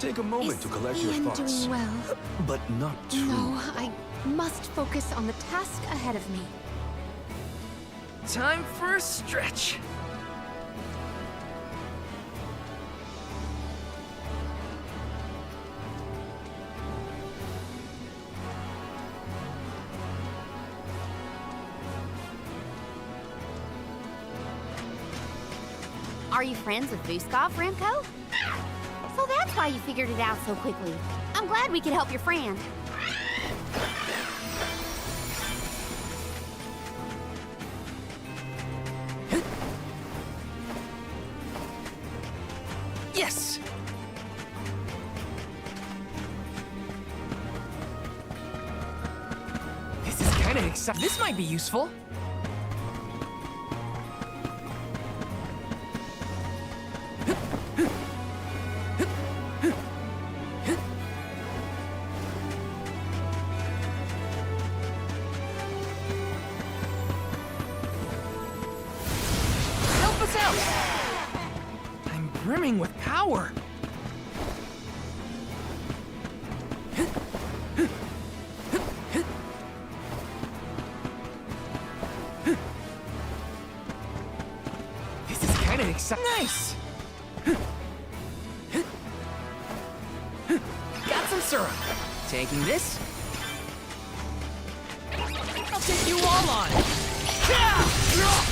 Take a moment to collect your Ian thoughts. doing well? But not too. No, I must focus on the task ahead of me. Time for a stretch. Are you friends with Vuskov, Remco? So that's why you figured it out so quickly. I'm glad we could help your friend. Yes! This is kind of exciting. This might be useful. Help us out! I'm brimming with power. This is kind of exciting. Nice! Got some syrup. Taking this. I'll take you all on.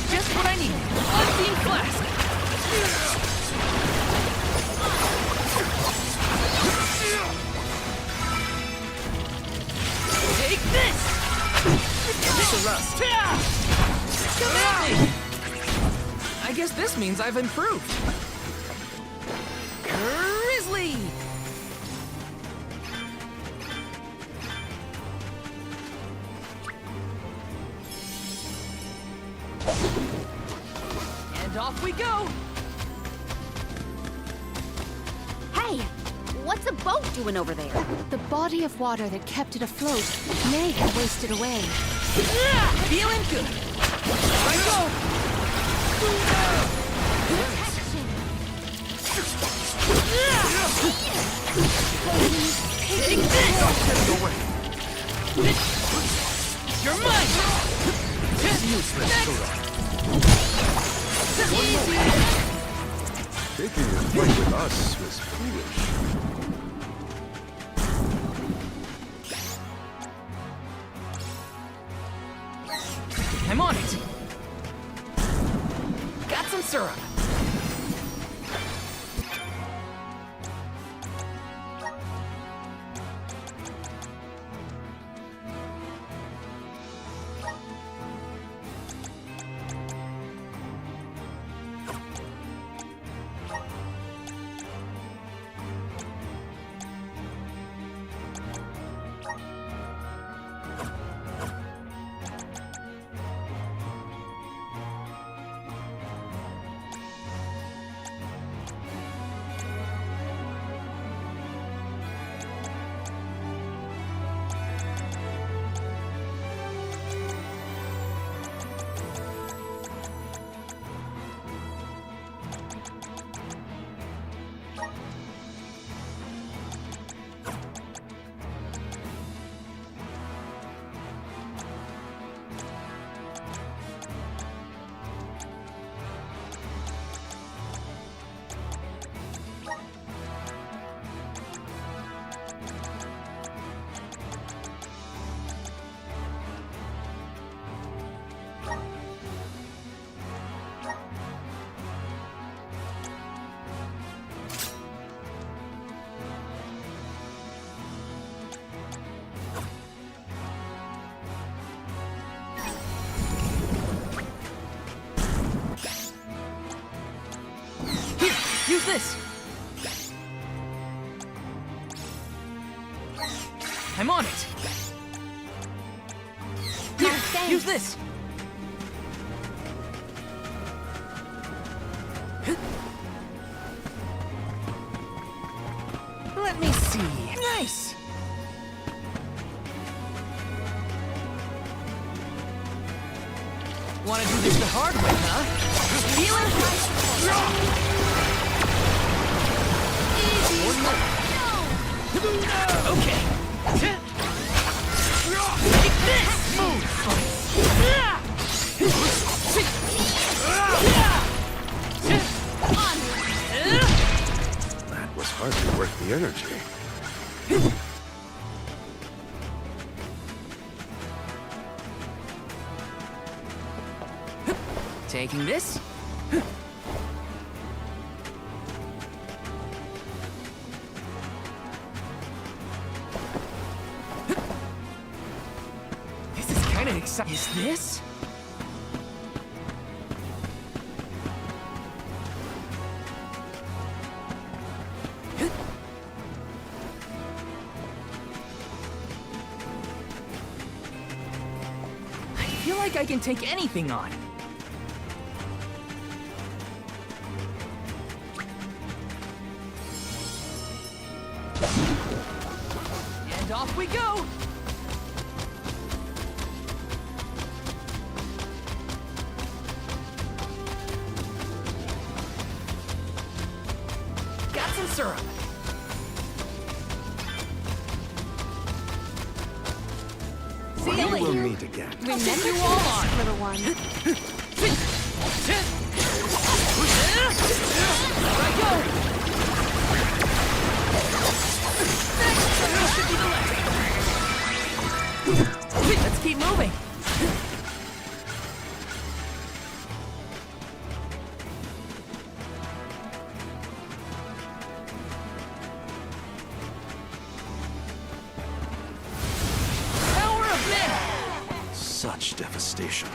Just what I need. Unseen flask. Take this! Take a rust. Come at me! I guess this means I've improved. Grizzly! And off we go! Hey, what's a boat doing over there? The body of water that kept it afloat may have wasted away. Feeling good. Here I go! Take this! You're mine! Taking a fight with us was foolish. I'm on it. Got some syrup. Use this! I'm on it! Here, thanks. use this! Let me see. Nice! Wanna do this the hard way, huh? Feeling high. Easy! Okay. Take this! Move! That was hardly worth the energy. Taking this. This is kind of exciting. Is this? I feel like I can take anything on. And off we go! Got some syrup. See you We will later. meet again. Remember you all on. Little one. There I go! Next, should be the left. Let's keep moving. Power of men! Such devastation.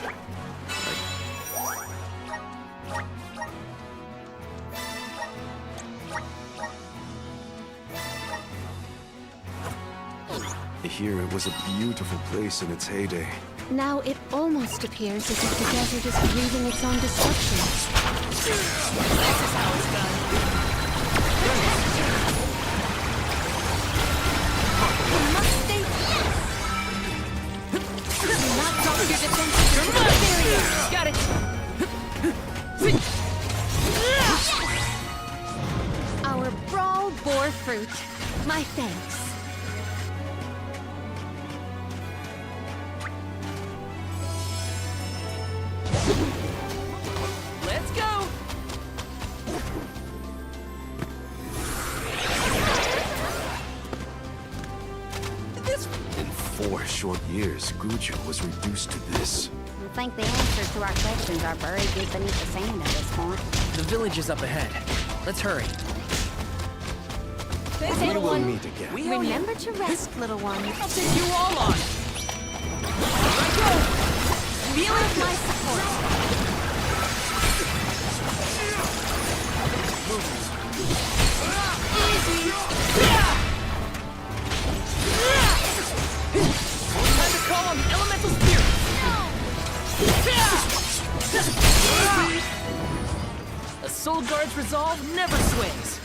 Here it was a beautiful place in its heyday. Now it almost appears as if the desert is breathing its own destruction. This is how it's done. You must stay. Do not drop your defenses into the barrier. Got it! Our brawl bore fruit. My thanks. Let's go! This... In 4 short years, Gujo was reduced to this. I think the answers to our questions are buried deep beneath the sand at this point. The village is up ahead. Let's hurry. Thanks, We little will one. meet again. We owe you. Remember to rest, little one. I'll take you all on. Here I go. Feeling My support. Time to call on the elemental spirit. A soul guard's resolve never swings.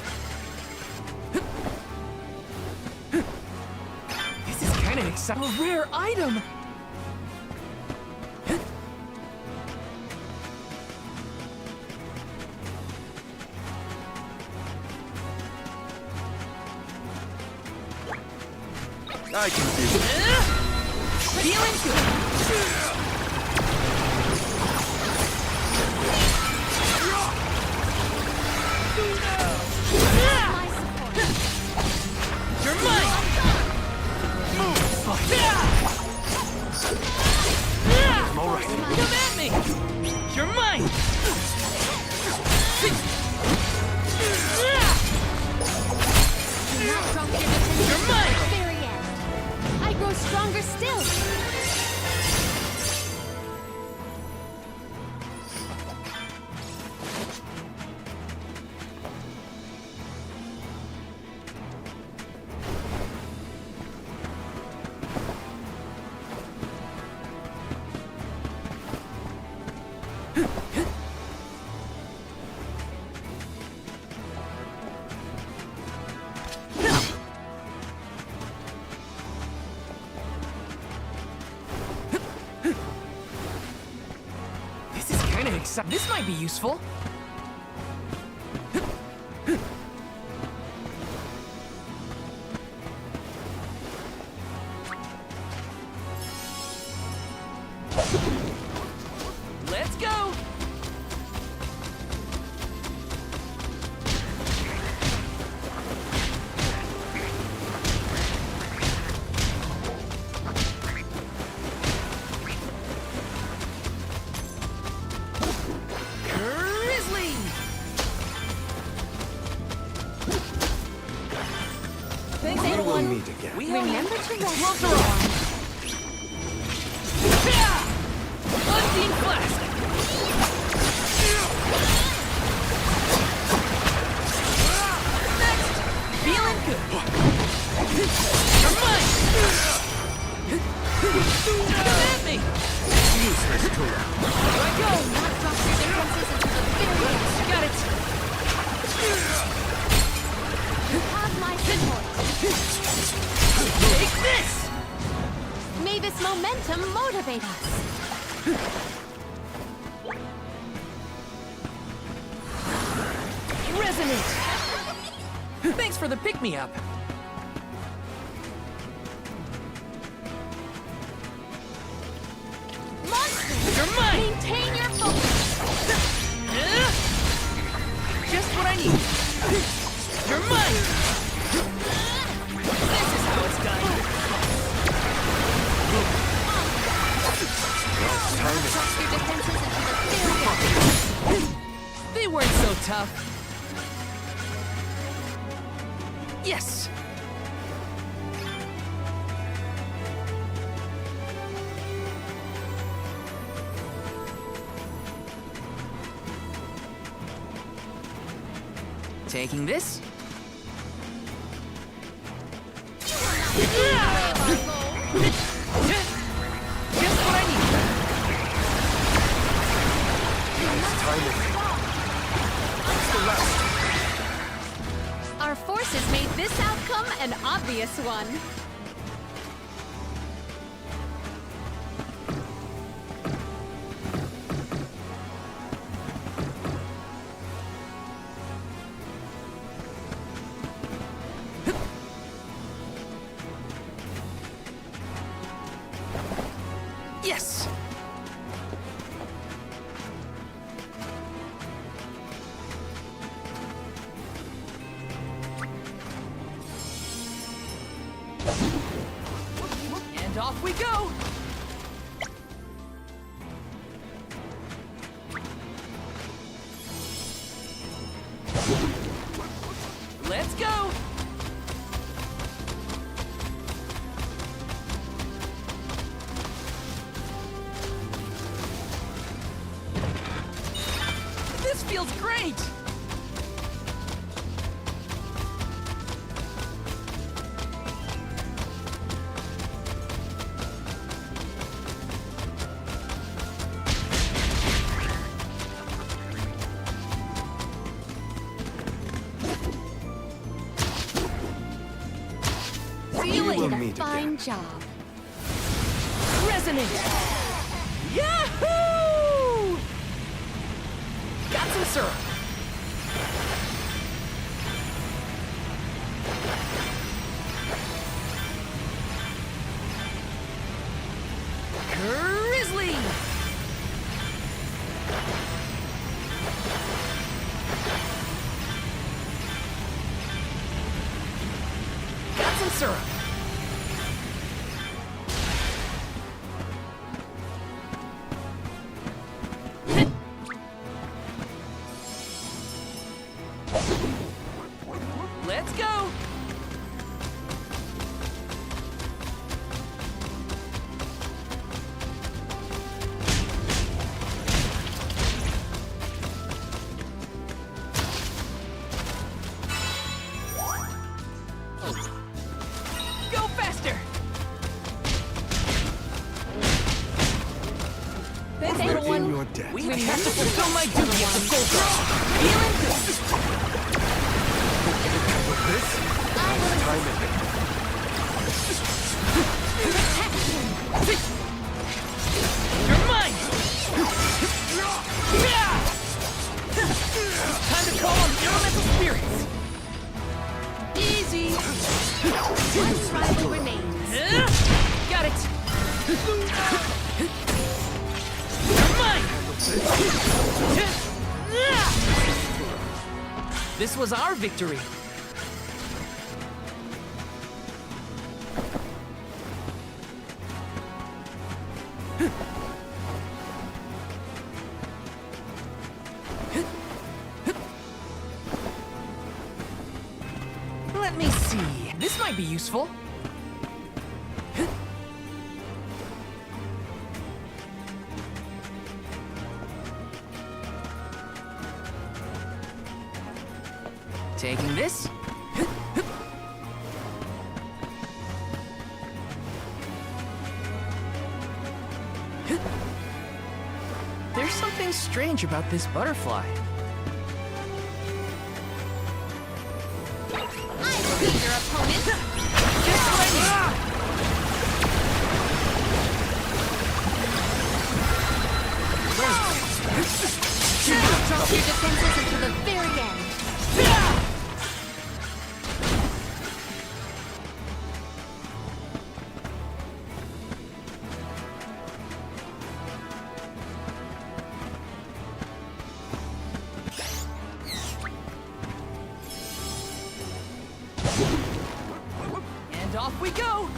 This is kind of exciting. A rare item. I can do it. Feeling good. My support. You're mine. Move. I'm all right. Come at me. You're mine. Do not drop your defenses You're to mine. the very end. I grow stronger still. This is kind of exciting. This might be useful. Let's go! Grizzly! Thanks, We will everyone. meet again. We owe you. Remember to rest. Gloves are on. Unseen flask! Next! Feeling good! You're mine! Come at me! Useless tool. Here I go! Not drop your defenses into the very end. Got it! You have my support. Take this! May this momentum motivate us. Resonate! Thanks for the pick-me-up. Monster! You're mine! Maintain your focus. Just what I need. You're mine! This is how it's done. Drop your defenses into the very end. They weren't so tough. Yes! Taking this. Just what I need. Our forces made this outcome an obvious one. Yes! And off we go! Let's go! This feels great! You will did a meet fine again. job. Resonant! Yahoo! Got some syrup. Grizzly! Got some syrup. Let's go! Go faster! Thanks, Within everyone. your debt. We have to fulfill my duty as a soldier. Feeling good. This is time ahead. You're mine! Time to call on the elemental spirits! Easy! One rival remains. Got it! This was our victory. Let me see. This might be useful. Taking this. There's something strange about this butterfly. I will be your opponent. Just what I need. Drop your defenses until the very end. And off we go!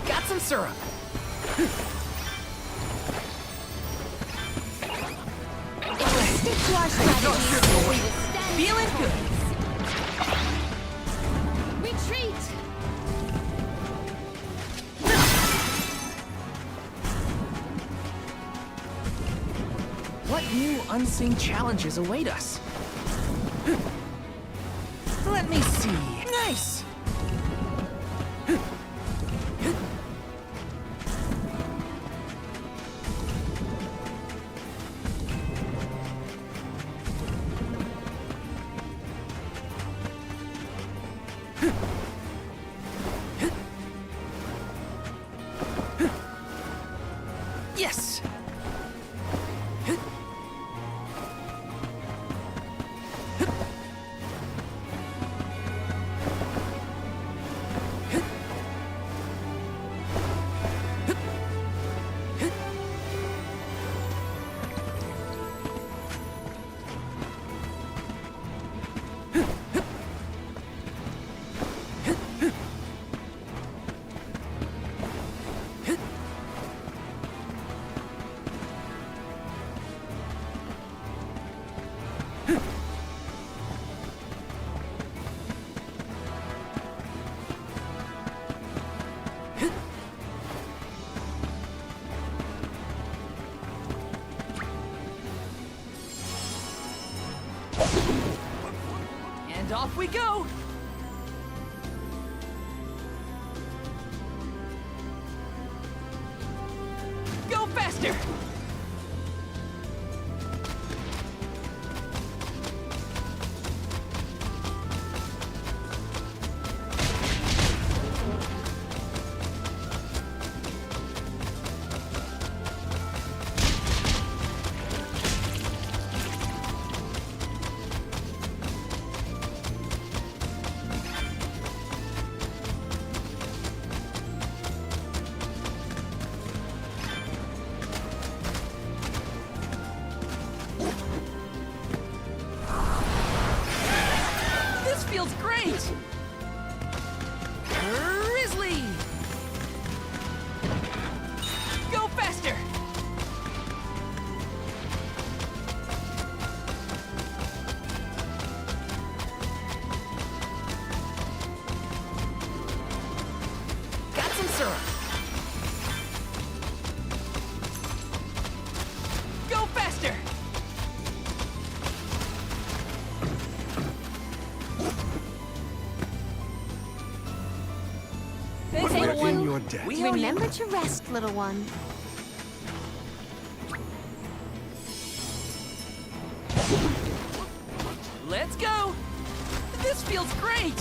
Got some syrup. Stick to our strategies. We will stand Feeling good. Retreat! What new unseen challenges await us? Let me see. Nice! Yes! And off we go! Go faster! This feels great! Grizzly! Go faster! Got some syrup. Go faster! Thanks, We're little in one. your debt. We owe you. Remember to rest, little one. Let's go! This feels great!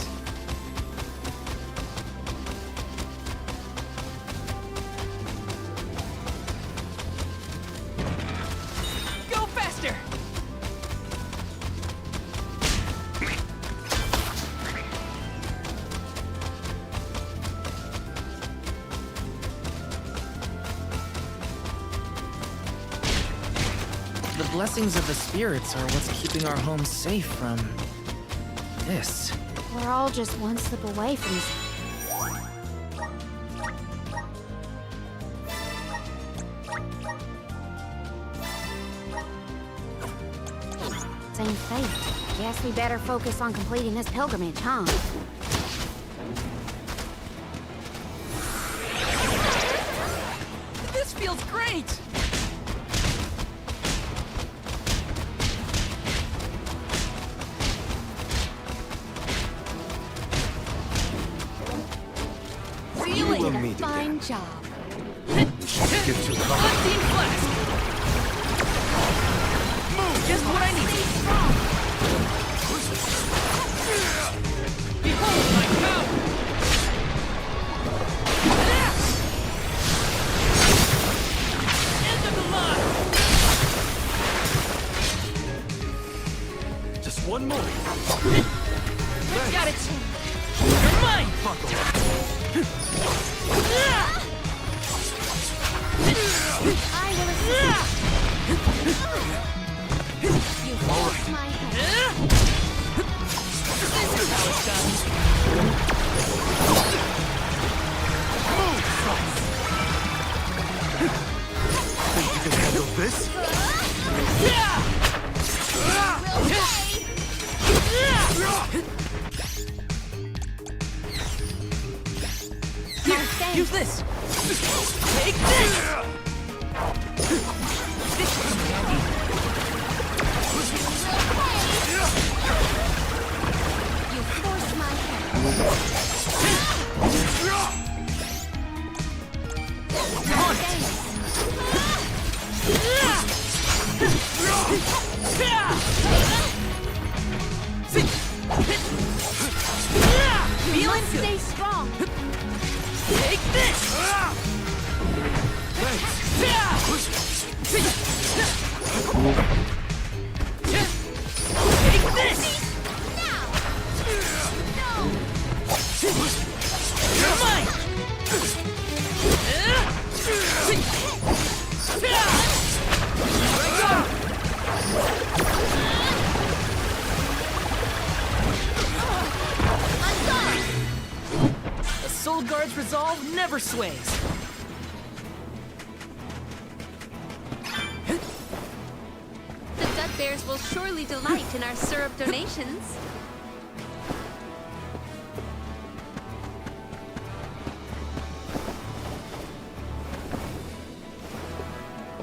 blessings of the spirits are what's keeping our home safe from this. We're all just one slip away from... Same fate. Guess we better focus on completing this pilgrimage, huh? This feels great! You will did a meet fine again. job. Get too close. Unseen flask! Move! Just what I need! Behold my power! End of the line! Just one more. Got it! You're mine! Buckle up. I will assist. You forced my hand. This is how it's done. Think you can handle this? Here, use this! Take this! This should come in handy. You forced my hand. Feeling good. Stay strong. Take this! Take this! You're mine! Here I go! A Soul Guard's resolve never sways. The Gut Bears will surely delight in our syrup donations.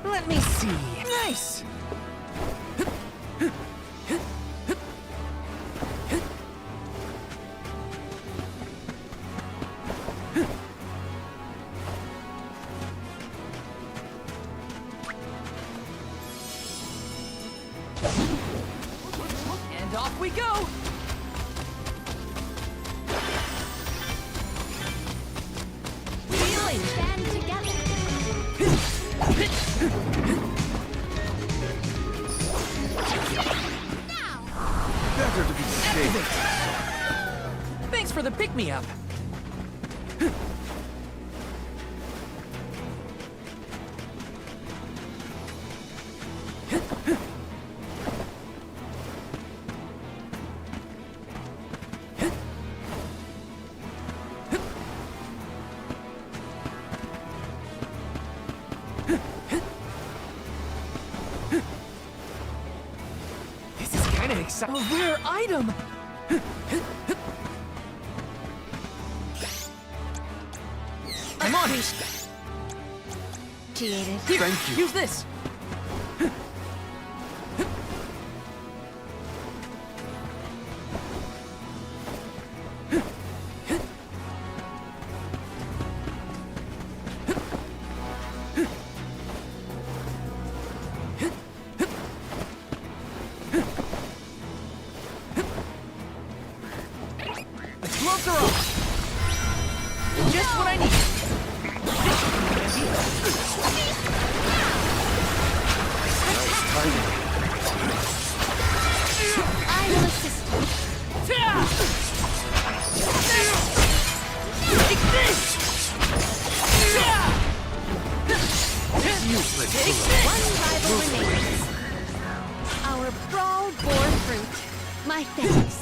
Let me see. Nice! And off we go! Feeling! Stand together. Better to be safe. Thanks for the pick-me-up. This is kind of exciting. A rare item! I'm on it! Appreciated. Here, Thank you. use this! The gloves are off! Just what I need! I will assist you. Take this! Useless. Take this! One rival remains. Thanks.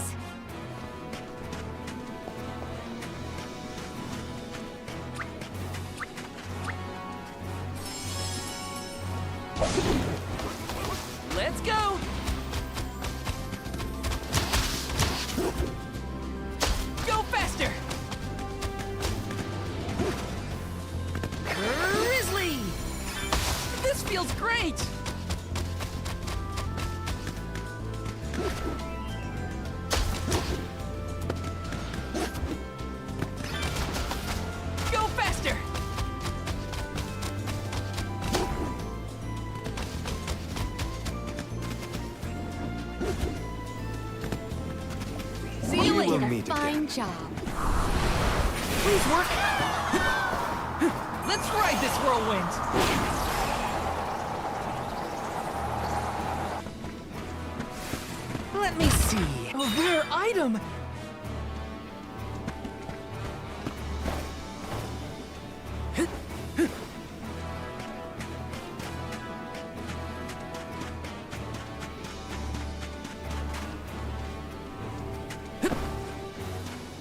Let's go! Go faster! Grizzly! This feels great! Go faster! See you We will later. meet again. Fine job. Please work. Let's ride this whirlwind. Let me see. A rare item.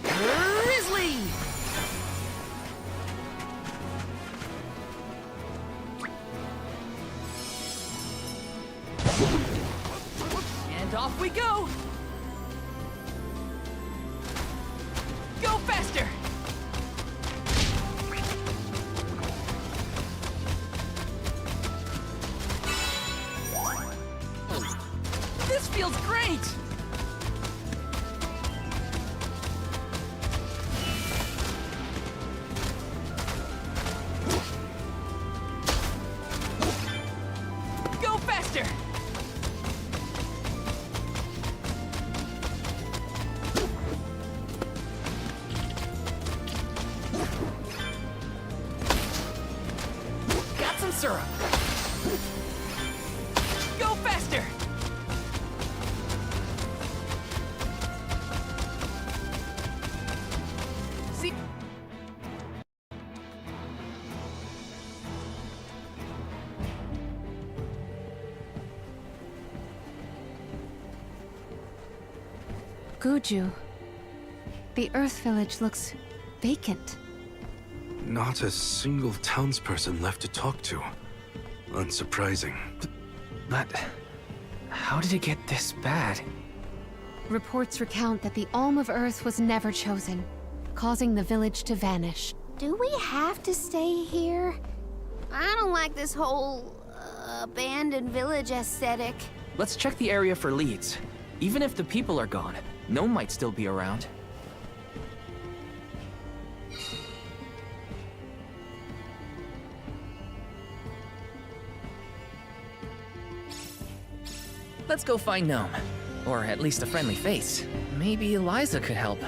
Grizzly! And off we go! Go faster! This feels great! Go faster! Got some syrup. Go faster! See? Guju. The Earth Village looks vacant. Not a single townsperson left to talk to. Unsurprising. But how did it get this bad? Reports recount that the Alm of Earth was never chosen, causing the village to vanish. Do we have to stay here? I don't like this whole abandoned village aesthetic. Let's check the area for leads. Even if the people are gone, Gnome might still be around. Let's go find Gnome. Or at least a friendly face. Maybe Eliza could help.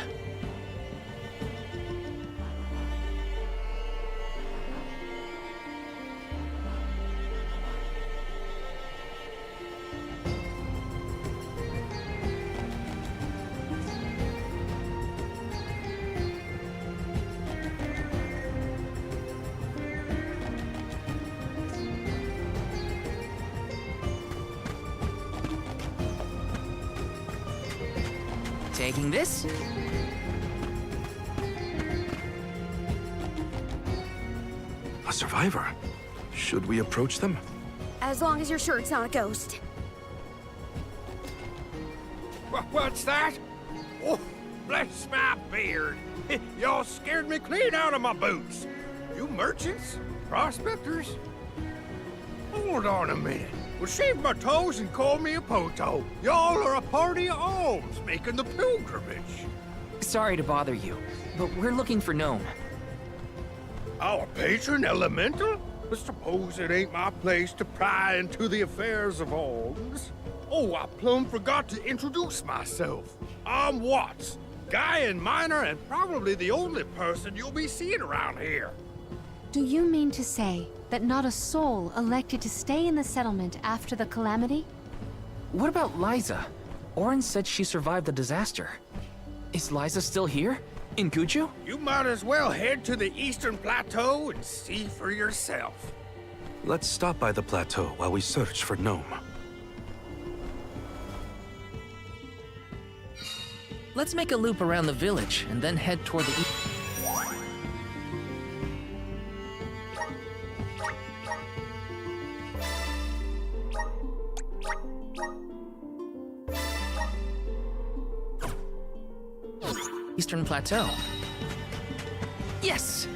Taking this? A survivor? Should we approach them? As long as you're sure it's not a ghost. What's that? Oh, bless my beard. Y'all scared me clean out of my boots. You merchants? Prospectors? Hold on a minute. Well, shave my toes and call me a poto. Y'all are a party of alms making the pilgrimage. Sorry to bother you, but we're looking for Gnome. Our patron elemental? I suppose it ain't my place to pry into the affairs of alms. Oh, I plumb forgot to introduce myself. I'm Watts, Gaian miner, and probably the only person you'll be seeing around here. Do you mean to say that not a soul elected to stay in the settlement after the calamity? What about Liza? Orin said she survived the disaster. Is Liza still here? In Guju? You might as well head to the Eastern Plateau and see for yourself. Let's stop by the plateau while we search for Gnome. Let's make a loop around the village and then head toward the Eastern Plateau. Yes!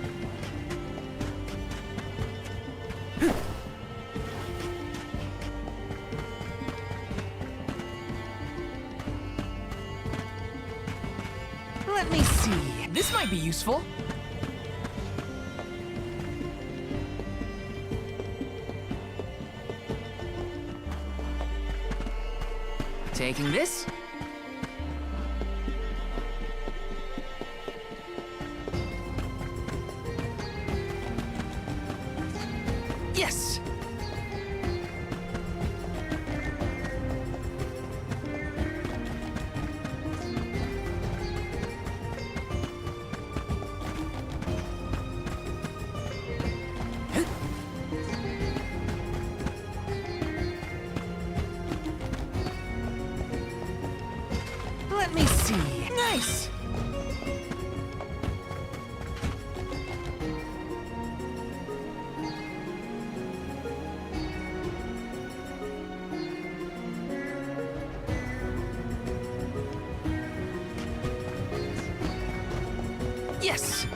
Let me see. This might be useful. Taking this. Yes! Let me see. Nice! Yes!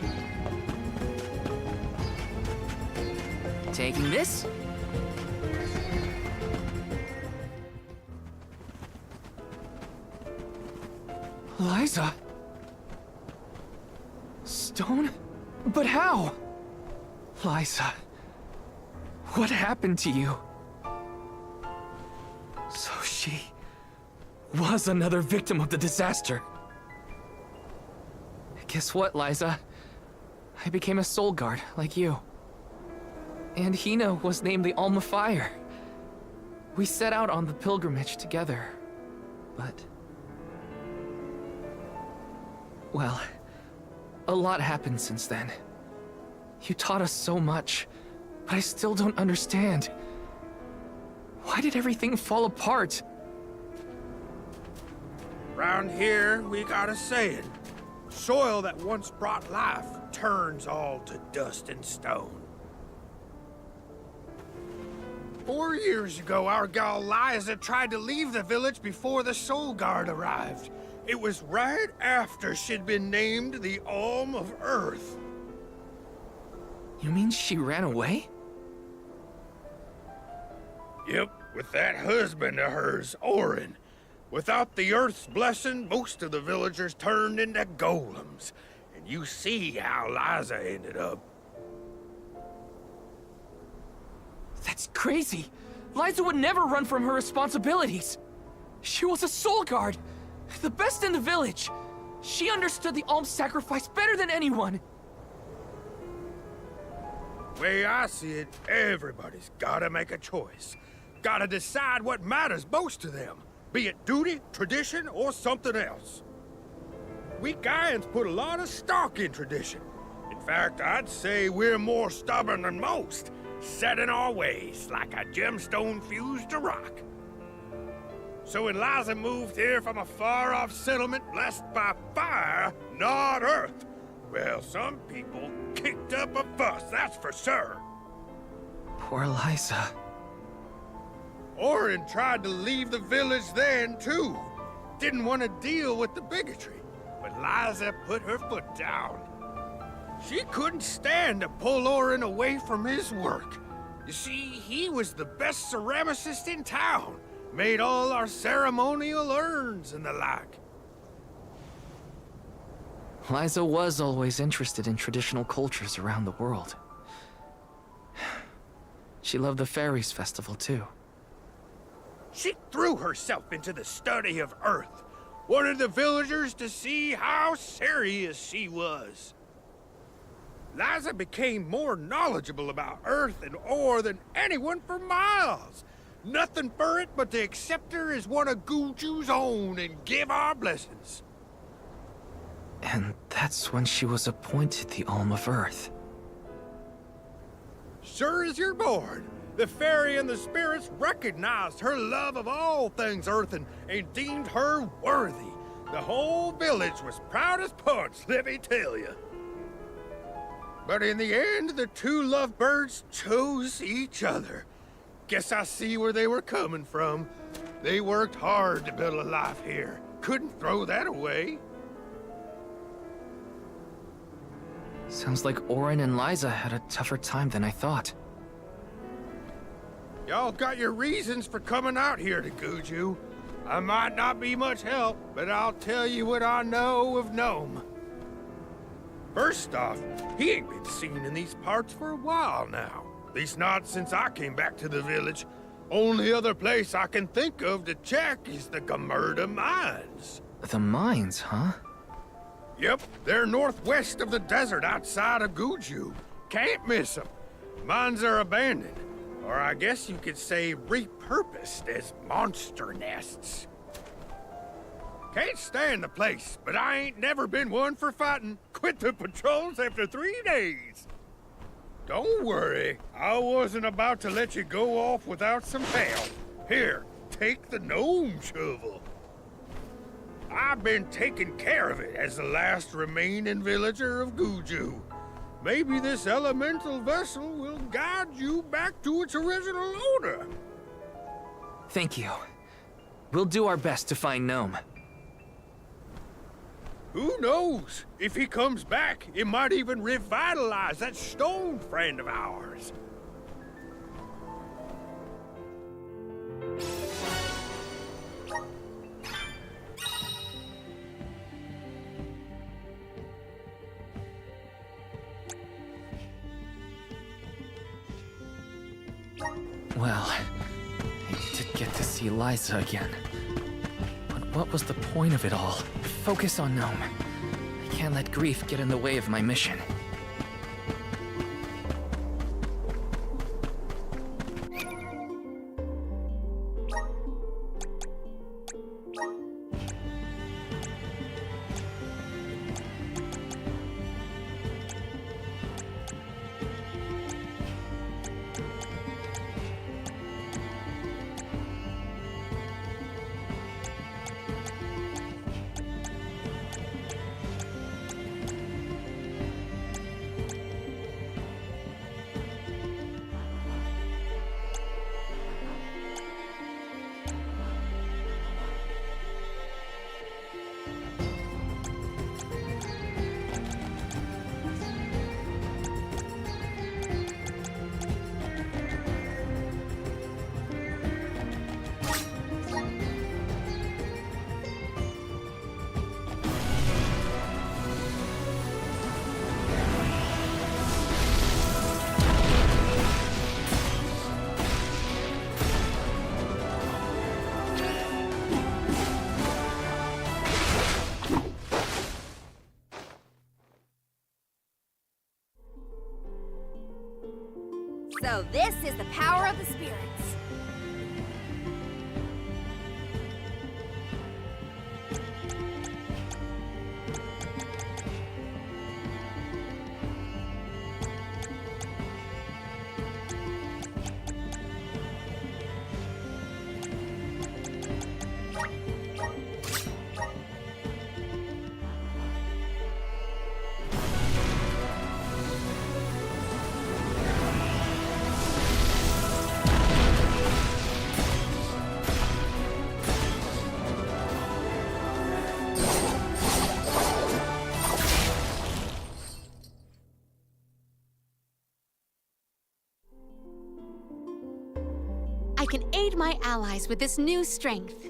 Taking this. Liza? Stone? But how? Liza, what happened to you? So she was another victim of the disaster. Guess what, Liza? I became a soul guard, like you. And Hina was named the Alma Fire. We set out on the pilgrimage together, but... well, a lot happened since then. You taught us so much, but I still don't understand. Why did everything fall apart? Round here, we got a saying. Soil that once brought life turns all to dust and stone. 4 years ago, our gal Liza tried to leave the village before the Soul Guard arrived. It was right after she'd been named the Alm of Earth. You mean she ran away? Yep, with that husband of hers, Orin. Without the Earth's blessing, most of the villagers turned into golems. And you see how Liza ended up. That's crazy! Liza would never run from her responsibilities! She was a soul guard! The best in the village! She understood the alms sacrifice better than anyone! Way I see it, everybody's gotta make a choice. Gotta decide what matters most to them. Be it duty, tradition, or something else. We Gaians put a lot of stock in tradition. In fact, I'd say we're more stubborn than most, set in our ways like a gemstone fused to rock. So when Liza moved here from a far-off settlement blessed by fire, not earth, well, some people kicked up a fuss, that's for sure. Poor Liza. Orin tried to leave the village then, too. Didn't want to deal with the bigotry, but Liza put her foot down. She couldn't stand to pull Orin away from his work. You see, he was the best ceramicist in town. Made all our ceremonial urns and the like. Liza was always interested in traditional cultures around the world. She loved the Fairies Festival, too. She threw herself into the study of Earth. Wanted the villagers to see how serious she was. Liza became more knowledgeable about Earth and ore than anyone for miles. Nothing for it but to accept her as one of Guju's own and give our blessings. And that's when she was appointed the Alm of Earth. Sure as you're born, the fairy and the spirits recognized her love of all things earthen and deemed her worthy. The whole village was proud as punch, let me tell you. But in the end, the two lovebirds chose each other. Guess I see where they were coming from. They worked hard to build a life here. Couldn't throw that away. Sounds like Orin and Liza had a tougher time than I thought. Y'all got your reasons for coming out here to Guju. I might not be much help, but I'll tell you what I know of Gnome. First off, he ain't been seen in these parts for a while now. At least not since I came back to the village. Only other place I can think of to check is the Gamerda Mines. The mines, huh? Yep, they're northwest of the desert outside of Guju. Can't miss them. Mines are abandoned, or I guess you could say repurposed as monster nests. Can't stand the place, but I ain't never been one for fighting. Quit the patrols after 3 days. Don't worry, I wasn't about to let you go off without some help. Here, take the gnome shovel. I've been taking care of it as the last remaining villager of Guju. Maybe this elemental vessel will guide you back to its original owner. Thank you. We'll do our best to find Gnome. Who knows? If he comes back, it might even revitalize that stone friend of ours. Well, I did get to see Liza again. But what was the point of it all? Focus on Gnome. I can't let grief get in the way of my mission. So this is the power of the spirits. I can aid my allies with this new strength.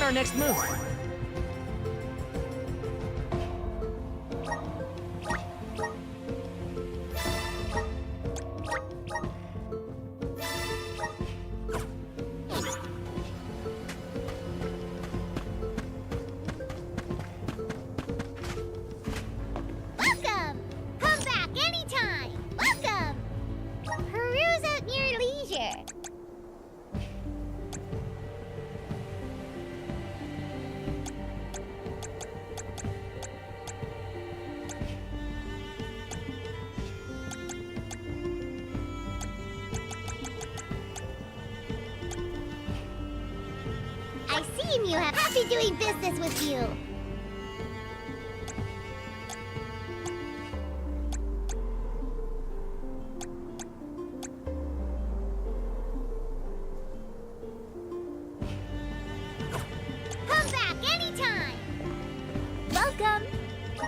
our next move? Welcome! Come back anytime! Welcome! Peruse at your leisure. I see you have happy doing business with you. Come back anytime! Welcome!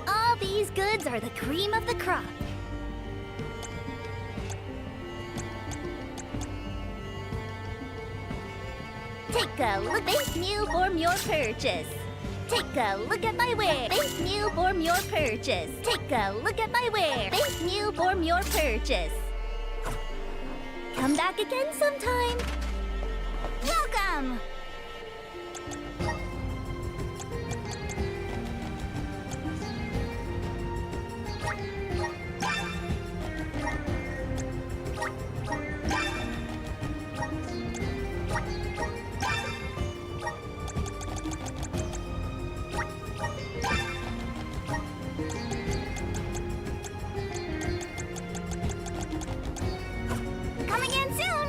All these goods are the cream of the crop. Take a look. Thank you for your purchase. Take a look at my ware. Thank you for your purchase. Take a look at my ware. Thank you for your purchase. Come back again sometime. Welcome! Come again soon!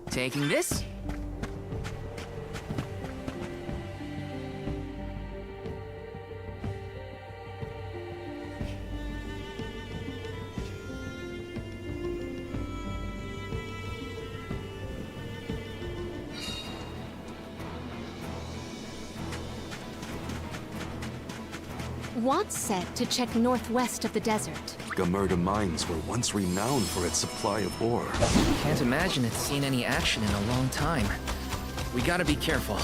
Taking this. Watt's set to check northwest of the desert. Gamerda Mines were once renowned for its supply of ore. Can't imagine it's seen any action in a long time. We gotta be careful.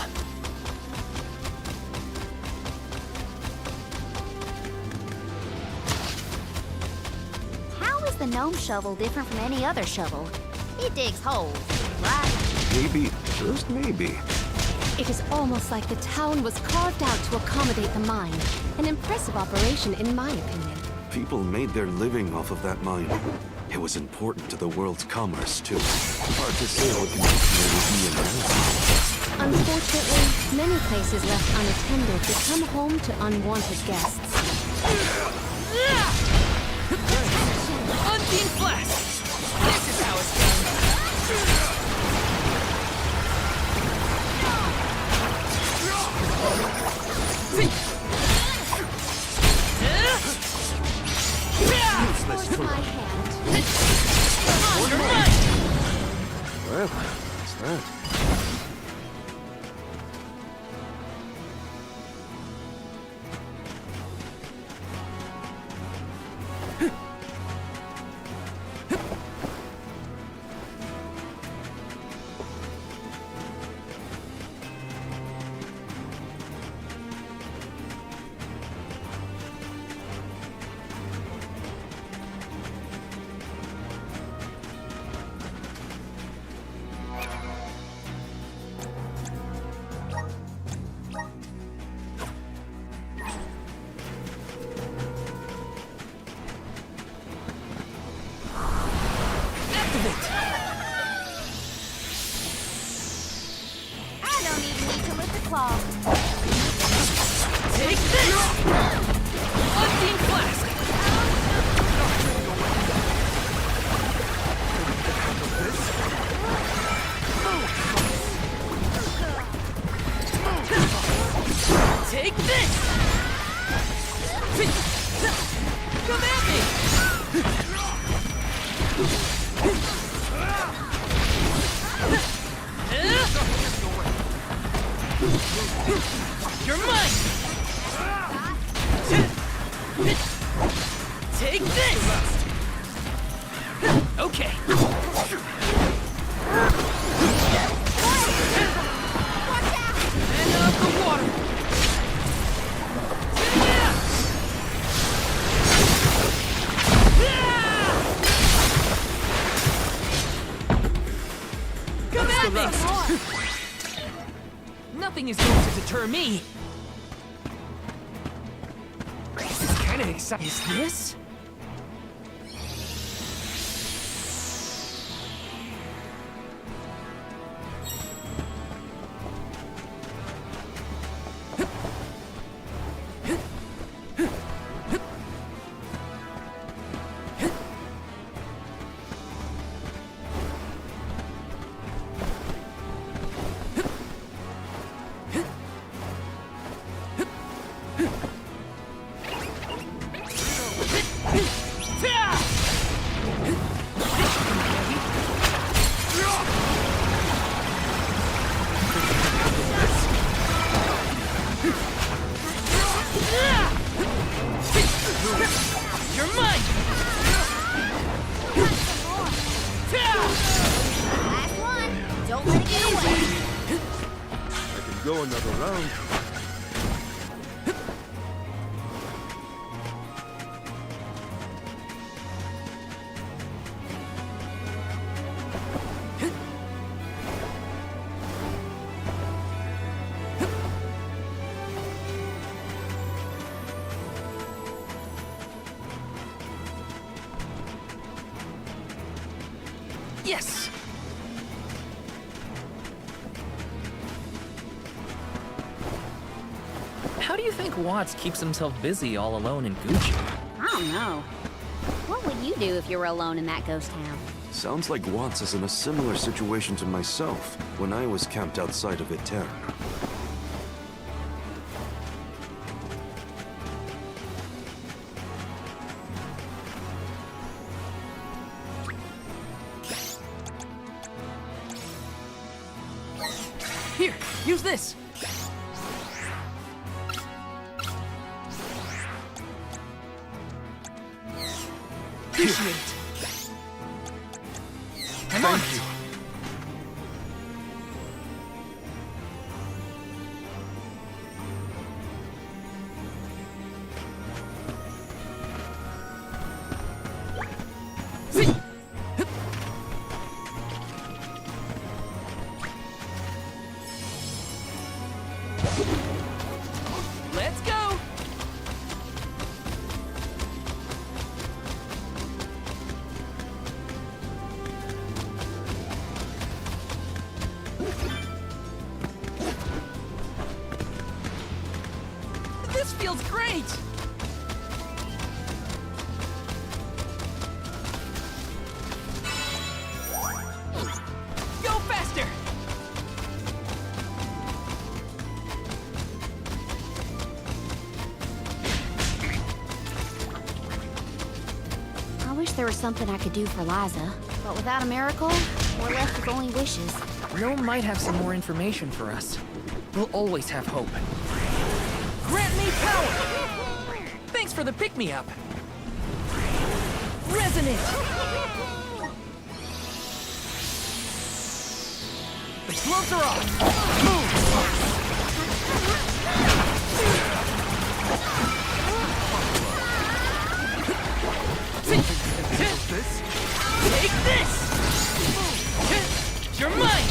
How is the gnome shovel different from any other shovel? It digs holes, right? Maybe, just maybe, It is almost like the town was carved out to accommodate the mine. An impressive operation, in my opinion. people made their living off of that mine. It was important to the world's commerce, too. Hard to say what connection there would be in that. Unfortunately, many places left unattended become home to unwanted guests. Unbeam Blast! This is how it's done. Force my hand. Well, what's that? I don't even need to lift the claw. Take this! Unbeam Blast! Take this! Come at me! You're mine! Take this! Okay. And up the water! Come at me! Nothing is going to deter me. This is kind of exciting. Is this? You're mine! Last one. Don't let it get away. I can go another round. Yes! How do you think Watts keeps himself busy all alone in Gucci? I don't know. What would you do if you were alone in that ghost town? Sounds like Watts is in a similar situation to myself when I was camped outside of Etern. Here, use this. Appreciate it. I'm on it. See. Let's go. This feels great! Go faster! I wish there was something I could do for Liza, but without a miracle, we're left with only wishes. Gnome might have some more information for us. We'll always have hope. Grant me power! Thanks for the pick-me-up. Resonant! The gloves are off! Move! Take this! You're mine!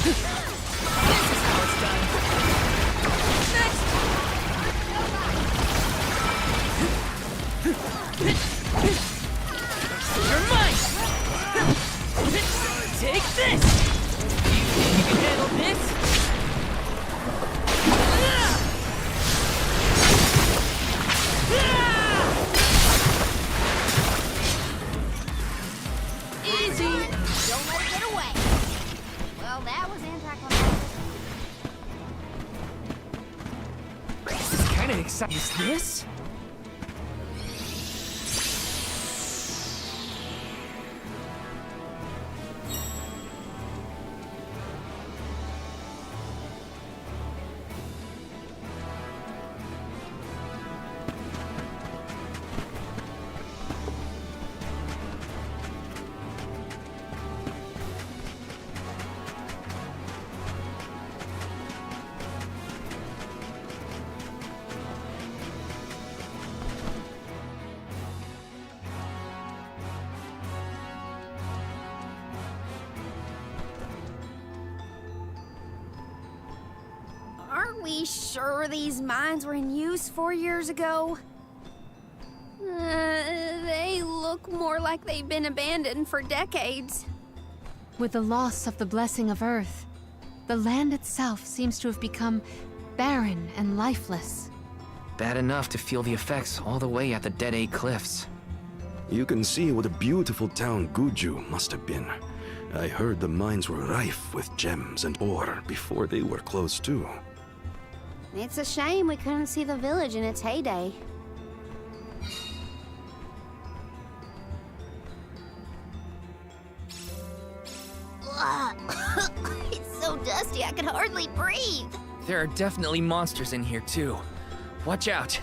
This is how it's done. Next! You're mine! Take this! You think you can handle this? Easy! Don't let it get away. Well, that was anticlimactic. This is kind of exciting. Is this? Aren't we sure these mines were in use 4 years ago? They look more like they've been abandoned for decades. With the loss of the blessing of Earth, the land itself seems to have become barren and lifeless. Bad enough to feel the effects all the way at the Dead A Cliffs. You can see what a beautiful town Guju must have been. I heard the mines were rife with gems and ore before they were closed too. It's a shame we couldn't see the village in its heyday. It's so dusty I could hardly breathe. There are definitely monsters in here too. Watch out.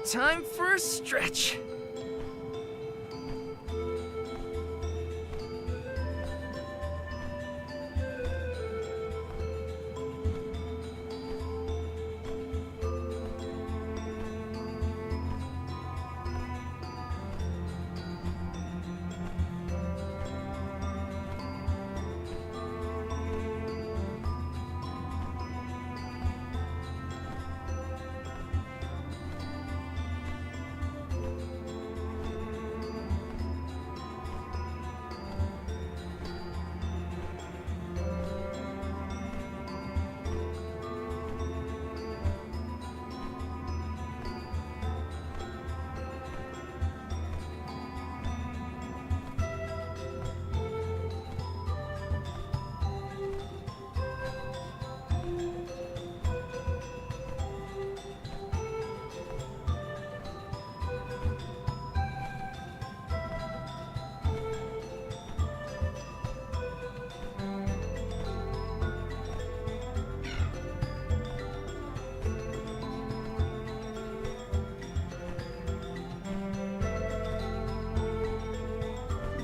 time for a stretch.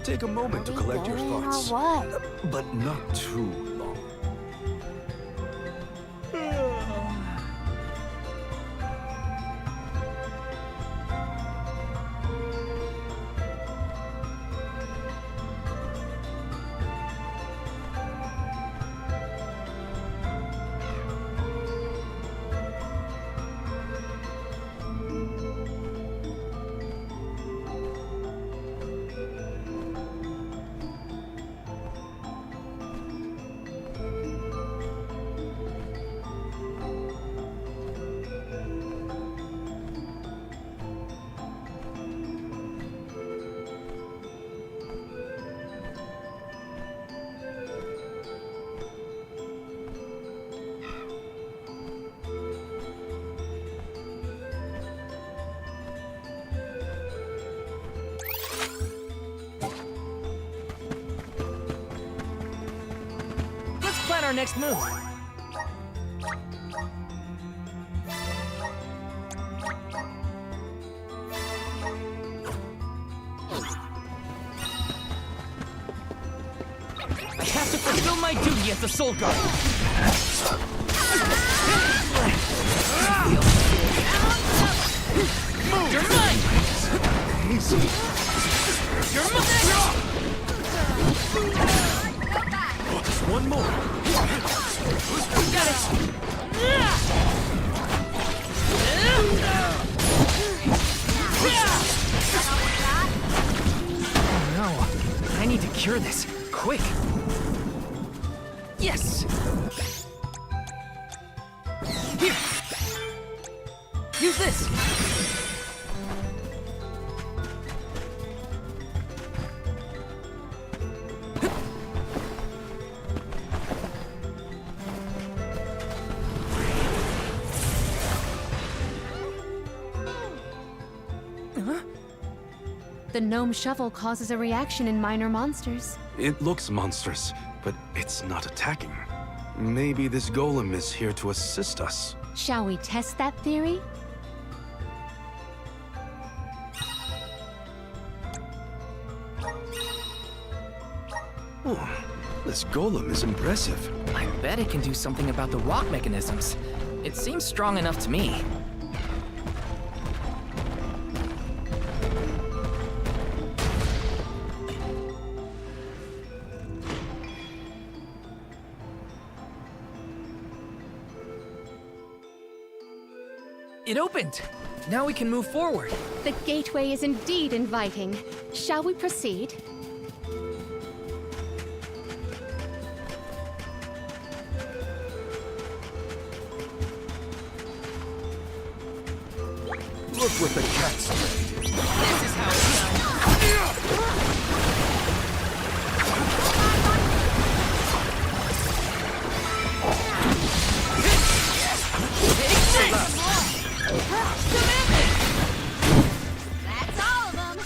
Take a moment to collect your thoughts, What? but not too long. Let's plan our next move. I have to fulfill my duty as the Soul Guard. You're mine! Easy. You're mine! One more. Got it! Oh no, I need to cure this, quick! Yes! Here! Use this! The gnome shovel causes a reaction in minor monsters. It looks monstrous, but it's not attacking. Maybe this golem is here to assist us. Shall we test that theory? Oh, this golem is impressive. I bet it can do something about the rock mechanisms. It seems strong enough to me. It opened! Now we can move forward. The gateway is indeed inviting. Shall we proceed? Look what the cat's doing. This is how it's done. That's all of them.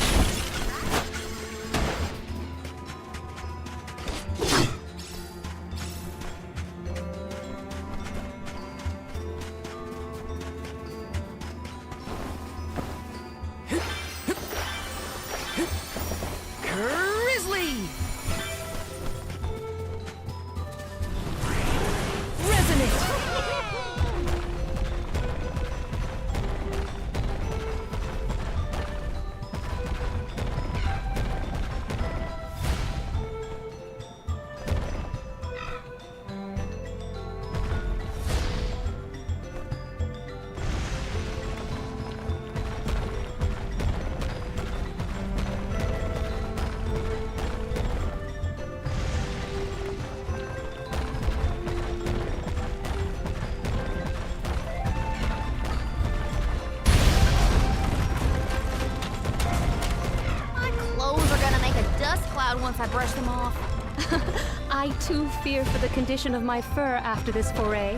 Cloud once I brush them off. I too fear for the condition of my fur after this foray.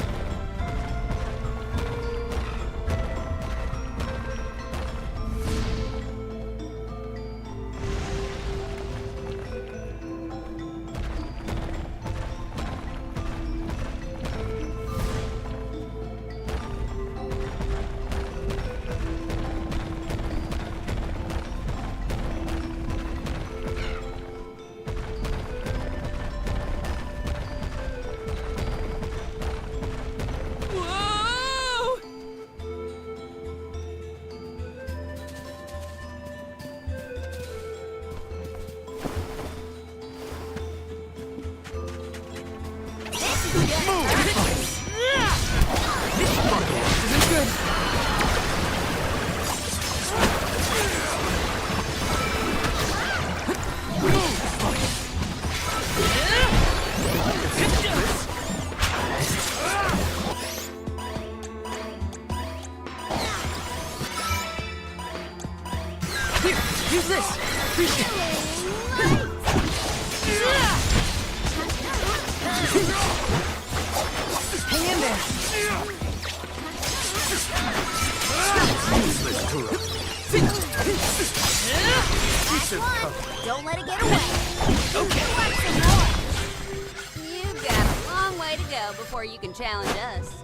Whoa! Isn't good. Here, use this. Hang in there. Don't let it get away. Okay. You've got a long way to go before you can challenge us.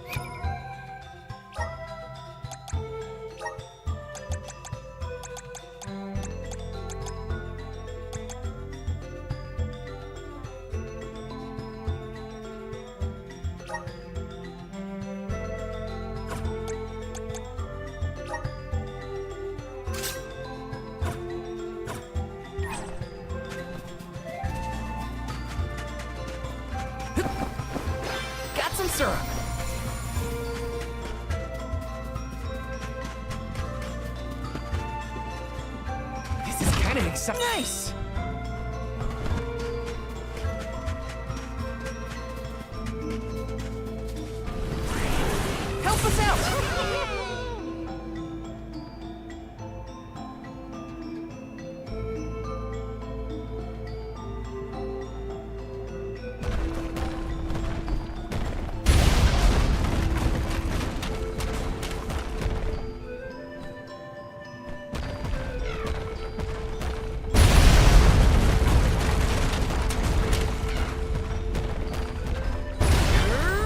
Got some syrup. This is kind of exciting. Nice. Help us out.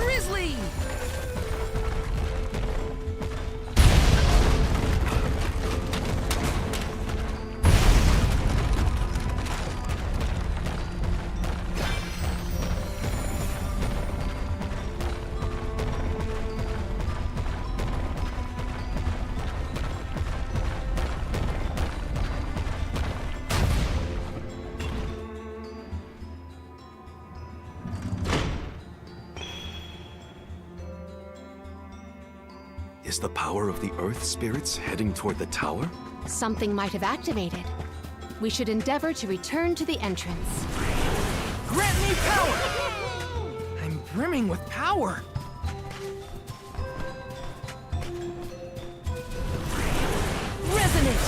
Grizzly. Is the power of the Earth spirits heading toward the tower? Something might have activated. We should endeavor to return to the entrance. Grant me power! I'm brimming with power. Resonant!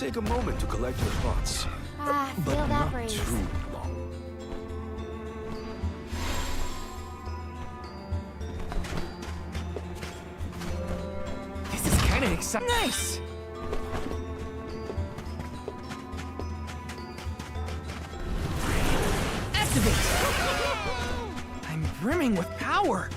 take a moment to collect your thoughts. Ah, But feel that not breeze. too long. This is kind of exciting. Nice! Activate! I'm brimming with power.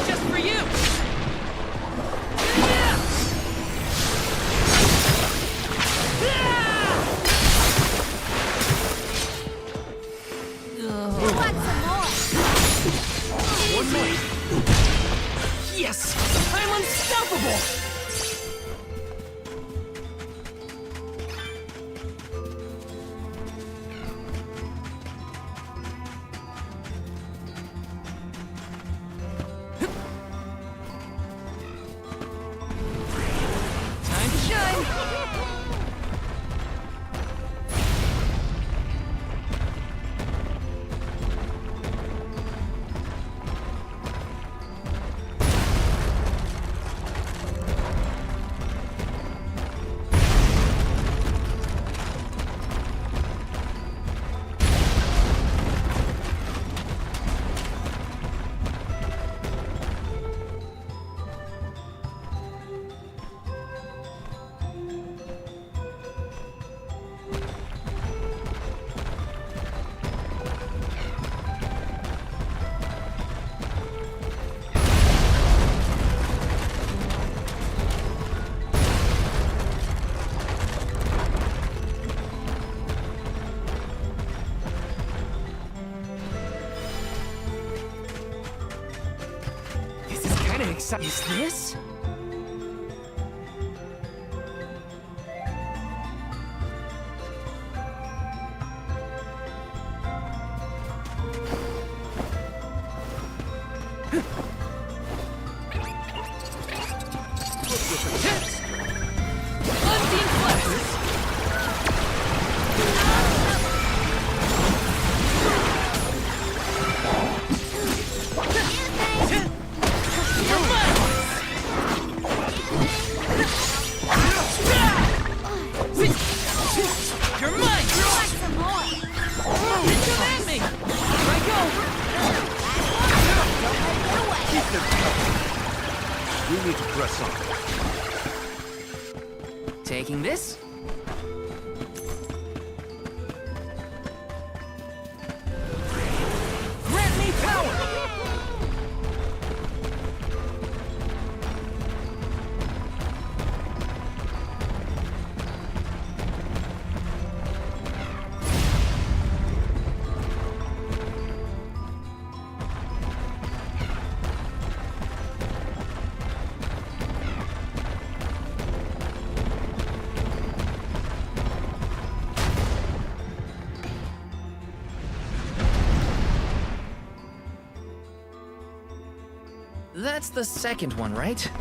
Just for you! Want some more? One more! Yes! I'm unstoppable! Time to shine! This is kind of exciting. Is this? Unseen flashes. You're mine! You're mine! Want some more? Come at me! Here I go! We need to press on. Taking this. Grant me power! That's the second one, right?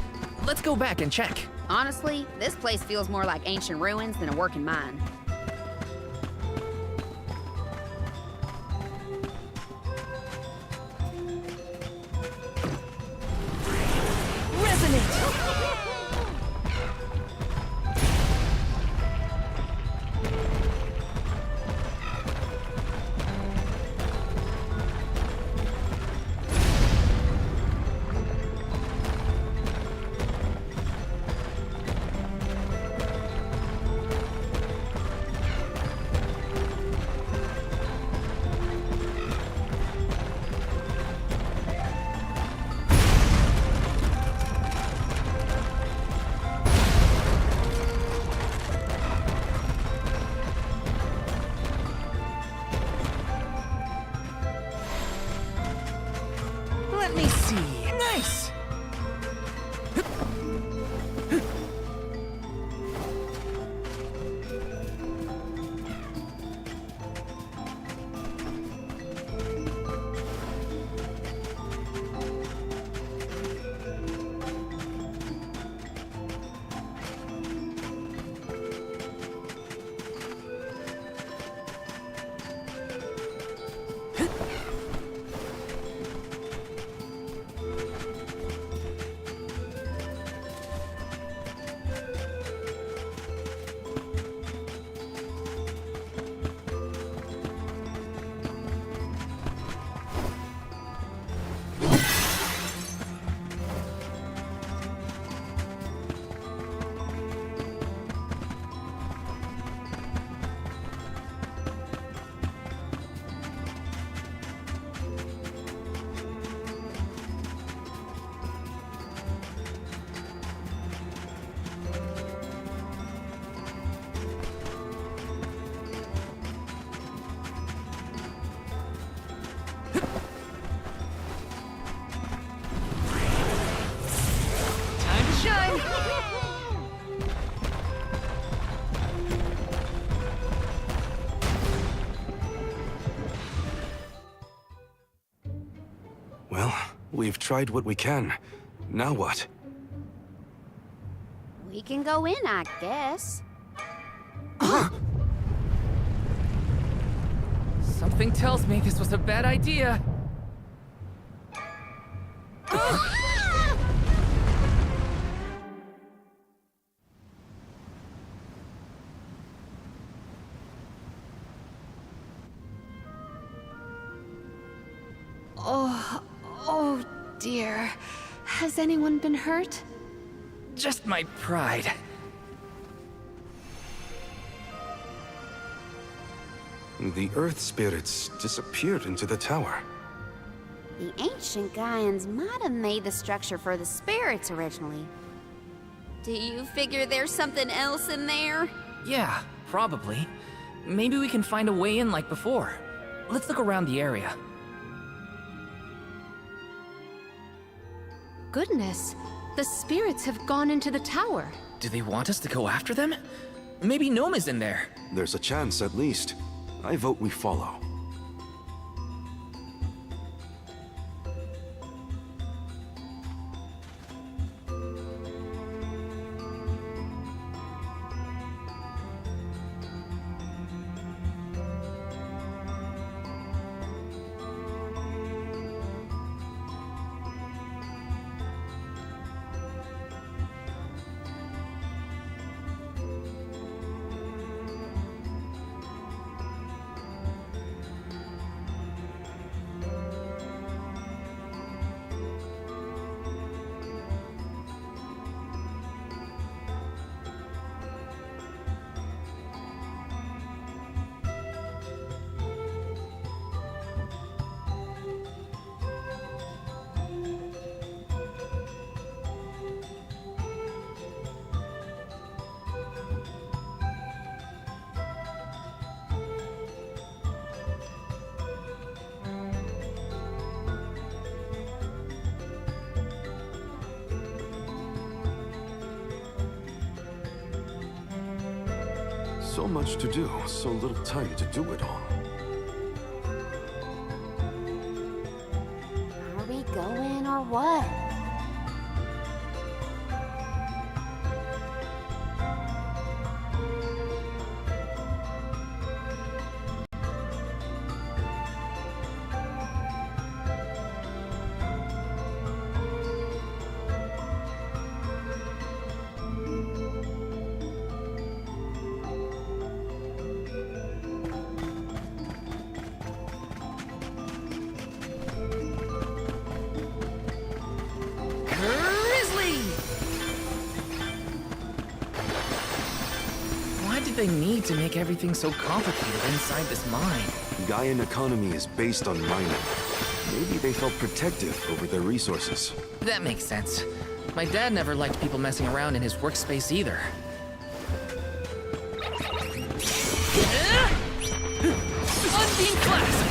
Let's go back and check. Honestly, this place feels more like ancient ruins than a working mine. Let me see. Nice! Time to shine! Well, we've tried what we can. Now what? We can go in, I guess. Something tells me this was a bad idea. Oh dear. Has anyone been hurt? Just my pride. The Earth spirits disappeared into the tower. The ancient Gaians might have made the structure for the spirits originally. Do you figure there's something else in there? Yeah, probably. Maybe we can find a way in like before. Let's look around the area. Goodness, the spirits have gone into the tower. Do they want us to go after them? Maybe Gnome is in there. There's a chance, at least. I vote we follow. So much to do, so little time to do it all. Are we going or what? Why did they need to make everything so complicated inside this mine? Gaian economy is based on mining. Maybe they felt protective over their resources. That makes sense. My dad never liked people messing around in his workspace either. Unbeam Flash!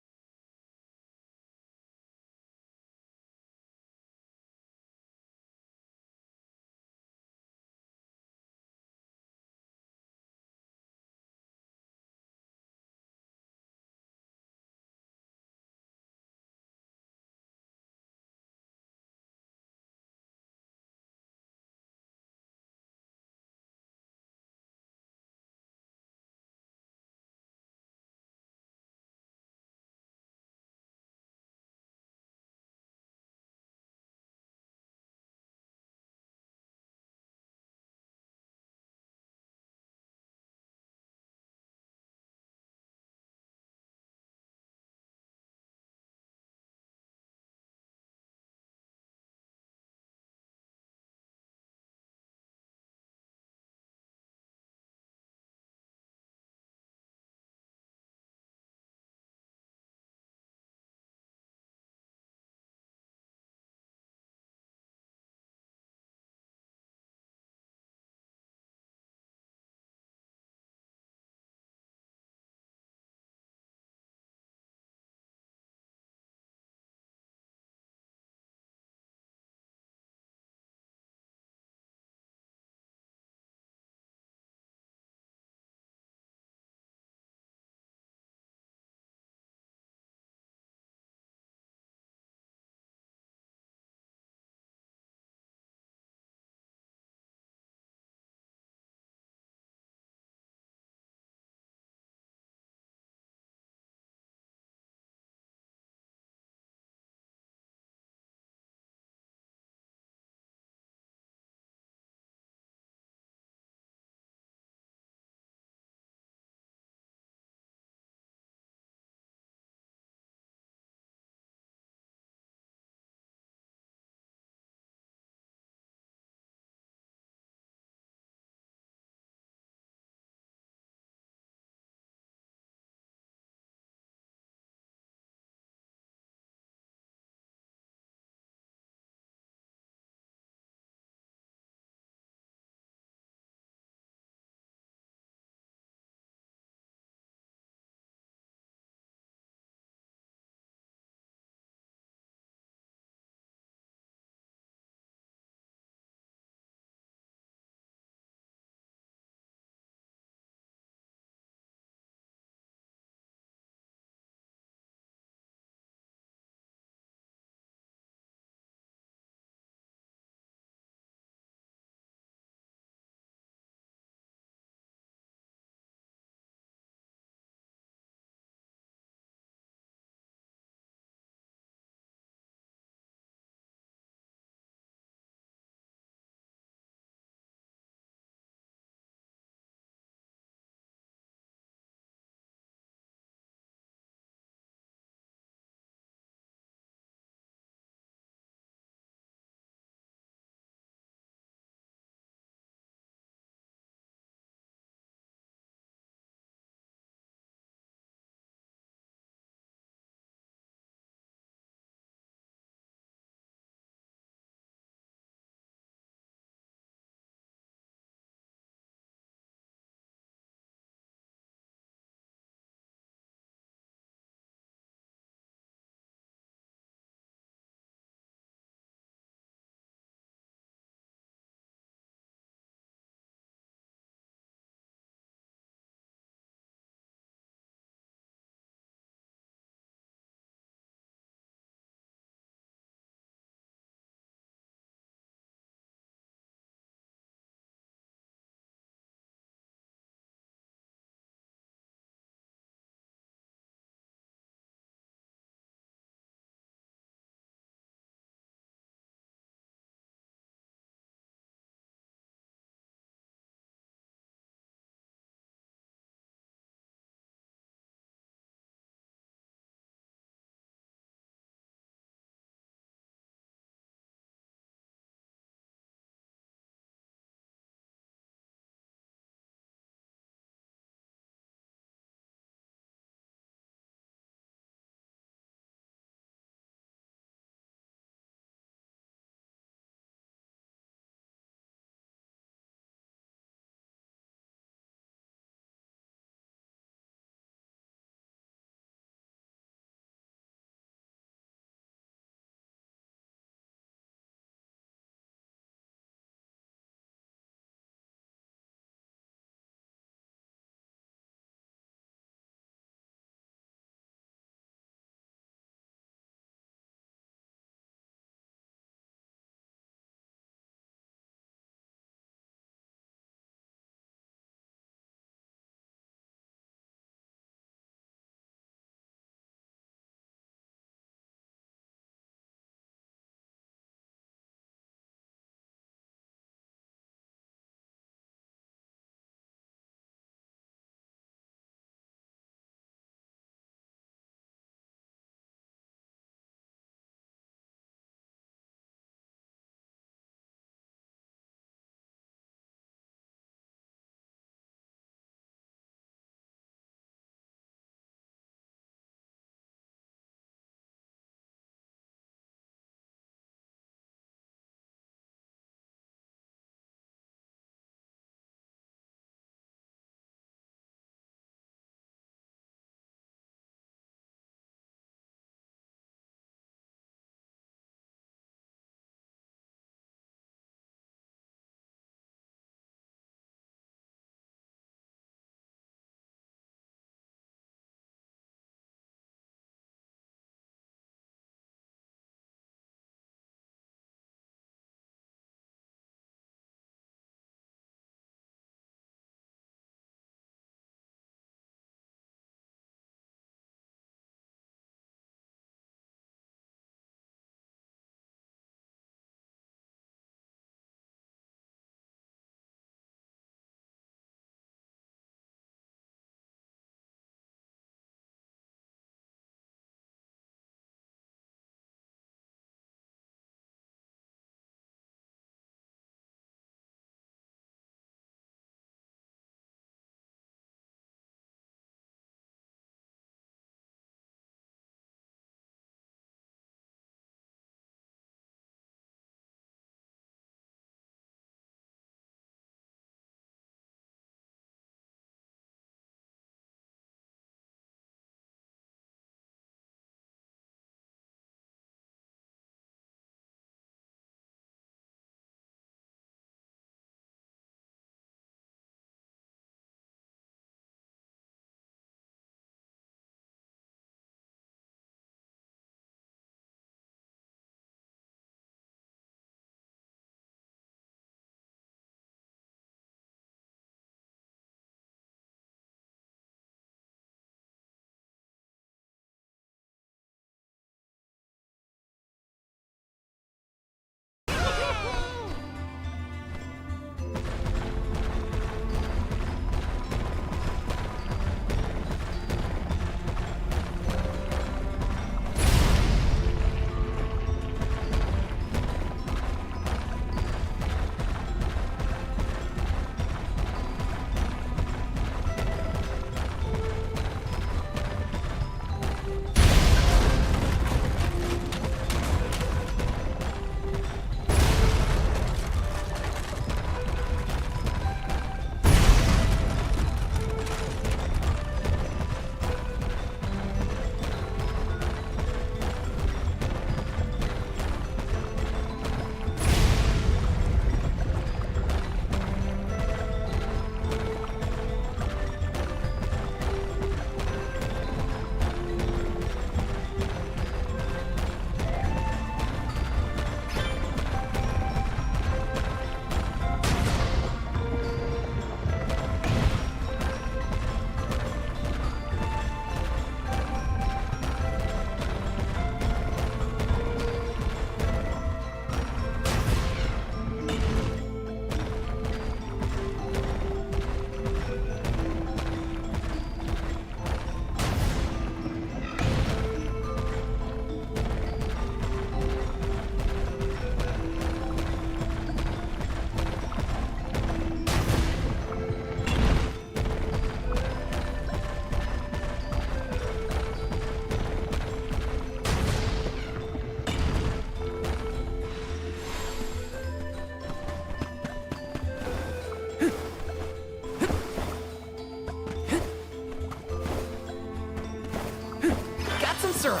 syrup.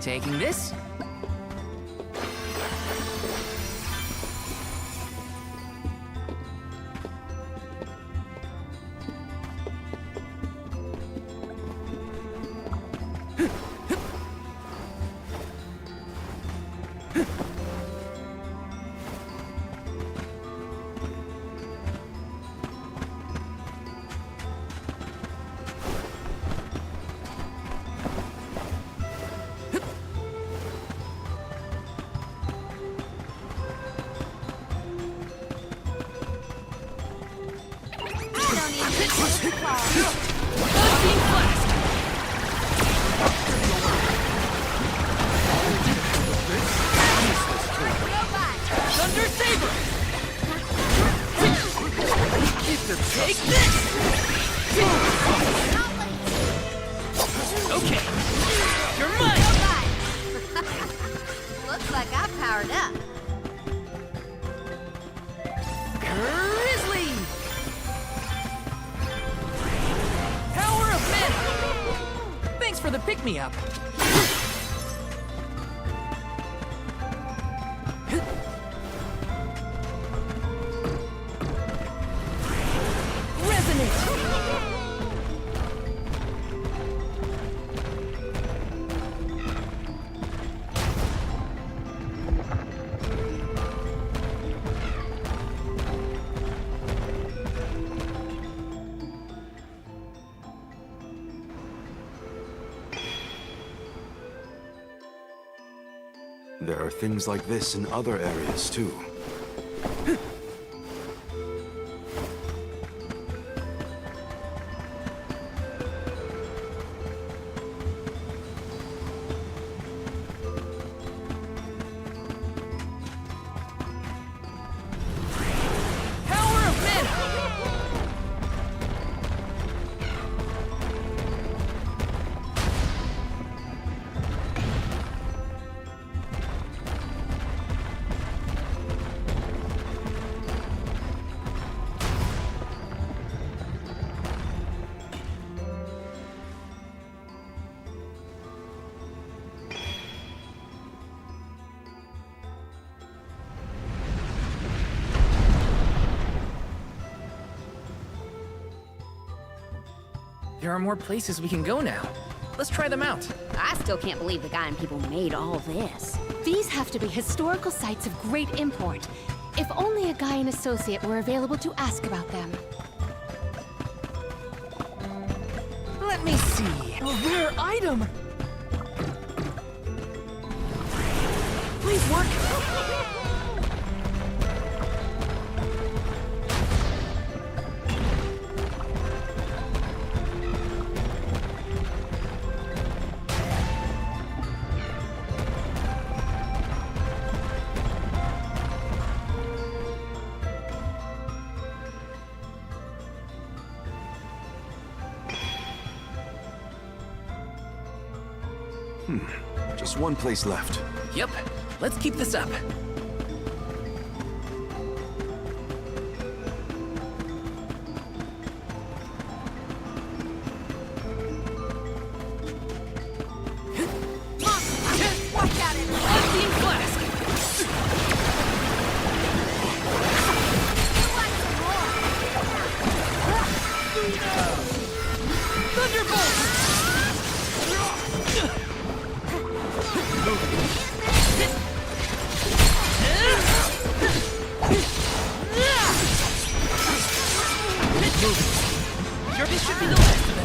Taking this. Thunder Saber! Take this! Okay, you're mine! Looks like I powered up. Grizzly! Power of Mana! Thanks for the pick-me-up. There are things like this in other areas, too. Power of Mana! There are more places we can go now. Let's try them out. I still can't believe the Gaian people made all this. These have to be historical sites of great import. If only a Gaian associate were available to ask about them. Let me see. A rare item! Please work! Just one place left. Yep, let's keep this up. Watch out, everyone. Unseen Flask! Thunderbolt! This should be the last of it.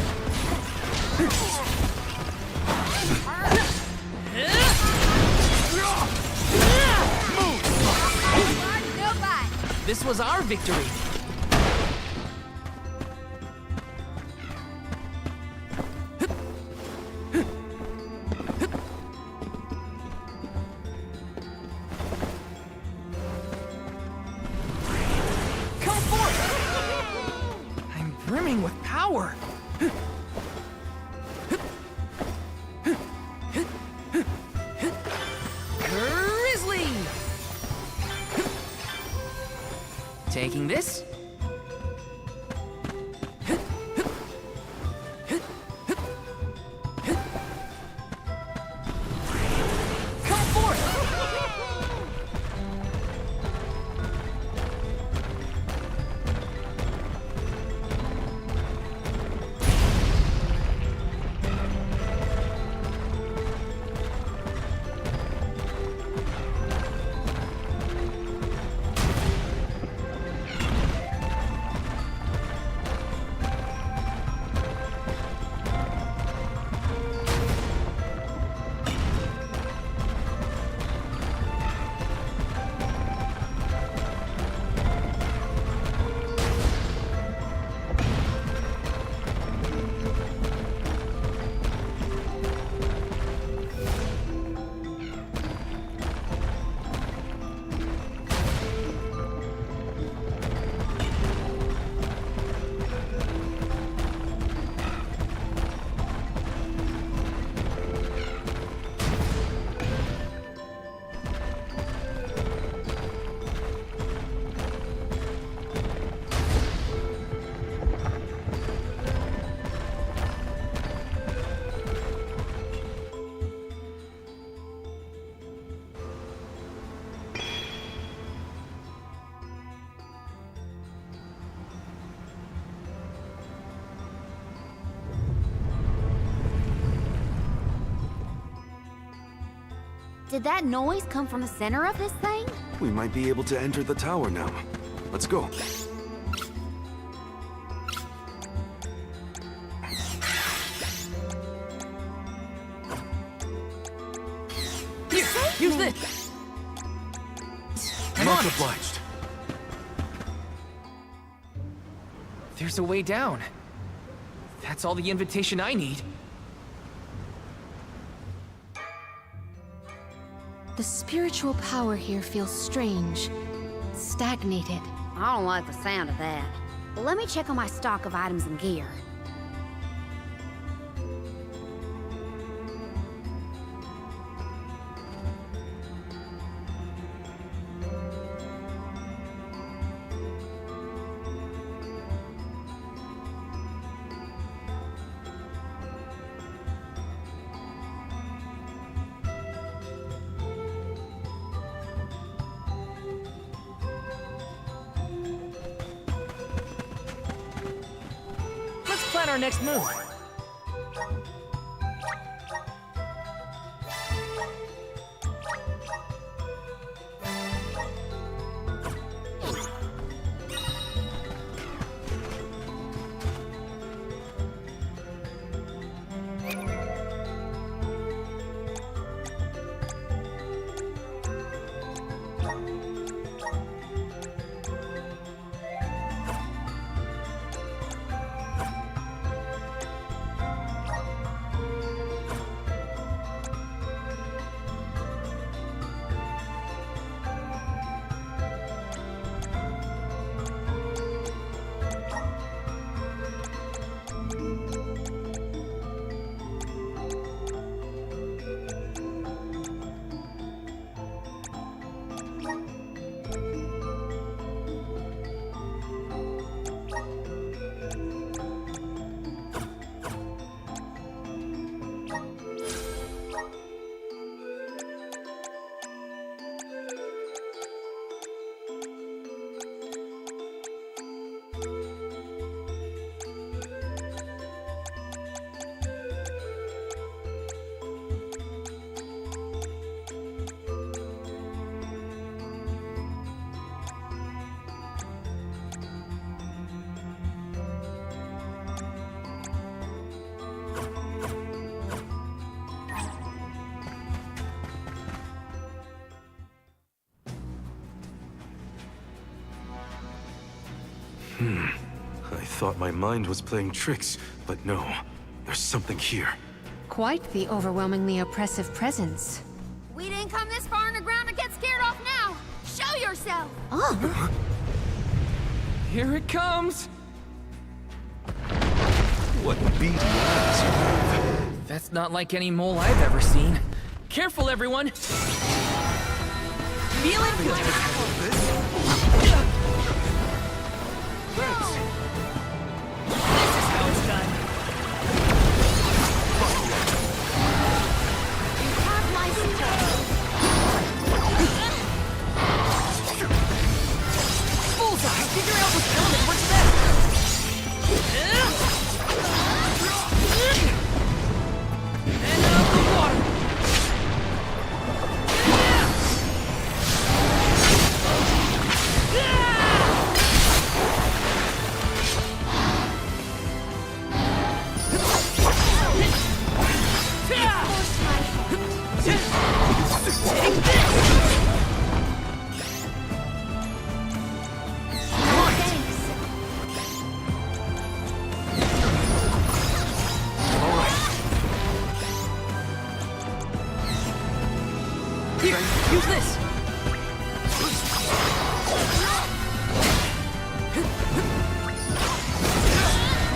This was our victory. Come forth! I'm brimming with power. Grizzly! Taking this. Did that noise come from the center of this thing? We might be able to enter the tower now. Let's go. Here, use this! I'm on Much it. obliged. There's a way down. That's all the invitation I need. The spiritual power here feels strange, stagnated. I don't like the sound of that. Let me check on my stock of items and gear. Let's plan our next move. I thought my mind was playing tricks, but no. There's something here. Quite the overwhelmingly oppressive presence. We didn't come this far underground to get scared off now! Show yourself! Oh, Here it comes! What beady eyes you have. That's not like any mole I've ever seen. Careful, everyone! Feeling good! This is how it's done. You have my support! Bullseye! Figure out which element works best! And out the water! Here, use this!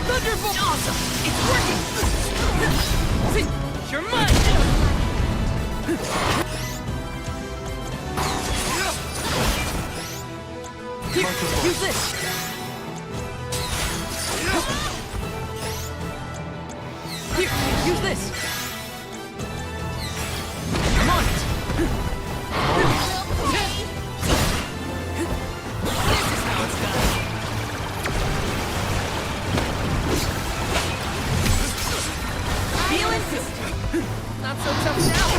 Thunderbolt! Awesome! It's working! You're mine! Here, use this! Here, use this! I'm on it! This is how it's done! Feeling good! Not so tough now!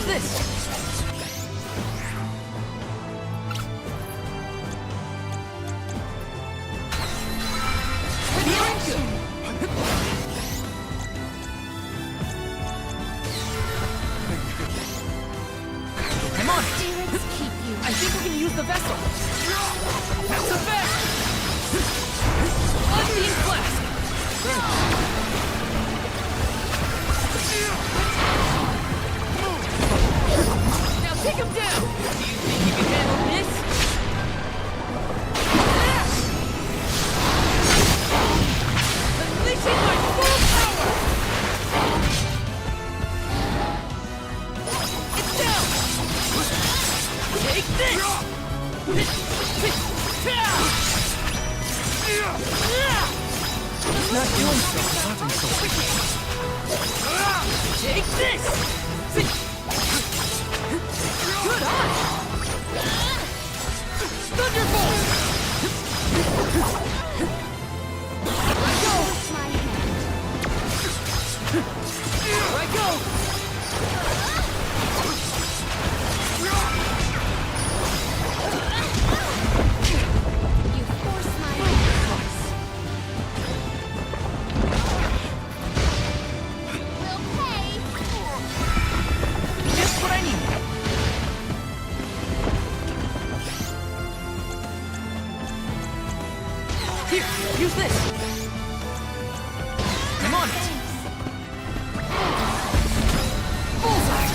use this! Come on! Spirits keep you. I think we can use the vessel! That's the best! Unbeam Flask! Now take him down! Do you think you can handle this? Unleashing my full power! It's down! Take this! It's not doing so, nothing so quickly. Take this! Good eye! Thunderbolt! Here I go! You force my hand. We'll pay. Just what I need. Here, use this. I'm on it. Bullseye.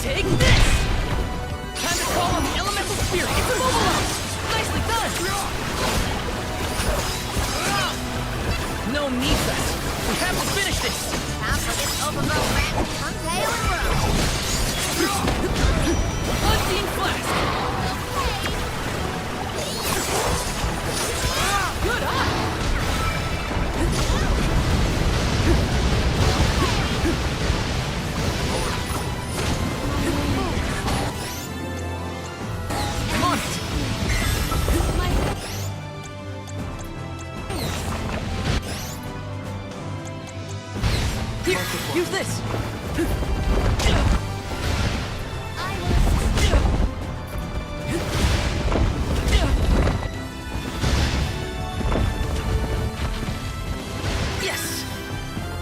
Take this. Time to call on the elemental spirit. It's immobilized. Nicely done. No needs us. We have to finish this. Time for this overgrown rat to untail and run. Unseen Flask. Good eye. I'm on it. Here, use this. Yes.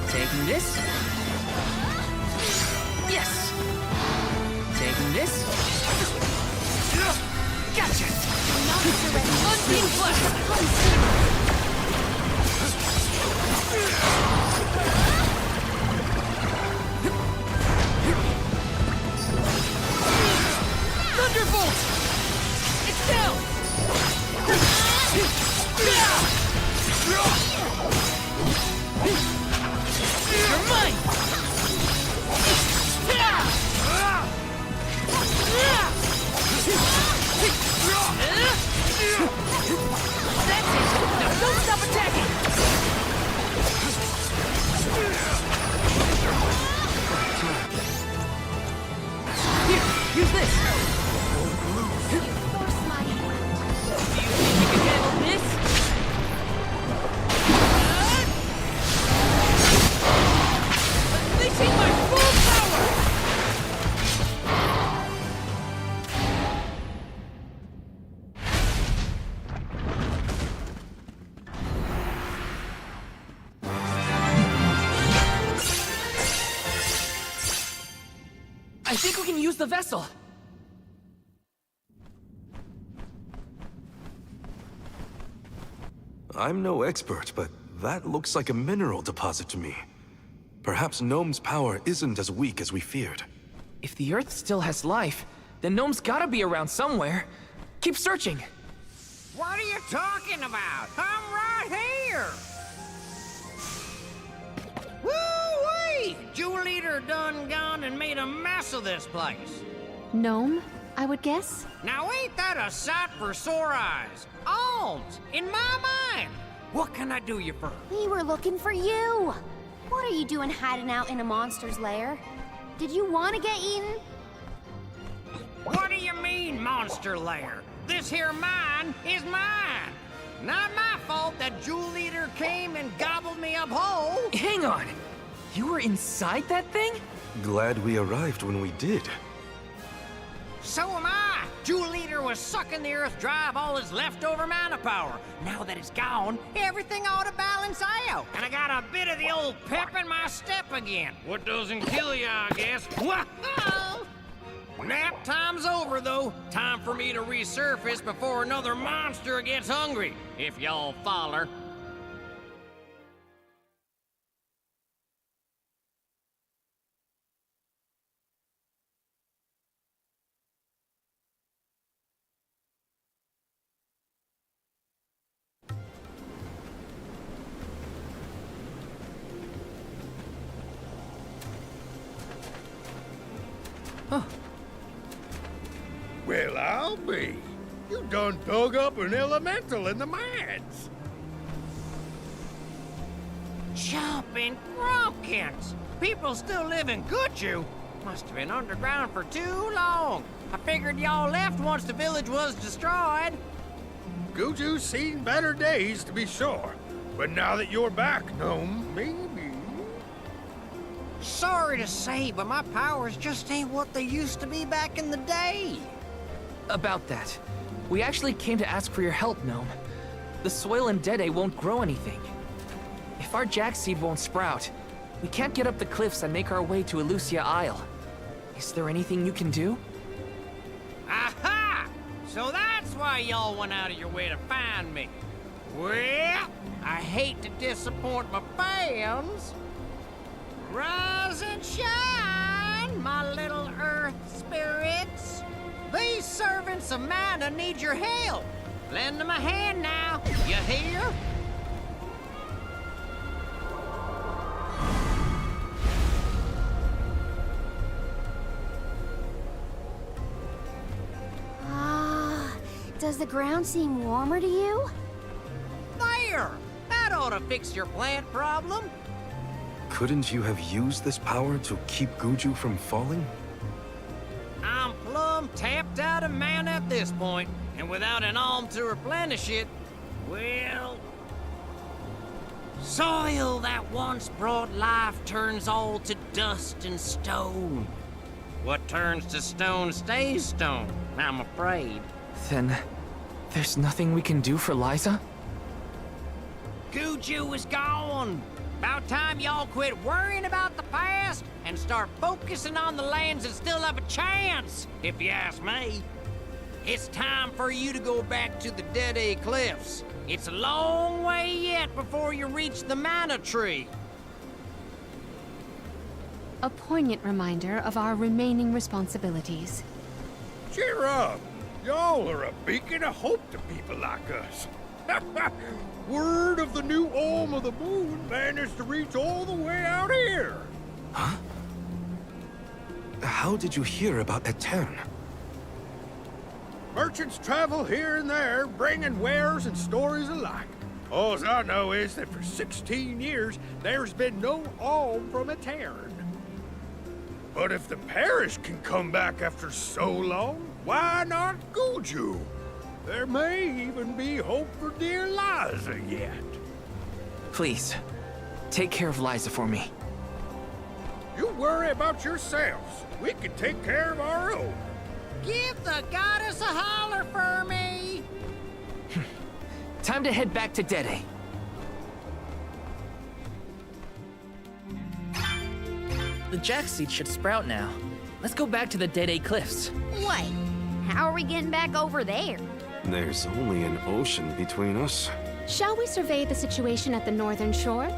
Taking this. Yes. Taking this. Gotcha. Unbeam Flash. Thunderbolt! It's down! You're mine! That's it! Now don't stop attacking! Here, use this! Force my hand. Do you think you can handle this? Unleashing my full power! I think we can use the vessel. I'm no expert, but that looks like a mineral deposit to me. Perhaps Gnome's power isn't as weak as we feared. If the Earth still has life, then Gnome's gotta be around somewhere. Keep searching. What are you talking about? I'm right here! Woo-wee! Jewel Eater done gone and made a mess of this place. Gnome, I would guess? Now ain't that a sight for sore eyes? Alms, in my mind! What can I do you for? We were looking for you. What are you doing hiding out in a monster's lair? Did you want to get eaten? What do you mean, monster lair? This here mine is mine. Not my fault that Jewel Eater came and gobbled me up whole. Hang on! You were inside that thing? Glad we arrived when we did. So am I. Jewel Eater was sucking the earth dry of all its leftover mana power. Now that it's gone, everything ought to balance out. And I got a bit of the old pep in my step again. What doesn't kill you, I guess. Whoa! Nap time's over, though. Time for me to resurface before another monster gets hungry, if y'all follow. Well, I'll be. You done dug up an elemental in the mines. Jumping Grumpkins! People still live in Guju. Must have been underground for too long. I figured y'all left once the village was destroyed. Guju's seen better days, to be sure. But now that you're back, Gnome, maybe... Sorry to say, but my powers just ain't what they used to be back in the day. About that, we actually came to ask for your help, Gnome. The soil in Dede won't grow anything. If our jack seed won't sprout, we can't get up the cliffs and make our way to Elusia Isle. Is there anything you can do? Aha! So that's why y'all went out of your way to find me. Well, I hate to disappoint my fans. Rise and shine, my little earth spirits. These servants of mana need your help. Lend them a hand now, you hear? Does the ground seem warmer to you? There! That ought to fix your plant problem. Couldn't you have used this power to keep Guju from falling? I'm plumb tapped out of mana at this point, and without an alm to replenish it, well... Soil that once brought life turns all to dust and stone. What turns to stone stays stone, I'm afraid. Then, there's nothing we can do for Liza? Guju is gone. About time y'all quit worrying about the past and start focusing on the lands that still have a chance, if you ask me. It's time for you to go back to the Dede Cliffs. It's a long way yet before you reach the Mana Tree. A poignant reminder of our remaining responsibilities. Cheer up! Y'all are a beacon of hope to people like us. Word of the new Olm of the Moon managed to reach all the way out here. Huh? How did you hear about Etern? Merchants travel here and there, bringing wares and stories alike. All I know is that for 16 years, there's been no Olm from Etern. But if the parish can come back after so long, why not Guju? There may even be hope for dear Liza yet. Please, take care of Liza for me. You worry about yourselves. We can take care of our own. Give the goddess a holler for me! Time to head back to Dede. The jack seed should sprout now. Let's go back to the Dede Cliffs. Wait, how are we getting back over there? There's only an ocean between us. Shall we survey the situation at the northern shore?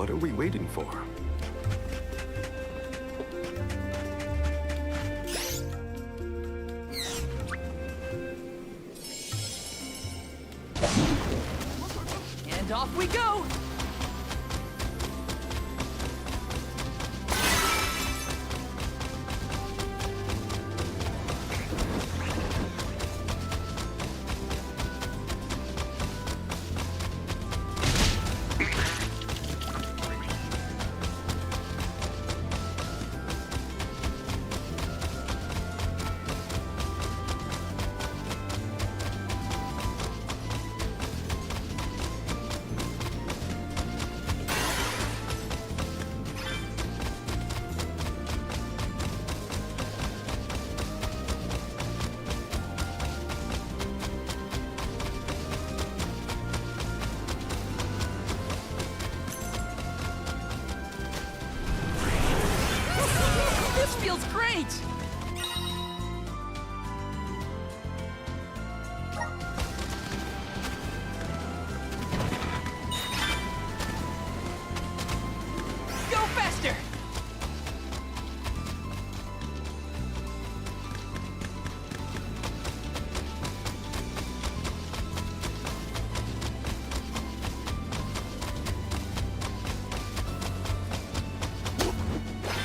What are we waiting for? And off we go! This feels great! Go faster!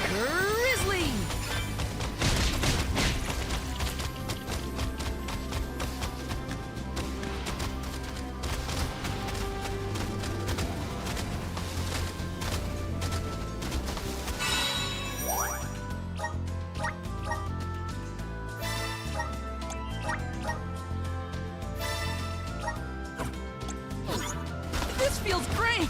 Grizzly! This feels great!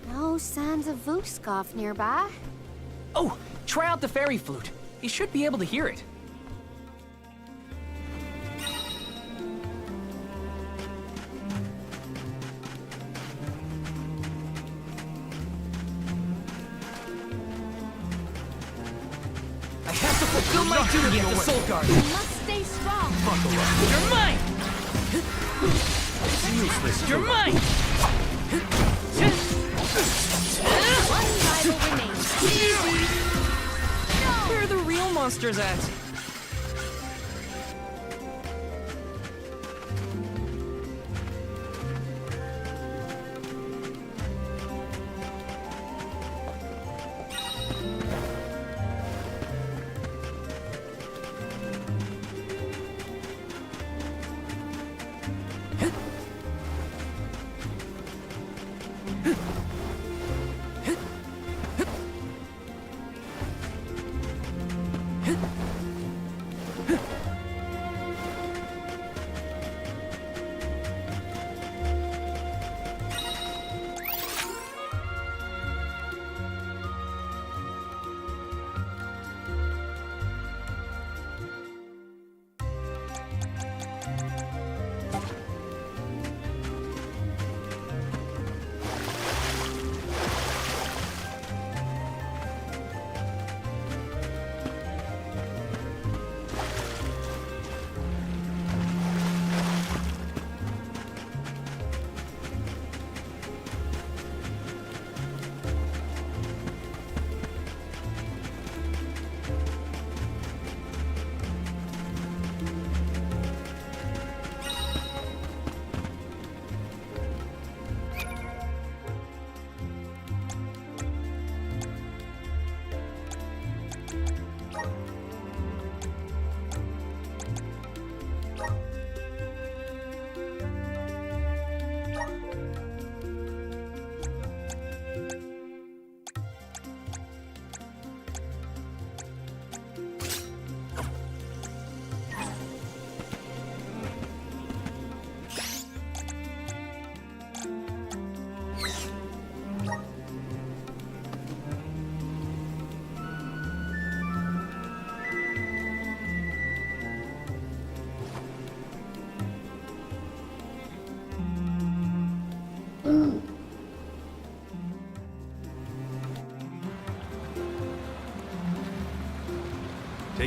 No signs of Vuskov nearby. Oh, try out the fairy flute. You should be able to hear it. I have to fulfill my duty as the Soul Guard. You must stay strong. You're mine! You're mine! One rival remains. Where are the real monsters at?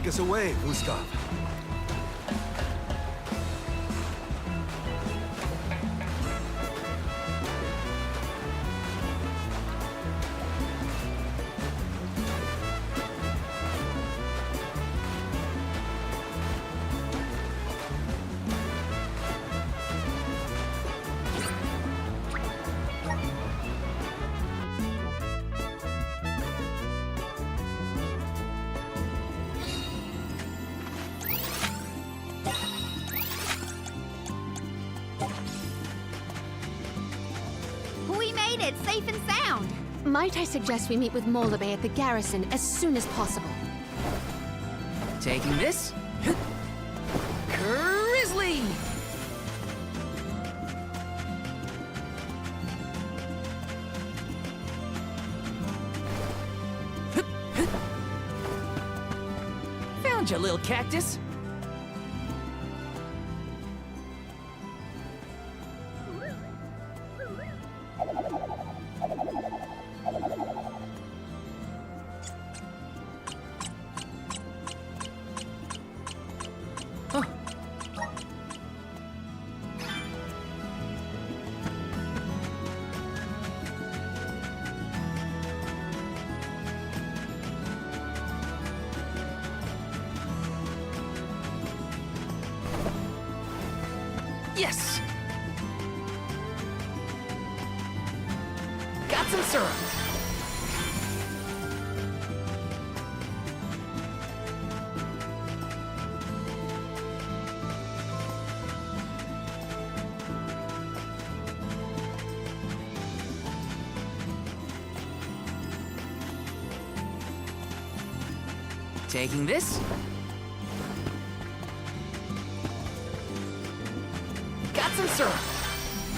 Take us away, Gustav. We made it, safe and sound. Might I suggest we meet with Molabay at the garrison as soon as possible? Taking this. Grizzly! Found you, little cactus. Yes! Got some syrup. Taking this. Got some syrup.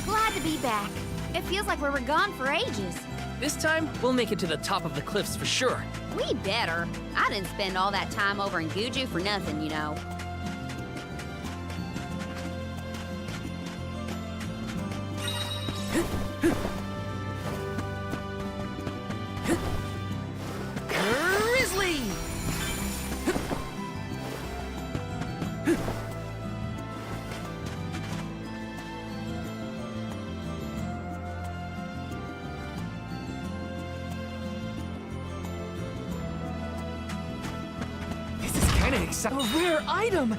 Glad to be back. It feels like we were gone for ages. This time, we'll make it to the top of the cliffs for sure. We better. I didn't spend all that time over in Guju for nothing, you know. Grizzly! This is kind of exciting. A rare item!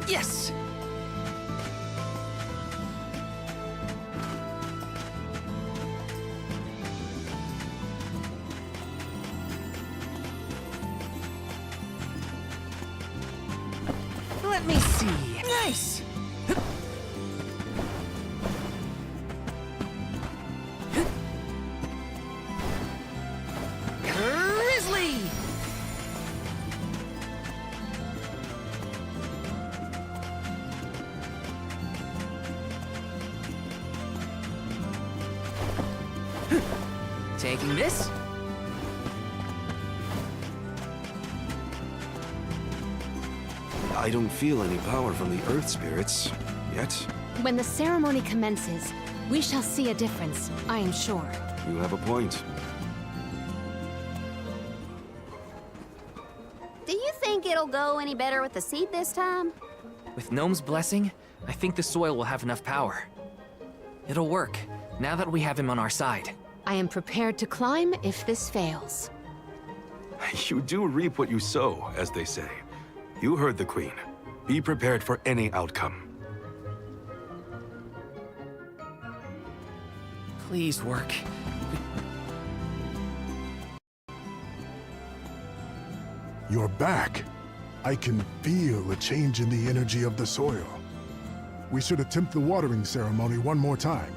Yes! Let me see. Nice! Grizzly! Taking this. I don't feel any power from the Earth Spirits, yet. When the ceremony commences, we shall see a difference, I am sure. You have a point. Do you think it'll go any better with the seed this time? With Gnome's blessing, I think the soil will have enough power. It'll work, now that we have him on our side. I am prepared to climb if this fails. You do reap what you sow, as they say. You heard the Queen. Be prepared for any outcome. Please work. You're back. I can feel a change in the energy of the soil. We should attempt the watering ceremony one more time.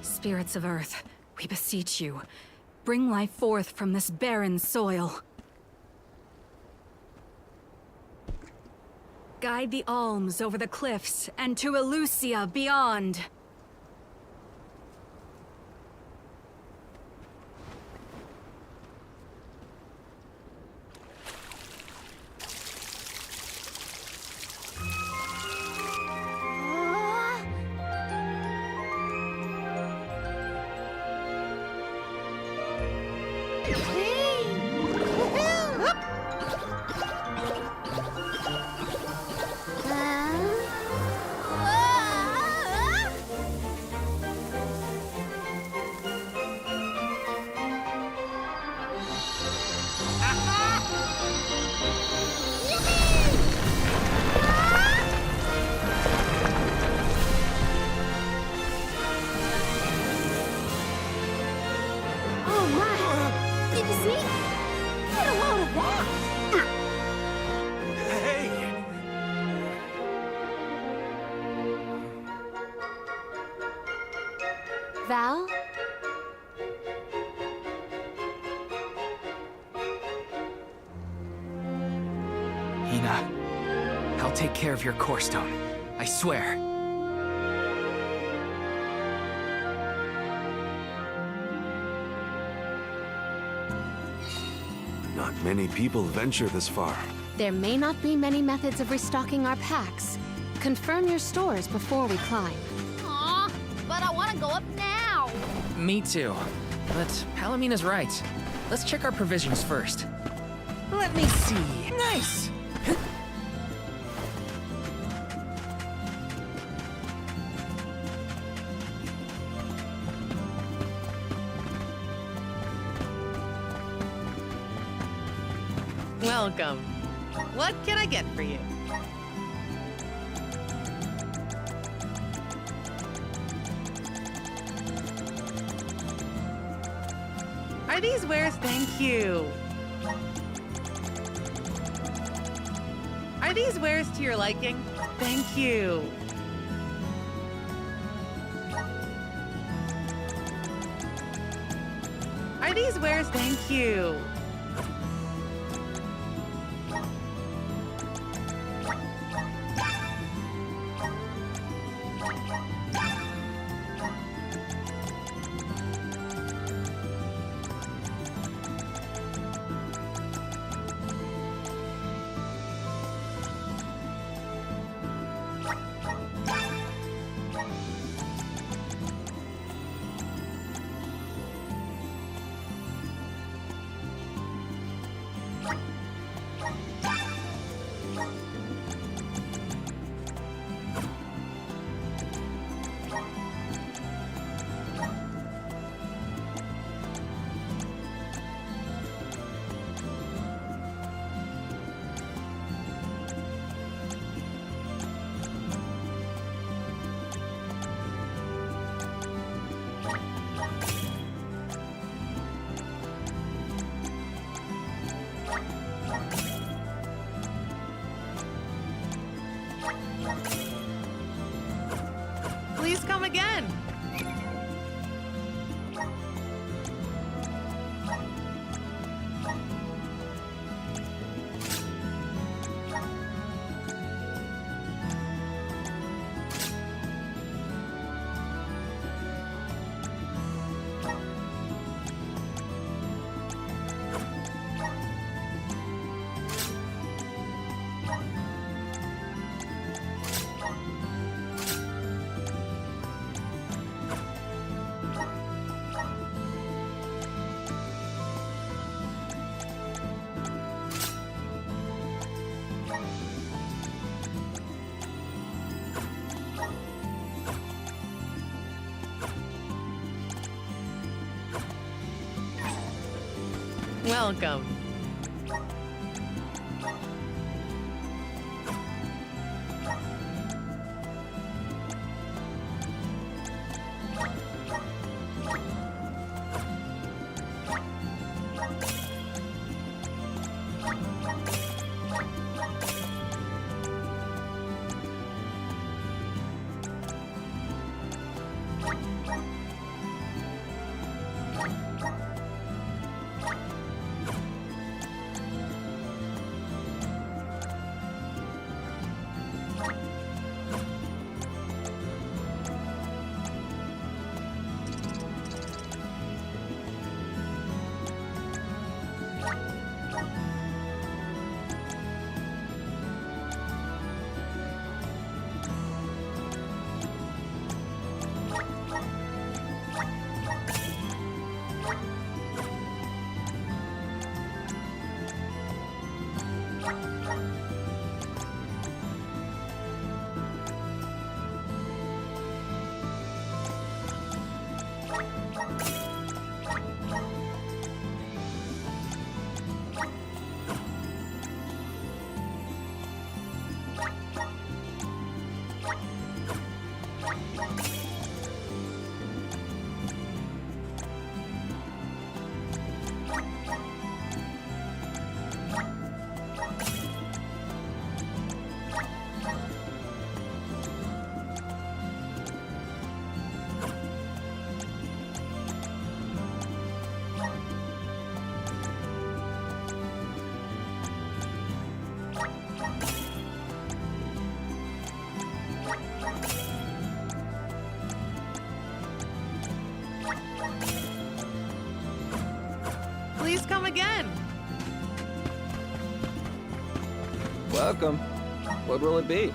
Spirits of Earth, we beseech you. Bring life forth from this barren soil. Guide the alms over the cliffs and to Elusia beyond. Oh my! Did you see? Get a load of that! Hey! Val? Hina, I'll take care of your core stone. I swear. Not many people venture this far. There may not be many methods of restocking our packs. Confirm your stores before we climb. Aw, but I want to go up now. Me too. But Palamina's right. Let's check our provisions first. Let me see. Nice! Welcome. What can I get for you? Are these wares? Thank you. Are these wares to your liking? Thank you. Are these wares? Thank you. Please come again. Welcome. Please come again. Welcome. What will it be?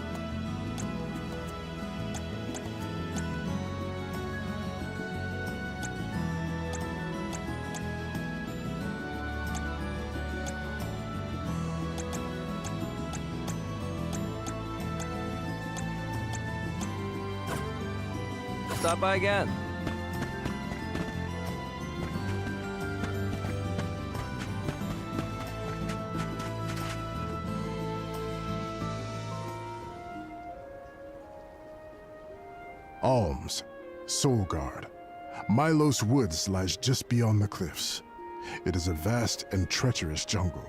Stop by again. Alms, Solgard. Milos Woods lies just beyond the cliffs. It is a vast and treacherous jungle.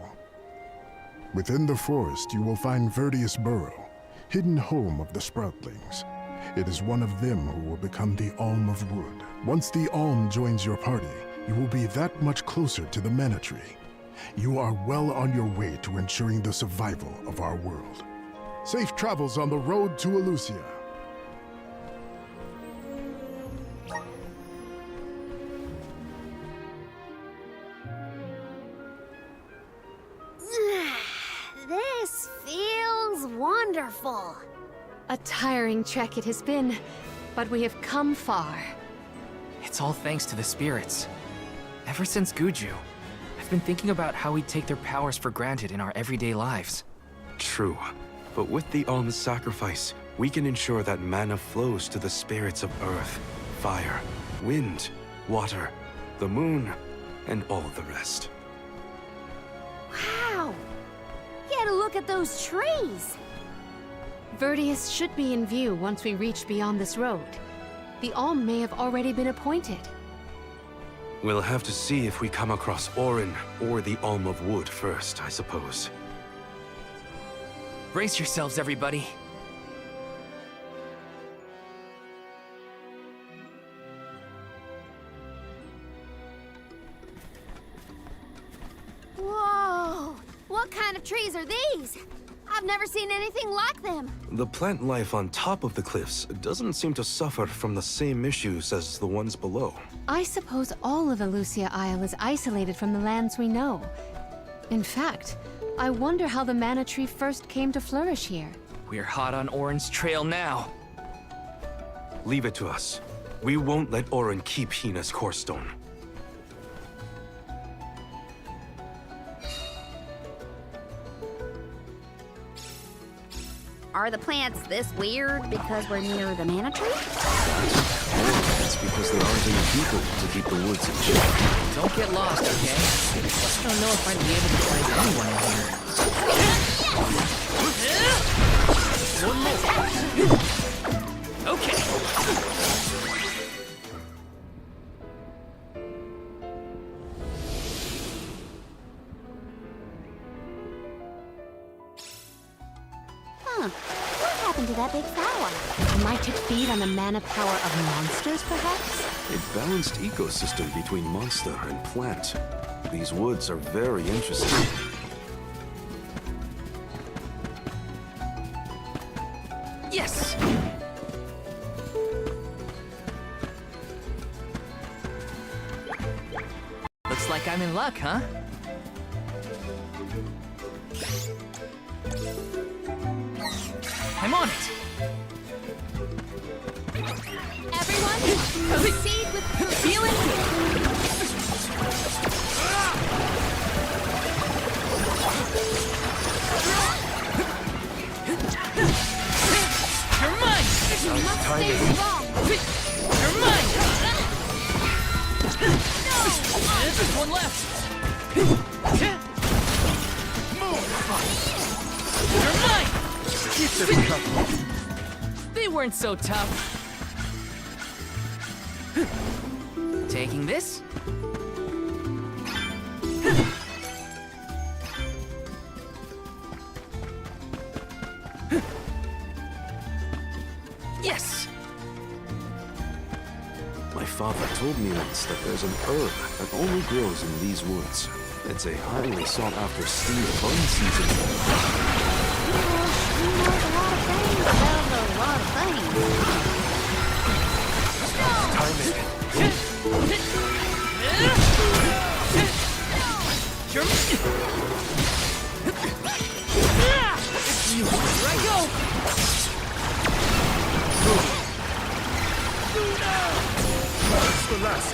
Within the forest, you will find Verdius Burrow, hidden home of the Sproutlings. It is one of them who will become the Alm of Wood. Once the Alm joins your party, you will be that much closer to the Mana Tree. You are well on your way to ensuring the survival of our world. Safe travels on the road to Elusia. This feels wonderful. A tiring trek it has been, but we have come far. It's all thanks to the spirits. Ever since Guju, I've been thinking about how we take their powers for granted in our everyday lives. True. But with the Alm's sacrifice, we can ensure that mana flows to the spirits of earth, fire, wind, water, the moon, and all the rest. Wow! Get a look at those trees! Verdius should be in view once we reach beyond this road. The Alm may have already been appointed. We'll have to see if we come across Orin or the Alm of Wood first, I suppose. Brace yourselves, everybody. Whoa! What kind of trees are these? I've never seen anything like them. The plant life on top of the cliffs doesn't seem to suffer from the same issues as the ones below. I suppose all of Elusia Isle is isolated from the lands we know. In fact, I wonder how the Mana Tree first came to flourish here. We're hot on Orin's trail now. Leave it to us. We won't let Orin keep Hina's core stone. Are the plants this weird because we're near the Mana Tree? It's because there aren't any people to keep the woods in check. Don't get lost, okay? Just don't know if I'd be able to find anyone in here. One more. Okay. Huh. What happened to that big flower? Might it feed on the mana power of monsters, perhaps? A balanced ecosystem between monster and plant. These woods are very interesting. Yes! Looks like I'm in luck, huh? I'm on it! Everyone, proceed with healing. You're mine! You must stay strong. You're mine! one left! You're mine! They weren't so tough. Taking this? Yes! My father told me once that there's an herb that only grows in these woods. It's a highly sought-after steam fun season. He knows a lot of things about a lot of Here I go! That's the last.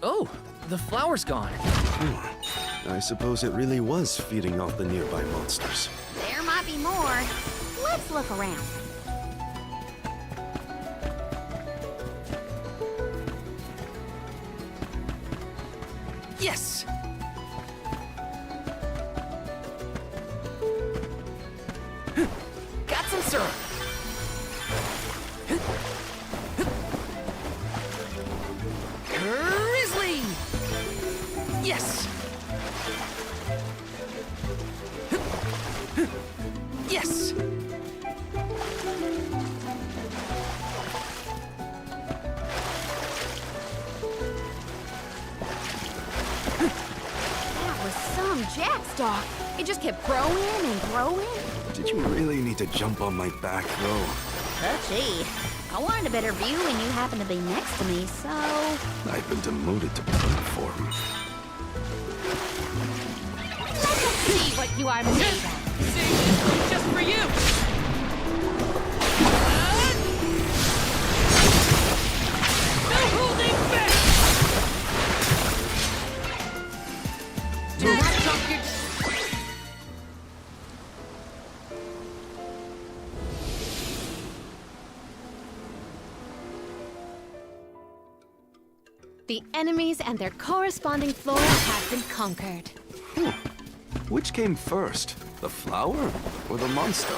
Oh, the flower's gone. I suppose it really was feeding off the nearby monsters. There might be more. Let's look around. Yes! Got some syrup. Grizzly! Yes! Yes! That was some jackstock. It just kept growing and growing. Did you really need to jump on my back, though? Gee, I wanted a better view when you happened to be next to me, so... I've been demoted to platform. See what you are made of. See, just for you! No holding back! Do not drop your... The enemies and their corresponding flora have been conquered. Which came first, the flower or the monster?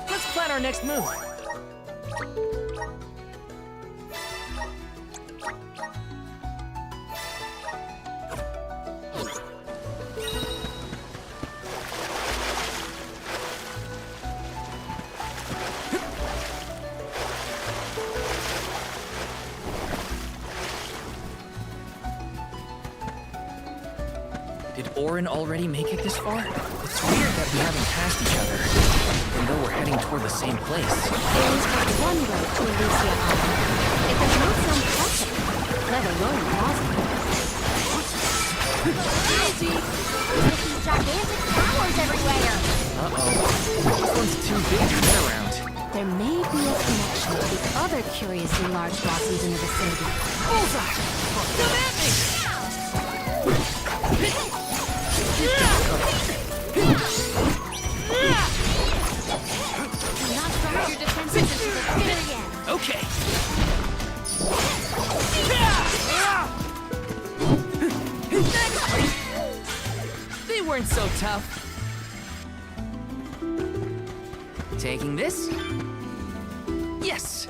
Let's plan our next move. Did Orin already make it this far? It's weird that we haven't passed each other, even though we're heading toward the same place. There is but one road to Elusia Island. It does not sound possible, let alone plausible. Easy! There's these gigantic flowers everywhere! Uh-oh. This one's too big to get around. There may be a connection to the other curiously large blossoms in the vicinity. Bullseye! Come at me! Do not drop your defenses until the very end. Okay. They weren't so tough. Taking this? Yes!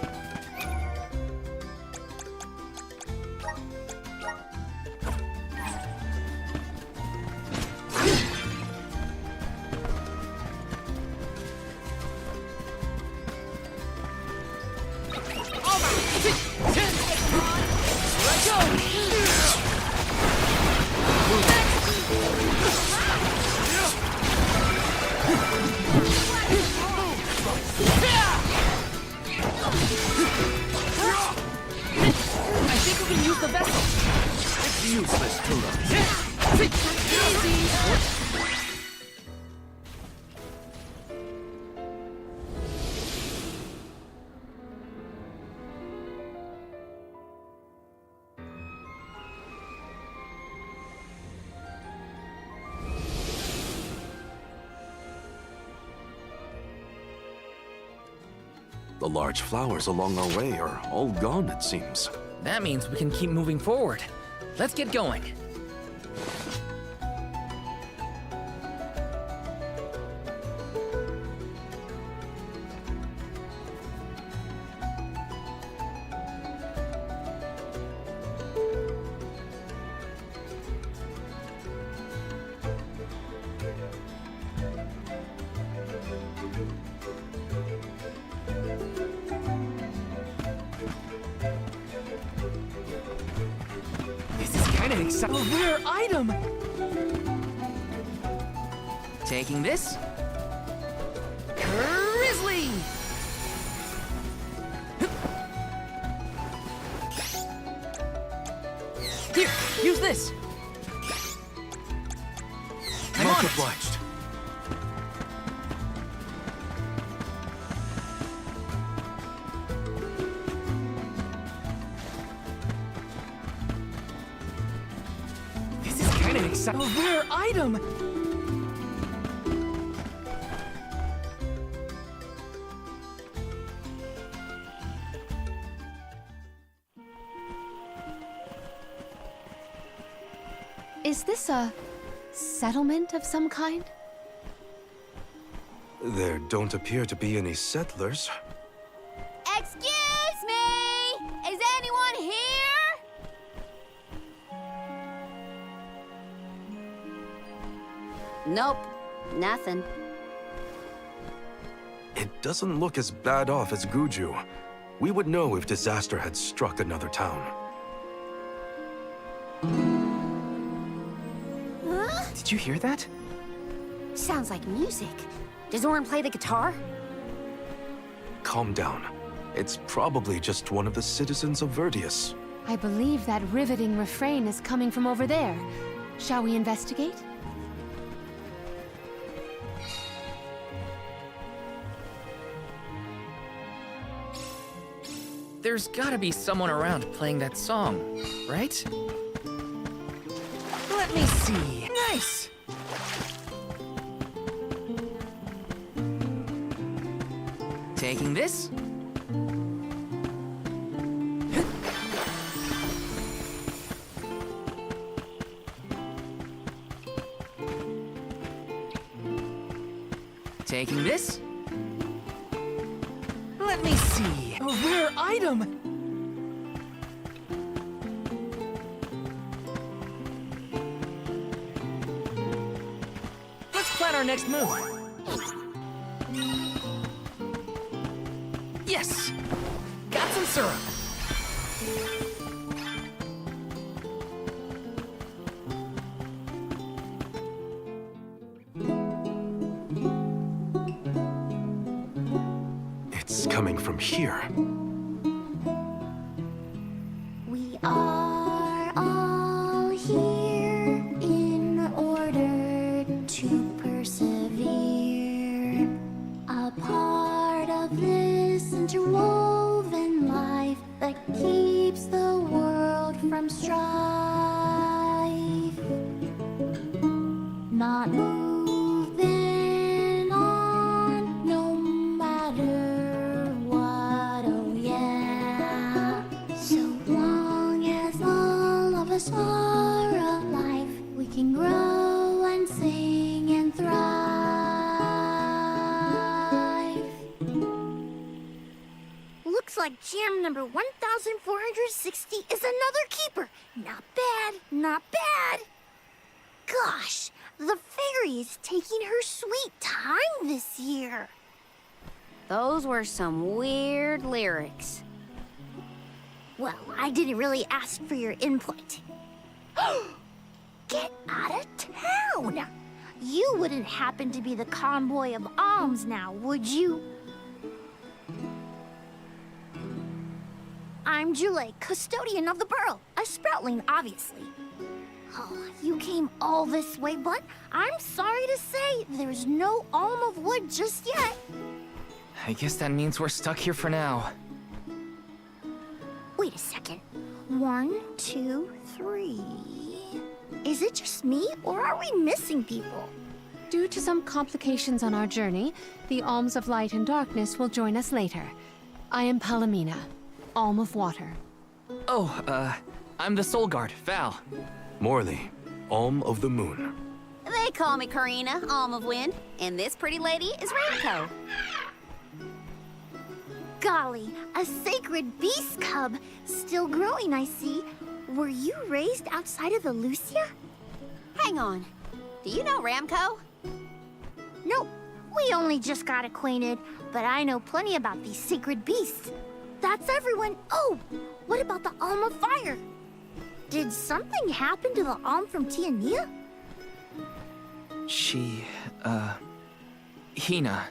Useless to The large flowers along our way are all gone, it seems. That means we can keep moving forward. Let's get going. An exciting rare item! Taking this. Grizzly! Here, use this! I'm Much on it. obliged. A rare item! Is this a settlement of some kind? There don't appear to be any settlers. Excuse me! Is anyone here? Nope, nothing. It doesn't look as bad off as Guju. We would know if disaster had struck another town. Huh? Did you hear that? Sounds like music. Does Orin play the guitar? Calm down. It's probably just one of the citizens of Verdius. I believe that riveting refrain is coming from over there. Shall we investigate? There's gotta be someone around playing that song, right? Let me see. Nice! Taking this. Taking this. Let me see. A rare item! Let's plan our next move. Yes! Got some syrup! It's coming from here. We are all here in order to persevere. A part of this interwoven life that keeps the world from strife. Not moving on, no matter what, oh yeah. So long as all of us are alive, we can grow and sing and thrive. Looks like jam number 1460 is another keeper. Not bad, not bad. Gosh, the fairy is taking her sweet time this year. Those were some weird lyrics. Well, I didn't really ask for your input. Get out of town! You wouldn't happen to be the convoy of alms now, would you? I'm Jule, custodian of the burrow, a sproutling, obviously. Oh, you came all this way, but I'm sorry to say there's no alm of wood just yet. I guess that means we're stuck here for now. Wait a second. 1, 2, 3. Is it just me, or are we missing people? Due to some complications on our journey, the Alms of Light and Darkness will join us later. I am Palomina, Alm of Water. Oh, I'm the Soul Guard, Val. Morley, Alm of the Moon. They call me Karina, Alm of Wind, and this pretty lady is Ramco. Golly, a sacred beast cub. Still growing, I see. Were you raised outside of Elusia? Hang on. Do you know Ramco? Nope. We only just got acquainted, but I know plenty about these sacred beasts. That's everyone. Oh, what about the Alm of Fire? Did something happen to the Alm from Tiania? She, Hina.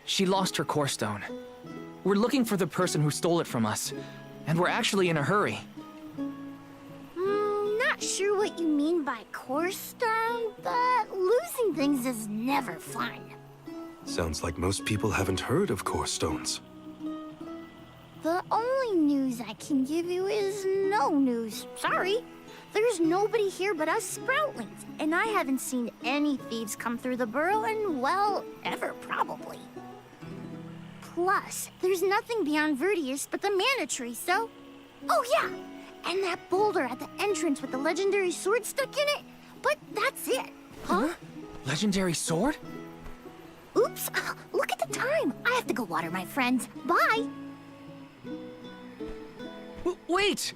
She lost her core stone. We're looking for the person who stole it from us, and we're actually in a hurry. Not sure what you mean by core stone, but losing things is never fun. Sounds like most people haven't heard of core stones. The only news I can give you is no news. Sorry. There's nobody here but us Sproutlings, and I haven't seen any thieves come through the burrow in, well, ever probably. Plus, there's nothing beyond Vertius but the Mana Tree, so... Oh yeah! And that boulder at the entrance with the legendary sword stuck in it. But that's it. Huh? Legendary sword? Oops, look at the time. I have to go water my friends. Bye! Wait!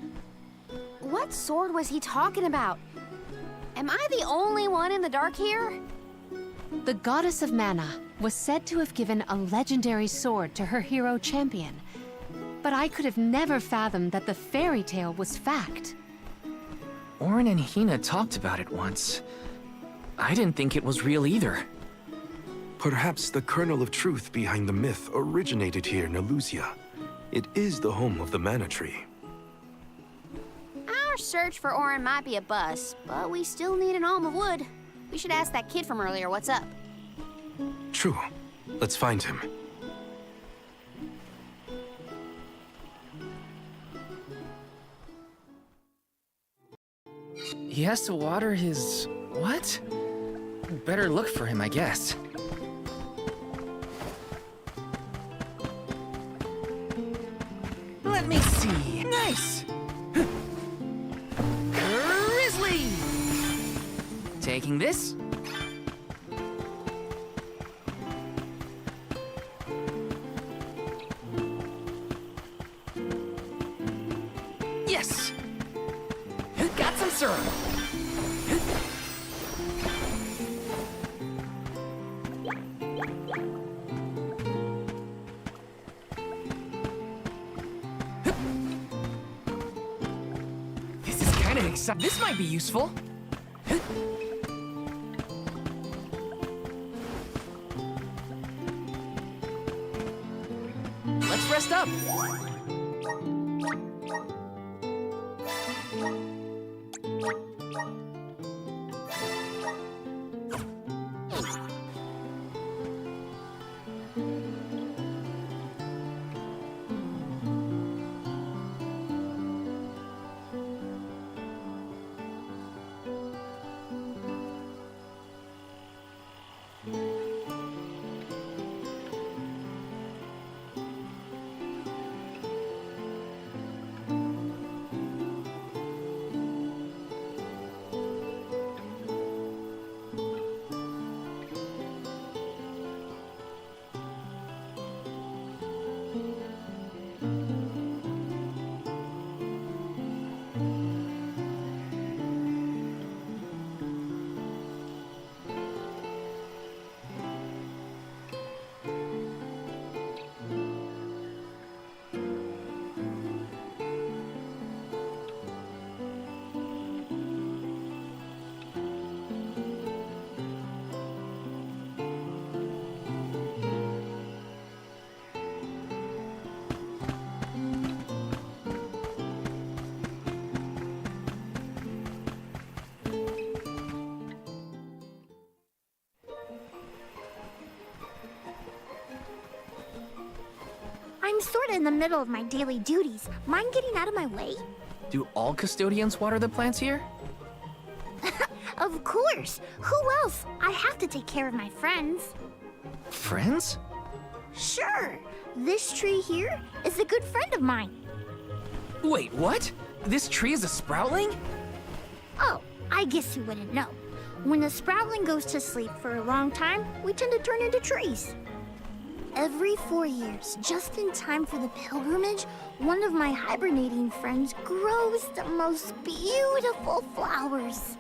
What sword was he talking about? Am I the only one in the dark here? The goddess of mana was said to have given a legendary sword to her hero champion. But I could have never fathomed that the fairy tale was fact. Orin and Hina talked about it once. I didn't think it was real either. Perhaps the kernel of truth behind the myth originated here in Elusia. It is the home of the Mana Tree. Our search for Orin might be a bust, but we still need an Alm of Wood. We should ask that kid from earlier what's up. True. Let's find him. He has to water his... what? Better look for him, I guess. Let me see. Nice! Grizzly! Taking this. Yes! Got some syrup. This is kind of exciting. This might be useful. Let's rest up. I'm sorta in the middle of my daily duties. Mind getting out of my way? Do all custodians water the plants here? Of course! Who else? I have to take care of my friends. Friends? Sure! This tree here is a good friend of mine. Wait, what? This tree is a sproutling? Oh, I guess you wouldn't know. When the sproutling goes to sleep for a long time, we tend to turn into trees. Every 4 years, just in time for the pilgrimage, one of my hibernating friends grows the most beautiful flowers.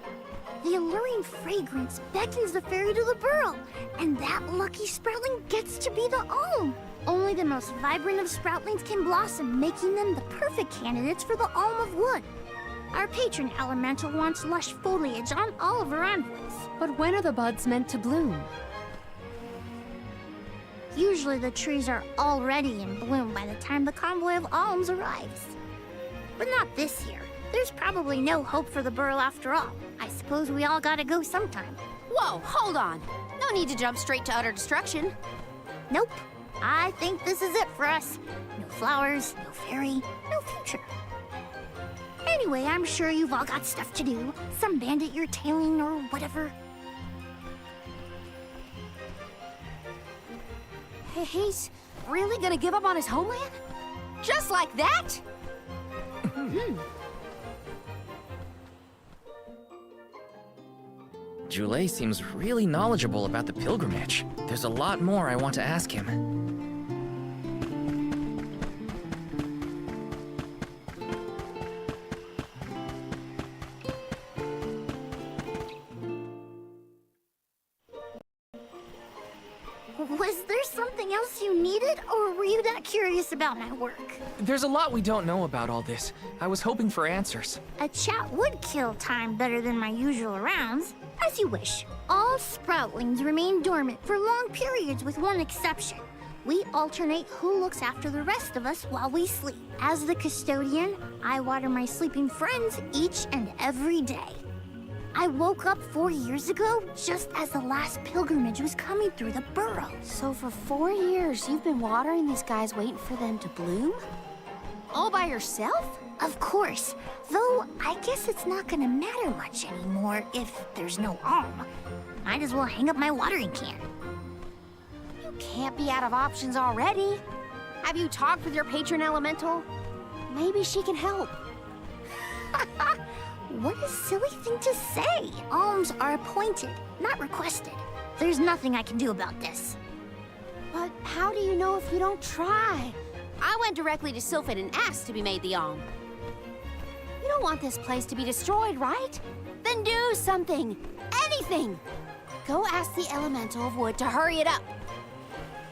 The alluring fragrance beckons the fairy to the burrow, and that lucky sproutling gets to be the alm. Only the most vibrant of sproutlings can blossom, making them the perfect candidates for the alm of wood. Our patron elemental wants lush foliage on all of her envoys. But when are the buds meant to bloom? Usually the trees are already in bloom by the time the convoy of alms arrives. But not this year. There's probably no hope for the burrow after all. I suppose we all gotta go sometime. Whoa, hold on. No need to jump straight to utter destruction. Nope. I think this is it for us. No flowers, no fairy, no future. Anyway, I'm sure you've all got stuff to do. Some bandit you're tailing or whatever. He's really gonna give up on his homeland? Just like that? Jule seems really knowledgeable about the pilgrimage. There's a lot more I want to ask him. Was there something else you needed, or were you that curious about my work? There's a lot we don't know about all this. I was hoping for answers. A chat would kill time better than my usual rounds. As you wish. All sproutlings remain dormant for long periods with one exception. We alternate who looks after the rest of us while we sleep. As the custodian, I water my sleeping friends each and every day. I woke up 4 years ago, just as the last pilgrimage was coming through the burrow. So for 4 years, you've been watering these guys waiting for them to bloom? All by yourself? Of course. Though, I guess it's not gonna matter much anymore if there's no alm. Might as well hang up my watering can. You can't be out of options already. Have you talked with your patron elemental? Maybe she can help. What a silly thing to say. Alms are appointed, not requested. There's nothing I can do about this. But how do you know if you don't try? I went directly to Sylphid and asked to be made the alm. You don't want this place to be destroyed, right? Then do something. Anything. Go ask the Elemental of Wood to hurry it up.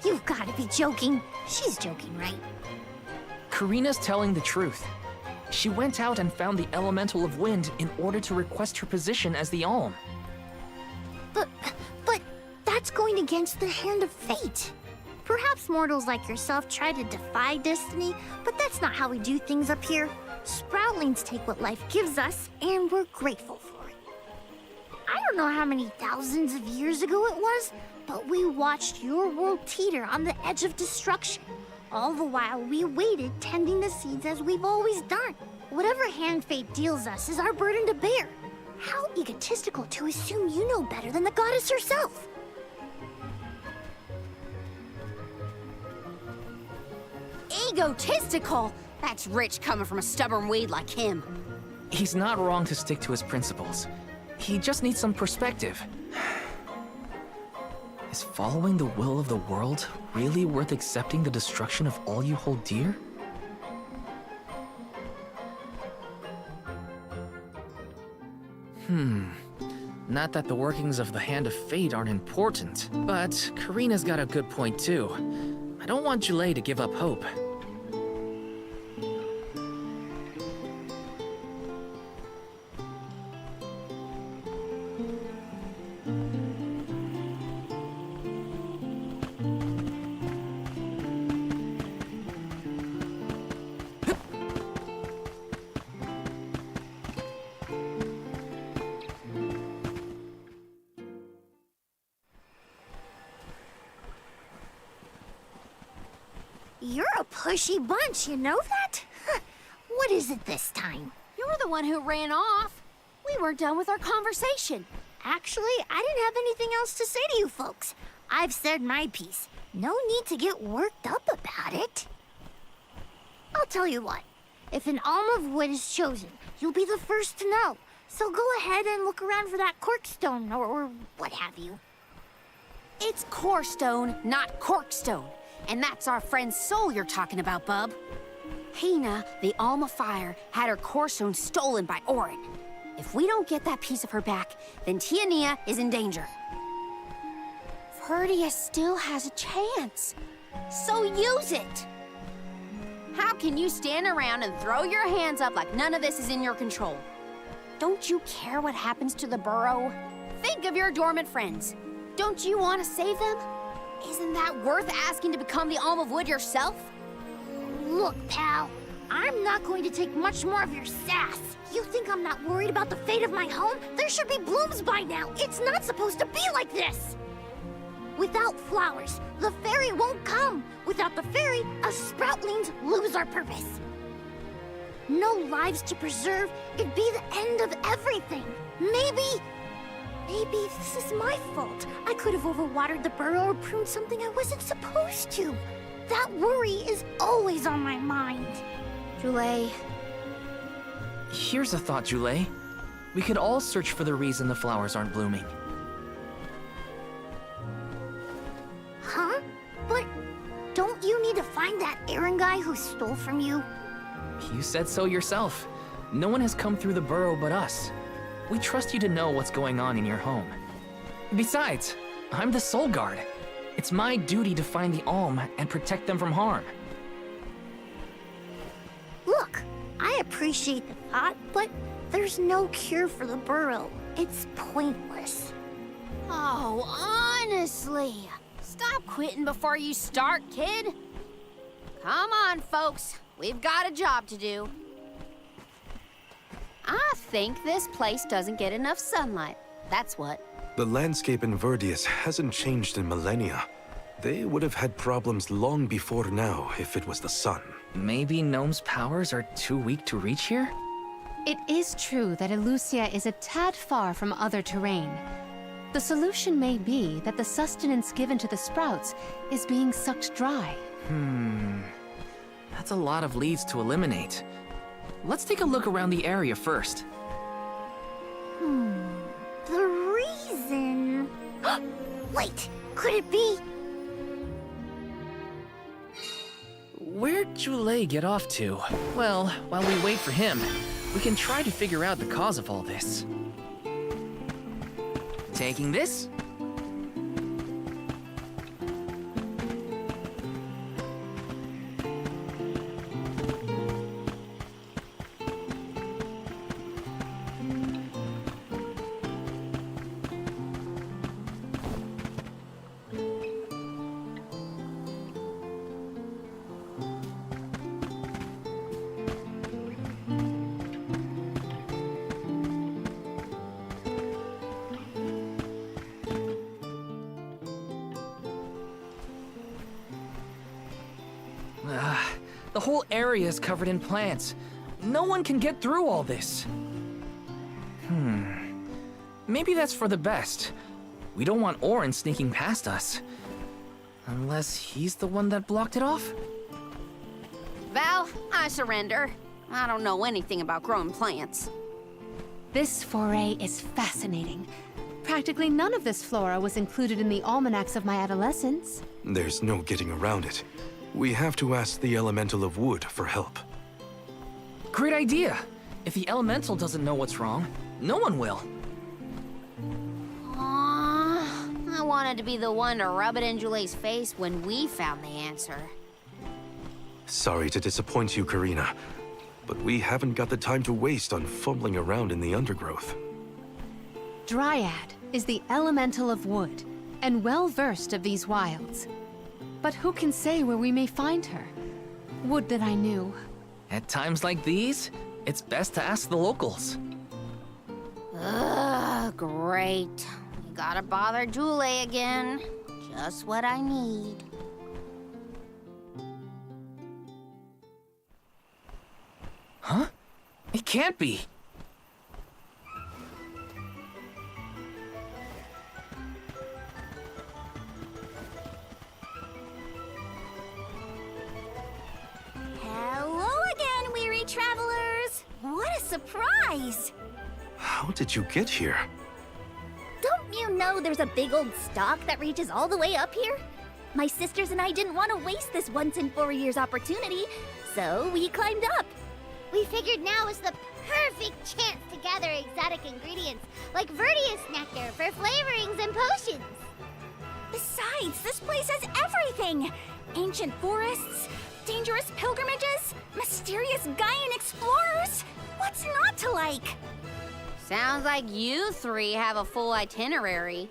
You've got to be joking. She's joking, right? Karina's telling the truth. She went out and found the Elemental of Wind in order to request her position as the alm. But that's going against the hand of fate. Perhaps mortals like yourself try to defy destiny, but that's not how we do things up here. Sproutlings take what life gives us, and we're grateful for it. I don't know how many thousands of years ago it was, but we watched your world teeter on the edge of destruction. All the while, we waited, tending the seeds as we've always done. Whatever hand fate deals us is our burden to bear. How egotistical to assume you know better than the goddess herself. Egotistical? That's rich coming from a stubborn weed like him. He's not wrong to stick to his principles. He just needs some perspective. Is following the will of the world really worth accepting the destruction of all you hold dear? Not that the workings of the Hand of Fate aren't important, but Karina's got a good point too. I don't want Jule to give up hope. You're a pushy bunch, you know that? What is it this time? You're the one who ran off. We weren't done with our conversation. Actually, I didn't have anything else to say to you folks. I've said my piece. No need to get worked up about it. I'll tell you what. If an alm of wood is chosen, you'll be the first to know. So go ahead and look around for that corkstone or what have you. It's corestone, not corkstone. And that's our friend Soul you're talking about, bub. Hina, the Alma Fire, had her corestone stolen by Orin. If we don't get that piece of her back, then Tiania is in danger. Verdia still has a chance. So use it! How can you stand around and throw your hands up like none of this is in your control? Don't you care what happens to the burrow? Think of your dormant friends. Don't you want to save them? Isn't that worth asking to become the Alm of Wood yourself? Look, pal, I'm not going to take much more of your sass. You think I'm not worried about the fate of my home? There should be blooms by now. It's not supposed to be like this. Without flowers, the fairy won't come. Without the fairy, us sproutlings lose our purpose. No lives to preserve, it'd be the end of everything. Maybe this is my fault. I could have overwatered the burrow or pruned something I wasn't supposed to. That worry is always on my mind. Jule, Here's a thought, Jule. We could all search for the reason the flowers aren't blooming. Huh? But don't you need to find that Aaron guy who stole from you? You said so yourself. No one has come through the burrow but us. We trust you to know what's going on in your home. Besides, I'm the Soul Guard. It's my duty to find the Alm and protect them from harm. Look, I appreciate the thought, but there's no cure for the burrow. It's pointless. oh, honestly. Stop quitting before you start, kid. Come on, folks. We've got a job to do. I think this place doesn't get enough sunlight. That's what. The landscape in Verdius hasn't changed in millennia. They would have had problems long before now if it was the sun. Maybe Gnome's powers are too weak to reach here? It is true that Elusia is a tad far from other terrain. The solution may be that the sustenance given to the sprouts is being sucked dry. That's a lot of leads to eliminate. Let's take a look around the area first. The reason... Wait, could it be... Where'd Jule get off to? Well, while we wait for him, we can try to figure out the cause of all this. Taking this? The whole area is covered in plants. No one can get through all this. Maybe that's for the best. We don't want Orin sneaking past us. Unless he's the one that blocked it off? Val, I surrender. I don't know anything about growing plants. This foray is fascinating. Practically none of this flora was included in the almanacs of my adolescence. There's no getting around it. We have to ask the Elemental of Wood for help. Great idea! If the Elemental doesn't know what's wrong, no one will. Aww, I wanted to be the one to rub it in Jule's face when we found the answer. Sorry to disappoint you, Karina, but we haven't got the time to waste on fumbling around in the undergrowth. Dryad is the Elemental of Wood, and well-versed of these wilds. But who can say where we may find her? Would that I knew. At times like these, it's best to ask the locals. Ugh, great. You gotta bother Jule again. Just what I need. Huh? It can't be. surprise! How did you get here? Don't you know there's a big old stalk that reaches all the way up here? My sisters and I didn't want to waste this once in 4 years opportunity, so we climbed up. We figured now was the perfect chance to gather exotic ingredients like Verdius nectar for flavorings and potions. Besides, this place has everything! Ancient forests, dangerous pilgrimages, mysterious Gaian explorers. What's not to like? Sounds like you three have a full itinerary.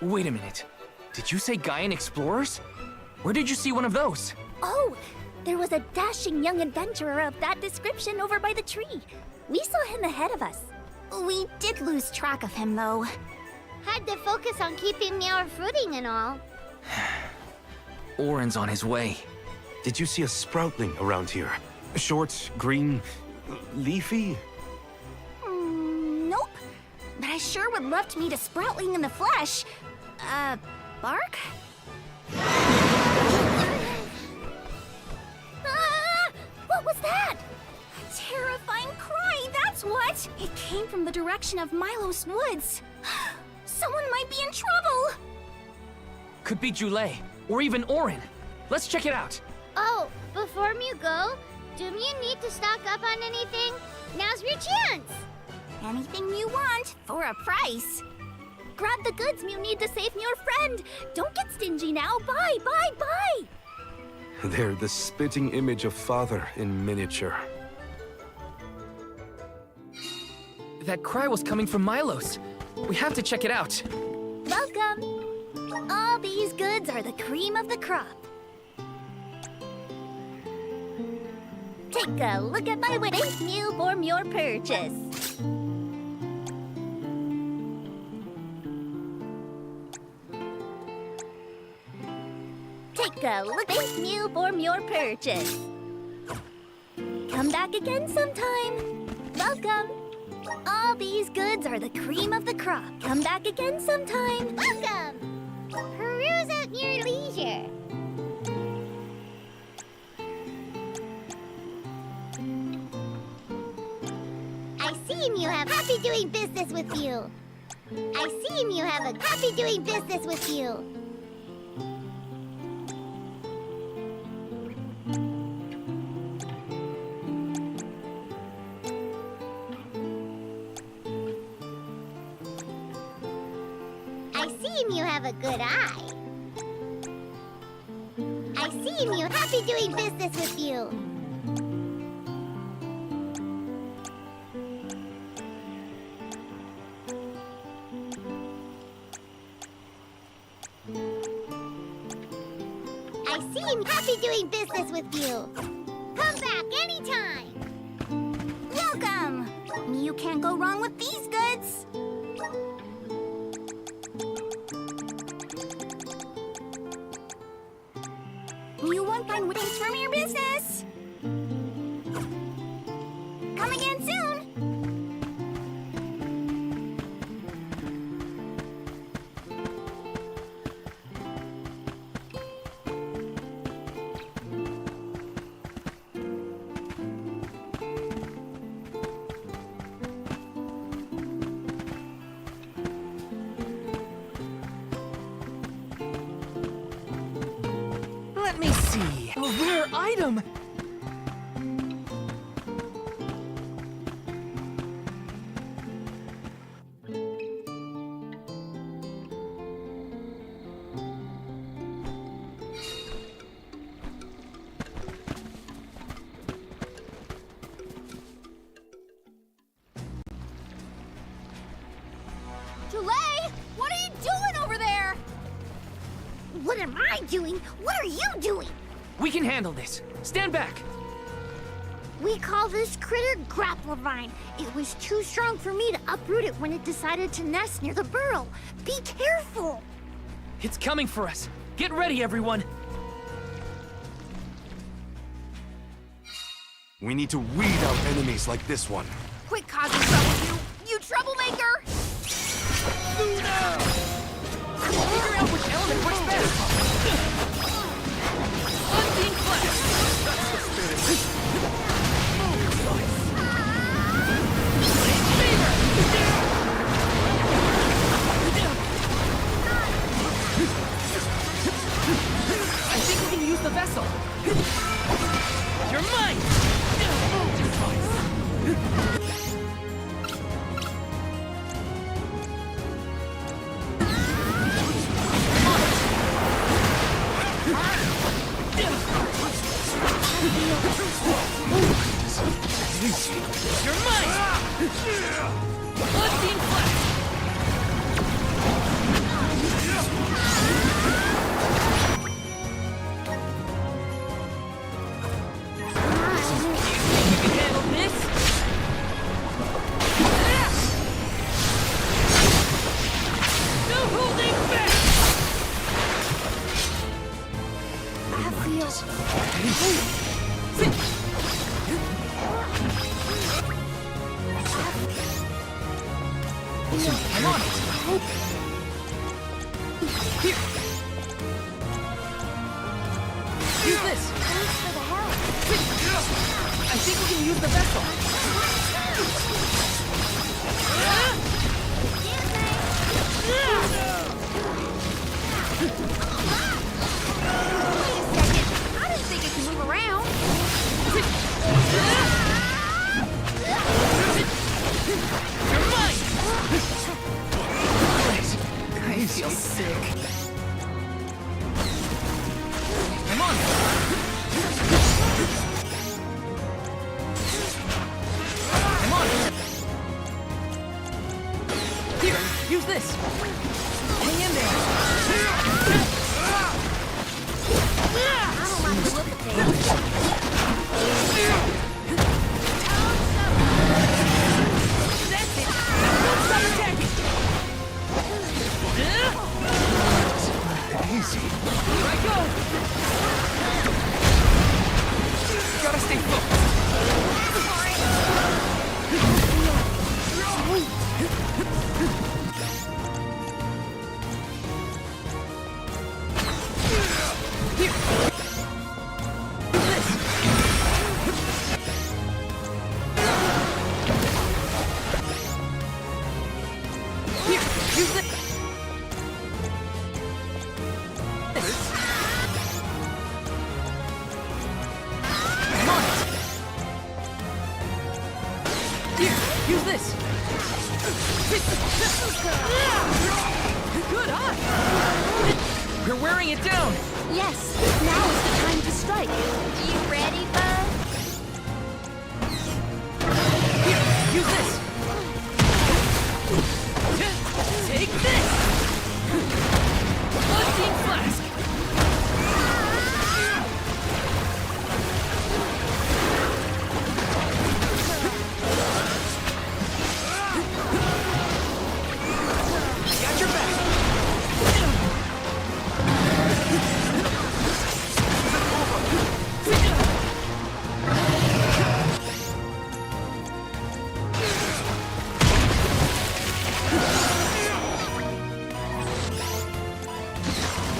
Wait a minute. Did you say Gaian explorers? Where did you see one of those? Oh, there was a dashing young adventurer of that description over by the tree. We saw him ahead of us. We did lose track of him, though. Had to focus on keeping our footing and all. Orin's on his way. Did you see a sproutling around here? Short, green, leafy? Nope. But I sure would love to meet a sproutling in the flesh. Bark? What was that? A terrifying cry, that's what! It came from the direction of Milos Woods. Someone might be in trouble! Could be Jule, or even Orin. Let's check it out. Oh, before you go, do you need to stock up on anything? Now's your chance! Anything you want, for a price. Grab the goods you need to save your friend. Don't get stingy now. Buy, buy, buy! They're the spitting image of Father in miniature. That cry was coming from Milos. We have to check it out. Welcome! All these goods are the cream of the crop. Take a look at my thank you for your purchase. Take a look, thank you for your purchase. Come back again sometime. Welcome. All these goods are the cream of the crop. Come back again sometime. Welcome! Peruse at your leisure. I see you have happy doing business with you. I see you have a happy doing business with you. I see you have a good eye. I see you happy doing business with you. I see you happy doing business with you. Come back anytime. Welcome. You can't go wrong with these goods. You won't find things from your business. Come again soon. Let me see. A rare item! Jule, what are you doing over there? What am I doing? What are you doing? We can handle this. Stand back. We call this critter Grapplevine. It was too strong for me to uproot it when it decided to nest near the burrow. Be careful! It's coming for us. Get ready, everyone. We need to weed out enemies like this one. Quit causing trouble, you troublemaker! Figure out which element works best. Unbeing Clash. That's the spirit. Bloodstein Flash! You can handle this? No holding back! I'm on it. Here. Use this. I think we can use the vessel. I didn't think it could move around. You're mine! I feel sick. I'm on it. I'm on it. Here, use this. Hang in there. I don't like the look of things. That's it. Don't stop attacking. Easy. Here I go. Gotta stay focused. Here. This. Here, use this. I'm on it. Here, use this. Good eye. We're wearing it down. Yes, now is the time to strike. You ready, bud? Here, use this. Take this. Bloodstein Flask. Got your back.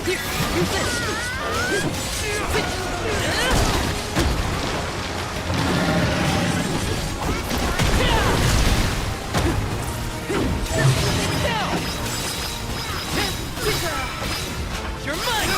Here, use this. Down. You're mine.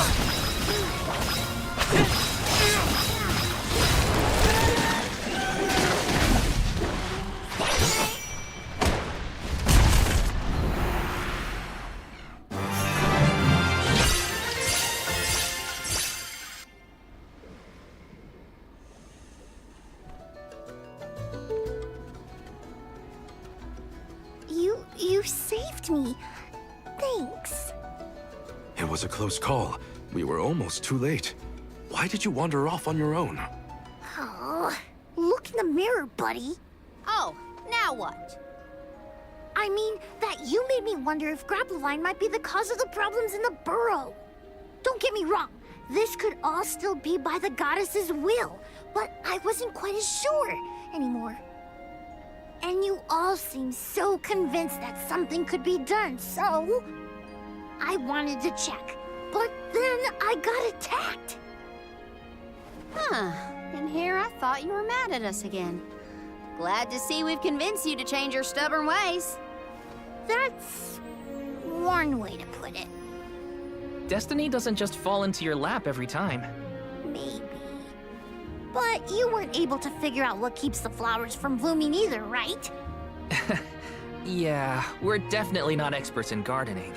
You saved me. Thanks. It was a close call. We were almost too late. Why did you wander off on your own? Oh, look in the mirror, buddy. Oh, now what? I mean, that you made me wonder if Grappleline might be the cause of the problems in the burrow. Don't get me wrong. This could all still be by the goddess's will, but I wasn't quite as sure anymore. And you all seem so convinced that something could be done, so I wanted to check. But then I got attacked. Huh. And here I thought you were mad at us again. Glad to see we've convinced you to change your stubborn ways. That's one way to put it. Destiny doesn't just fall into your lap every time. Maybe. But you weren't able to figure out what keeps the flowers from blooming either, right? Yeah, we're definitely not experts in gardening.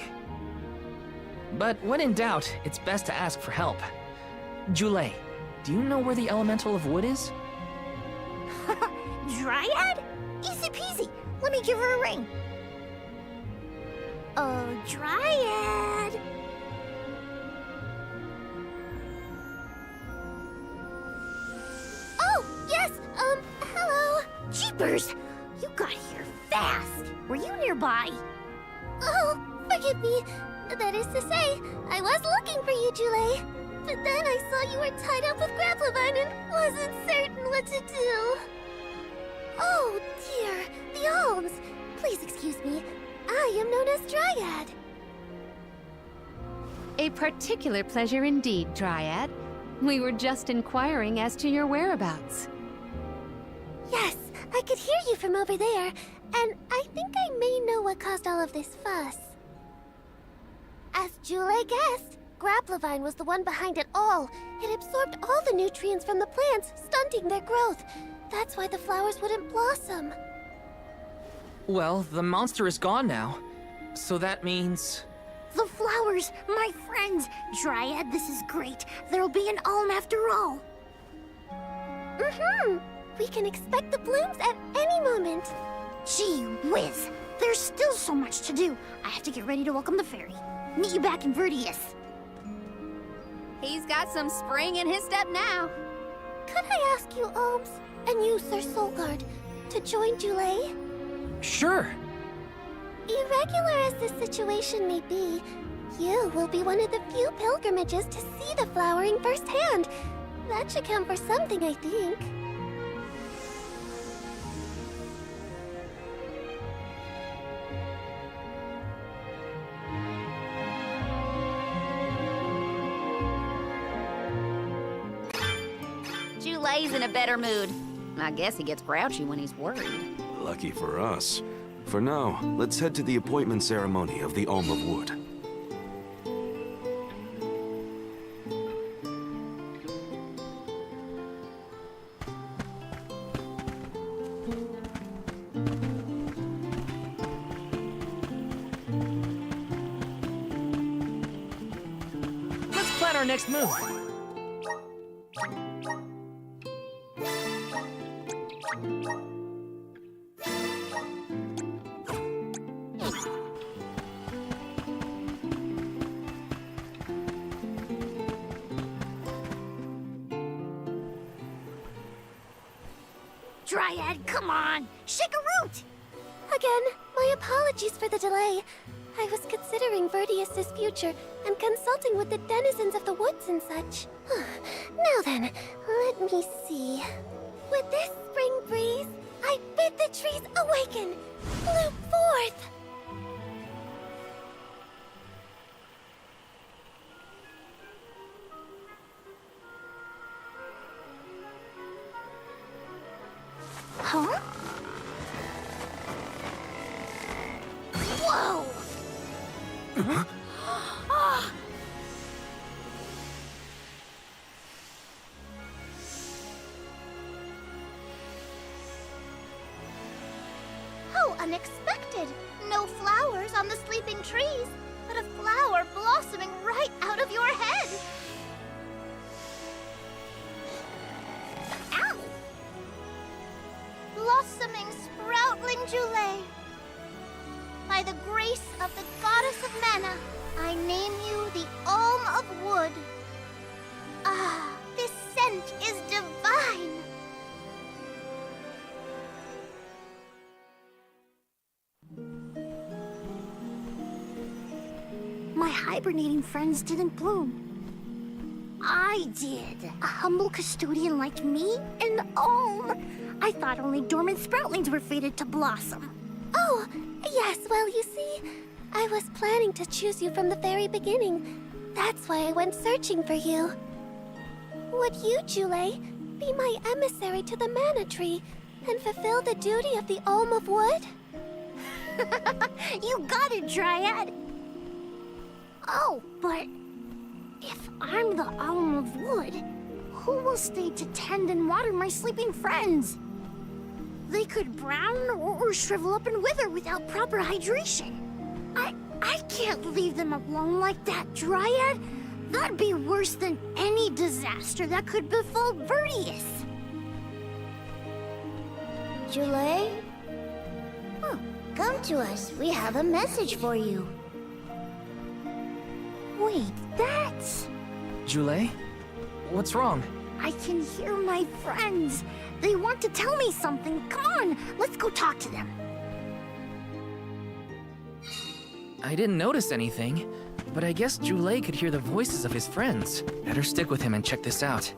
But when in doubt, it's best to ask for help. Jule, do you know where the elemental of wood is? Dryad? Easy peasy. Let me give her a ring. Oh, Dryad! Oh, yes, hello. Jeepers! You got here fast. Were you nearby? Oh, forgive me. That is to say, I was looking for you, Jule. But then I saw you were tied up with Grapplevine and wasn't certain what to do. Oh, dear. The Alms. Please excuse me. I am known as Dryad. A particular pleasure indeed, Dryad. We were just inquiring as to your whereabouts. Yes, I could hear you from over there, and I think I may know what caused all of this fuss. As Jule guessed, Grapplevine was the one behind it all. It absorbed all the nutrients from the plants, stunting their growth. That's why the flowers wouldn't blossom. Well, the monster is gone now. So that means... The flowers, my friends! Dryad, this is great. There'll be an alm after all. We can expect the blooms at any moment. Gee whiz! There's still so much to do. I have to get ready to welcome the fairy. Meet you back in Verdius. He's got some spring in his step now. Could I ask you, Alms, and you, Sir Solgard, to join Jule? Sure. Irregular as this situation may be, you will be one of the few pilgrimages to see the flowering firsthand. That should count for something, I think. Jule's in a better mood. I guess he gets grouchy when he's worried. Lucky for us. For now, let's head to the appointment ceremony of the Alm of Wood. Let's plan our next move. Dryad, come on! Shake a root! Again, my apologies for the delay. I was considering Verdius' future and consulting with the denizens of the woods and such. Now then, let me see. With this spring breeze, I bid the trees awaken, bloom forth! Huh? Whoa! How unexpected! No flowers on the sleeping trees, but a flower blossoming right out of your head! Ow! Blossoming sproutling Jule. By the grace of the goddess of mana, I name you the Alm of Wood. Ah, this scent is divine. My hibernating friends didn't bloom. I did. A humble custodian like me? An alm? I thought only dormant sproutlings were fated to blossom. Oh, yes, well, you see, I was planning to choose you from the very beginning. That's why I went searching for you. Would you, Jule, be my emissary to the mana tree and fulfill the duty of the Alm of Wood? You got it, Dryad! Oh, but if I'm the Alm of Wood, who will stay to tend and water my sleeping friends? They could brown or shrivel up and wither without proper hydration. I can't leave them alone like that, Dryad. That'd be worse than any disaster that could befall Verdius. Jule? Oh, Come to us. We have a message for you. Wait, that's... Jule? What's wrong? I can hear my friends. They want to tell me something. Come on, let's go talk to them. I didn't notice anything, but I guess Jule could hear the voices of his friends. Better stick with him and check this out.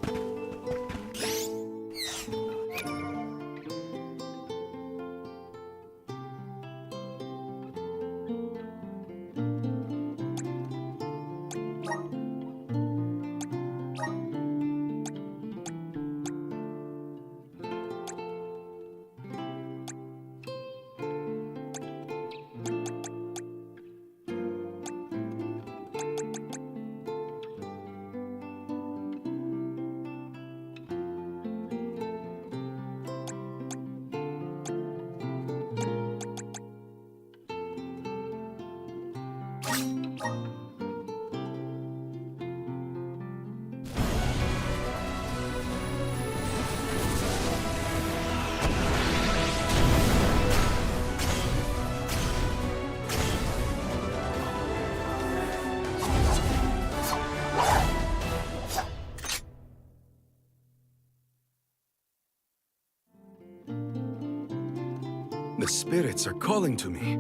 The spirits are calling to me.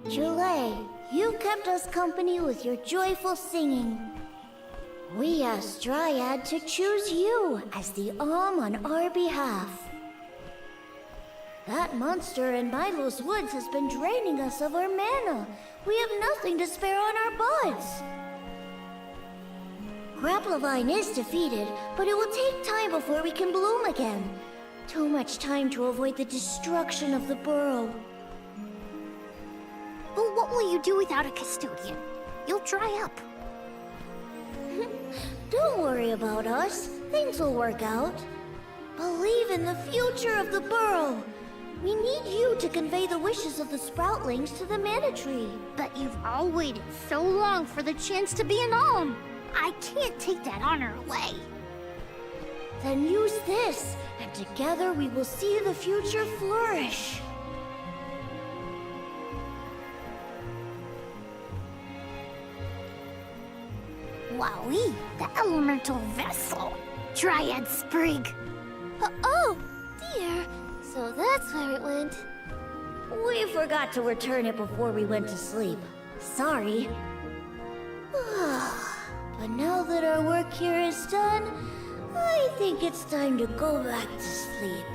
Jule, you kept us company with your joyful singing. We asked Dryad to choose you as the Alm on our behalf. That monster in Milo's woods has been draining us of our mana. We have nothing to spare on our buds. Grapplavine is defeated, but it will take time before we can bloom again. Too much time to avoid the destruction of the burrow. But what will you do without a custodian? You'll dry up. Don't worry about us. Things will work out. Believe in the future of the burrow. We need you to convey the wishes of the Sproutlings to the Mana Tree. But you've all waited so long for the chance to be an Alm. I can't take that honor away. Then use this, and together we will see the future flourish. Wowie, the elemental vessel. Dryad Sprig. Oh, dear. So that's where it went. We forgot to return it before we went to sleep. Sorry. But now that our work here is done, I think it's time to go back to sleep.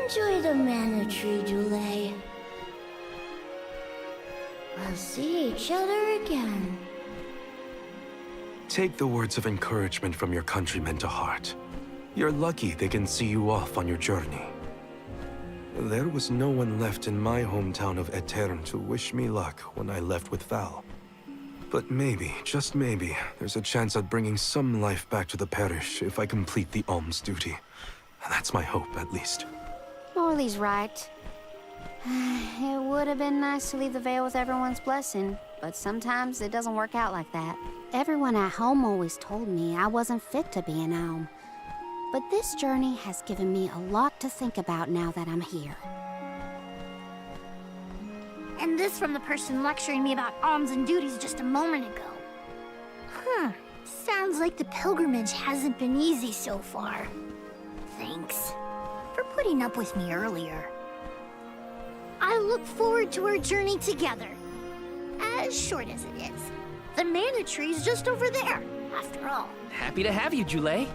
Enjoy the Mana Tree, Jule. We'll see each other again. Take the words of encouragement from your countrymen to heart. You're lucky they can see you off on your journey. There was no one left in my hometown of Aetern to wish me luck when I left with Val. But maybe, just maybe, there's a chance at bringing some life back to the parish if I complete the alms duty. That's my hope, at least. Morley's right. It would have been nice to leave the veil with everyone's blessing, but sometimes it doesn't work out like that. Everyone at home always told me I wasn't fit to be an Alm. But this journey has given me a lot to think about now that I'm here. And this from the person lecturing me about alms and duties just a moment ago. Sounds like the pilgrimage hasn't been easy so far. Thanks for putting up with me earlier. I look forward to our journey together. As short as it is. The Mana Tree's just over there, after all. Happy to have you, Jule.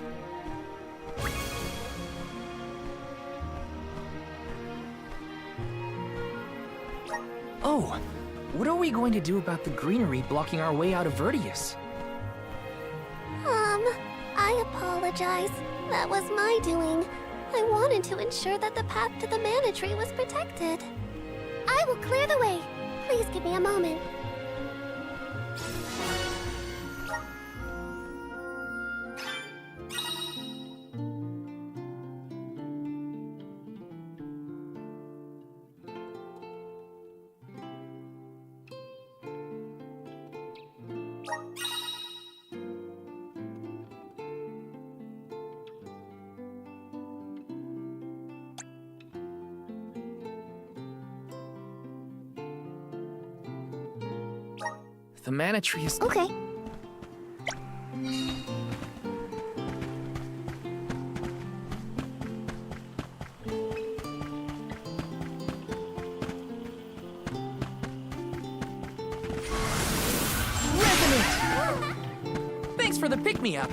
Oh, what are we going to do about the greenery blocking our way out of Vertius? I apologize. That was my doing. I wanted to ensure that the path to the Mana Tree was protected. I will clear the way. Please give me a moment. The Mana Tree is... Okay. Thanks for the pick-me-up.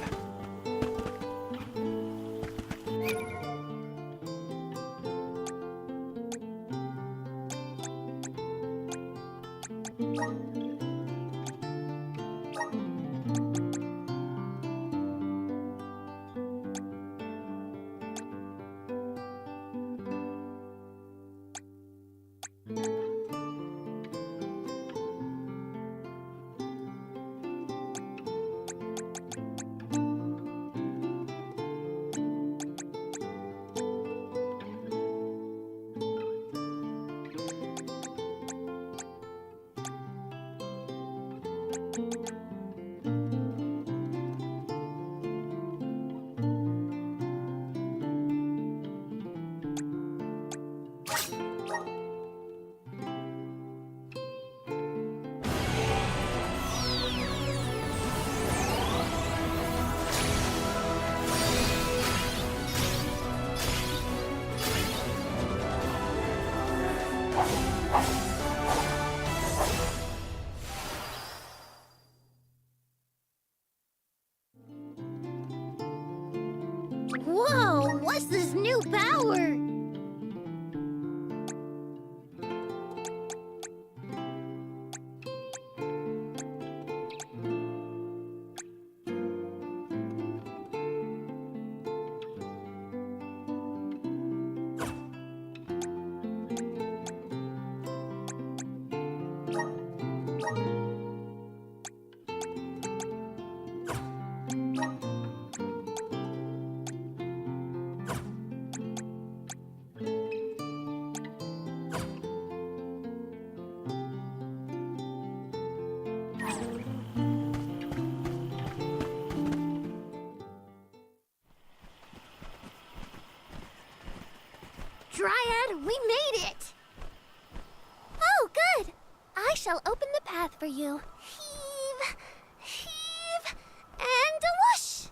Whoa, what's this new power? Dryad, we made it! Oh, good! I shall open the path for you. Heave, heave, and whoosh!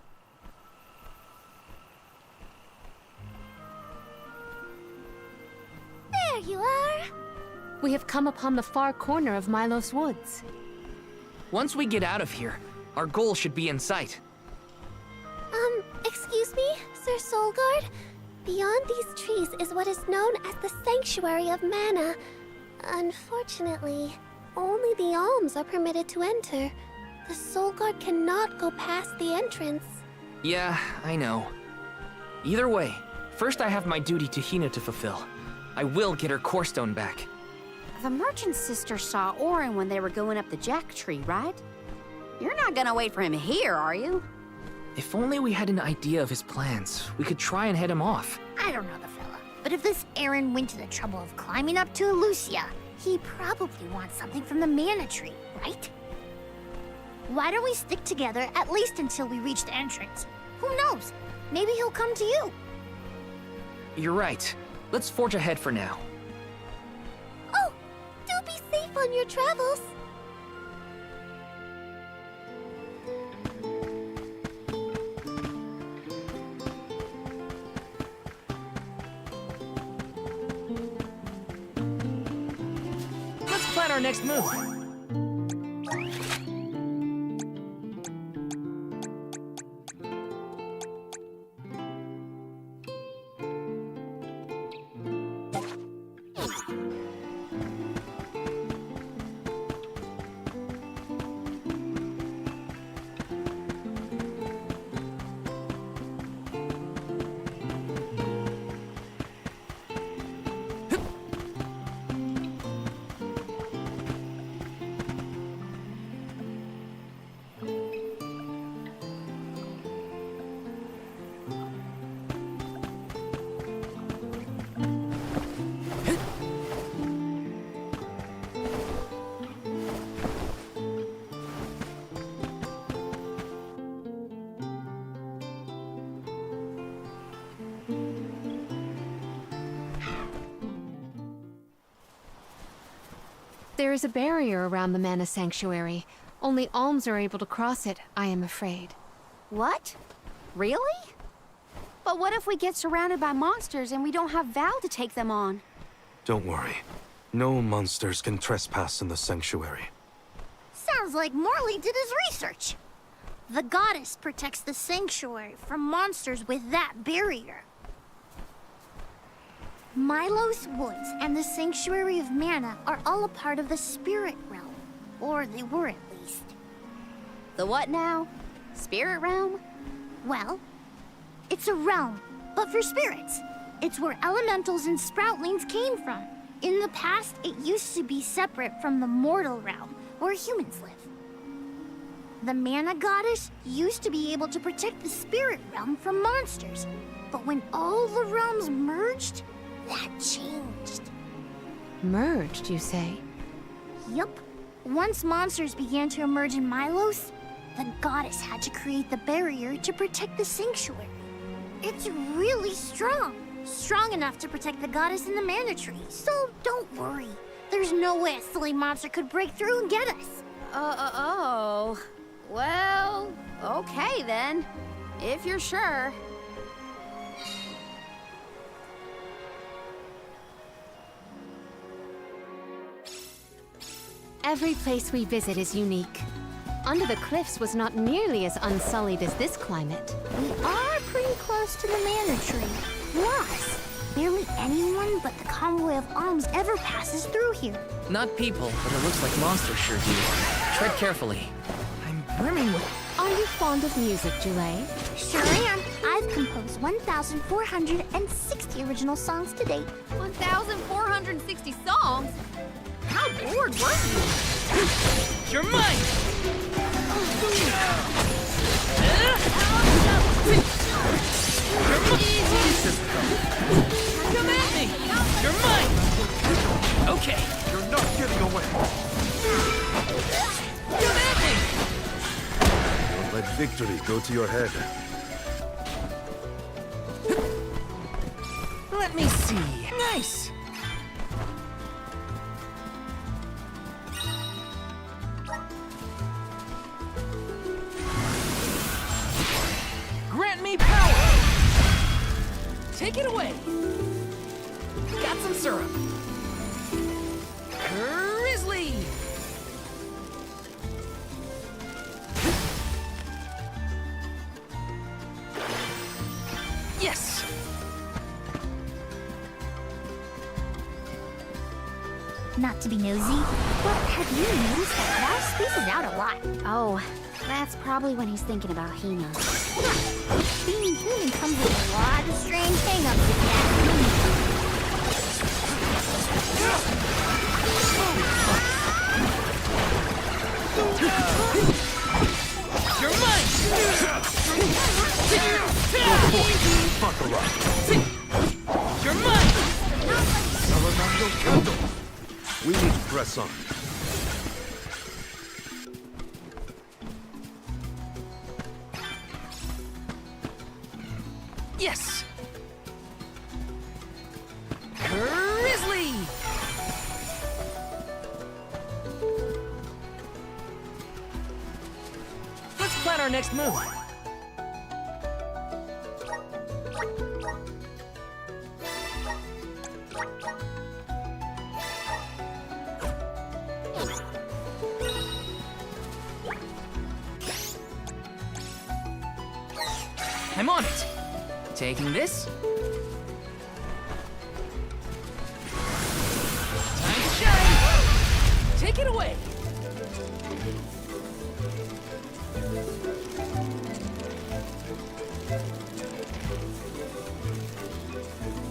There you are! We have come upon the far corner of Milos Woods. Once we get out of here, our goal should be in sight. Excuse me, Sir Solgard? Beyond these trees is what is known as the Sanctuary of Mana. Unfortunately, only the alms are permitted to enter. The Solgard cannot go past the entrance. Yeah, I know. Either way, first I have my duty to Hina to fulfill. I will get her core stone back. The merchant's sister saw Orin when they were going up the Jack Tree, right? You're not gonna wait for him here, are you? If only we had an idea of his plans, we could try and head him off. I don't know the fella, but if this Aaron went to the trouble of climbing up to Elucia, he probably wants something from the Mana Tree, right? Why don't we stick together at least until we reach the entrance? Who knows? Maybe he'll come to you. You're right. Let's forge ahead for now. Oh, do be safe on your travels. Let's plan our next move. There is a barrier around the Mana Sanctuary. Only Alms are able to cross it, I am afraid. What? Really? But what if we get surrounded by monsters and we don't have Val to take them on? Don't worry. No monsters can trespass in the sanctuary. Sounds like Morley did his research. The goddess protects the sanctuary from monsters with that barrier. Milos Woods and the Sanctuary of Mana are all a part of the spirit realm. Or they were at least. The what now? Spirit realm? Well, it's a realm, but for spirits. It's where elementals and sproutlings came from. In the past, it used to be separate from the mortal realm, where humans live. The Mana Goddess used to be able to protect the spirit realm from monsters. But when all the realms merged, that changed. Merged, you say? Yup. Once monsters began to emerge in Milos, the goddess had to create the barrier to protect the sanctuary. It's really strong. Strong enough to protect the goddess and the mana tree. So don't worry. There's no way a silly monster could break through and get us. Oh. Well, okay then. If you're sure. Every place we visit is unique. Under the Cliffs was not nearly as unsullied as this climate. We are pretty close to the mana tree. Plus, barely anyone but the convoy of Alms ever passes through here. Not people, but it looks like monsters sure do. Tread carefully. I'm brimming with... Are you fond of music, Jule? Sure am. I've composed 1,460 original songs to date. 1,460 songs? How bored were you? You're mine! Come at me! You're mine! Okay. You're not getting away. Come at me! Don't let victory go to your head. Let me see. Nice! Grant me power! Take it away! Got some syrup. Grizzly! Yes! Not to be nosy, but have you noticed that Val spaces out a lot? Oh, that's probably when he's thinking about Hina. Being human comes with a lot of strange hang-ups if you ask me. You're mine! Buckle up. You're mine! Salamando Candle. We need to press on. Yes! Grizzly! Let's plan our next move. I'm on it. Taking this. Time to shine! Take it away!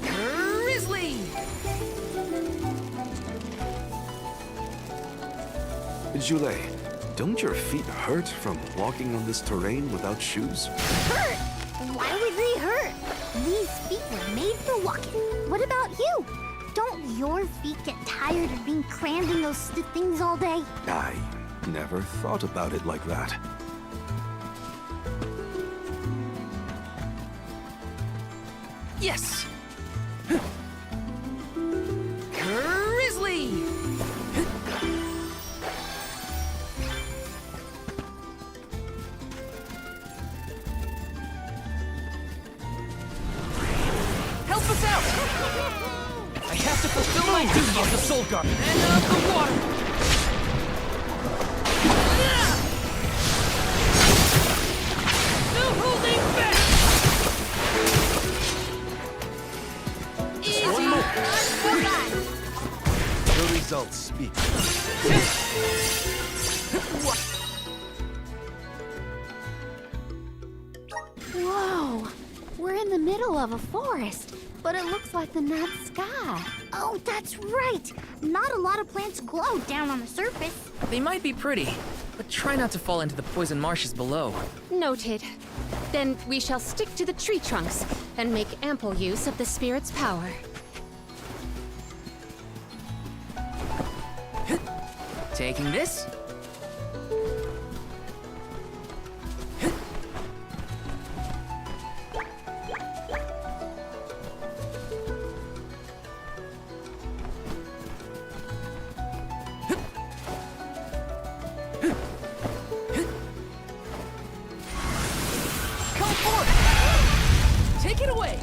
Grizzly! Jule, don't your feet hurt from walking on this terrain without shoes? Hurt? Why would they hurt? These feet were made for walking. What about you? Don't your feet get tired of being crammed in those stiff things all day? I never thought about it like that. Yes! Grizzly! of the Soul Guard and of the water. No holding back. Just one more. The results speak. Whoa! We're in the middle of a forest, but it looks like the night sky. Oh, that's right. Not a lot of plants glow down on the surface. They might be pretty, but try not to fall into the poison marshes below. Noted. Then we shall stick to the tree trunks and make ample use of the spirit's power. Taking this. Come forth! Take it away!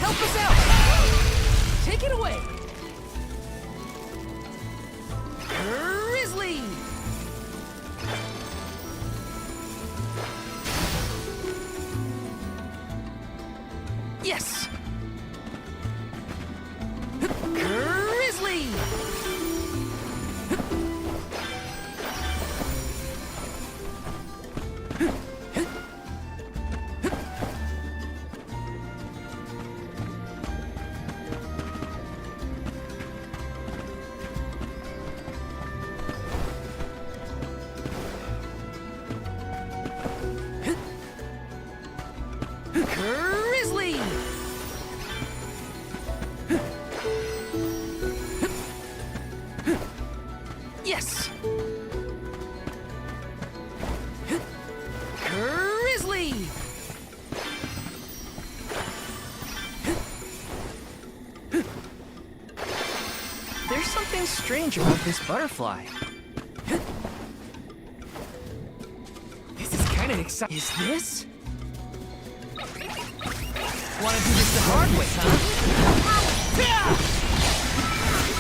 Help us out! Take it away! Grizzly! Yes! Grizzly! Grizzly! Yes! Grizzly! There's something strange about this butterfly. This is kind of exciting. Is this? Want to do this the hard way, huh?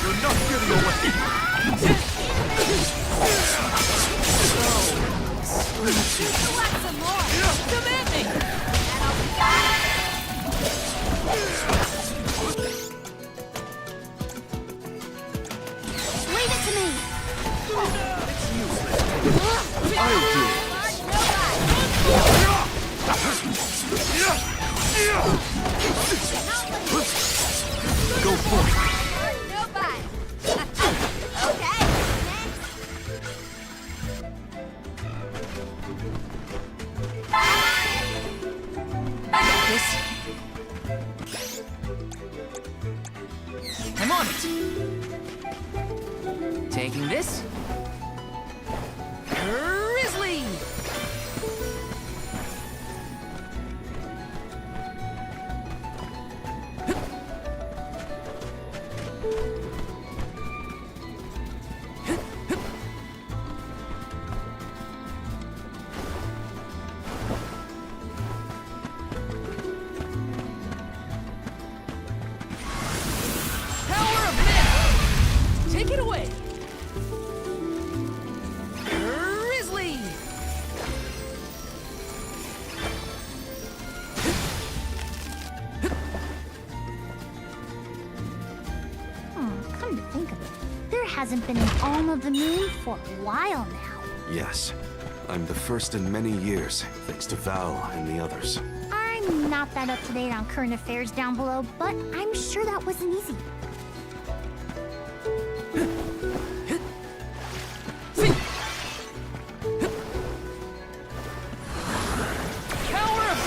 You're not getting away! Want some more? Come at me! Leave it to me! I'll do it. Go for it. Nobody. Okay, This. I'm on it. Taking this. Grizzly! Power of Mana! Take it away! Grizzly! come to think of it, there hasn't been an Alm of the Moon for a while now. Yes. I'm the first in many years, thanks to Val and the others. I'm not that up to date on current affairs down below, but I'm sure that wasn't easy. Power of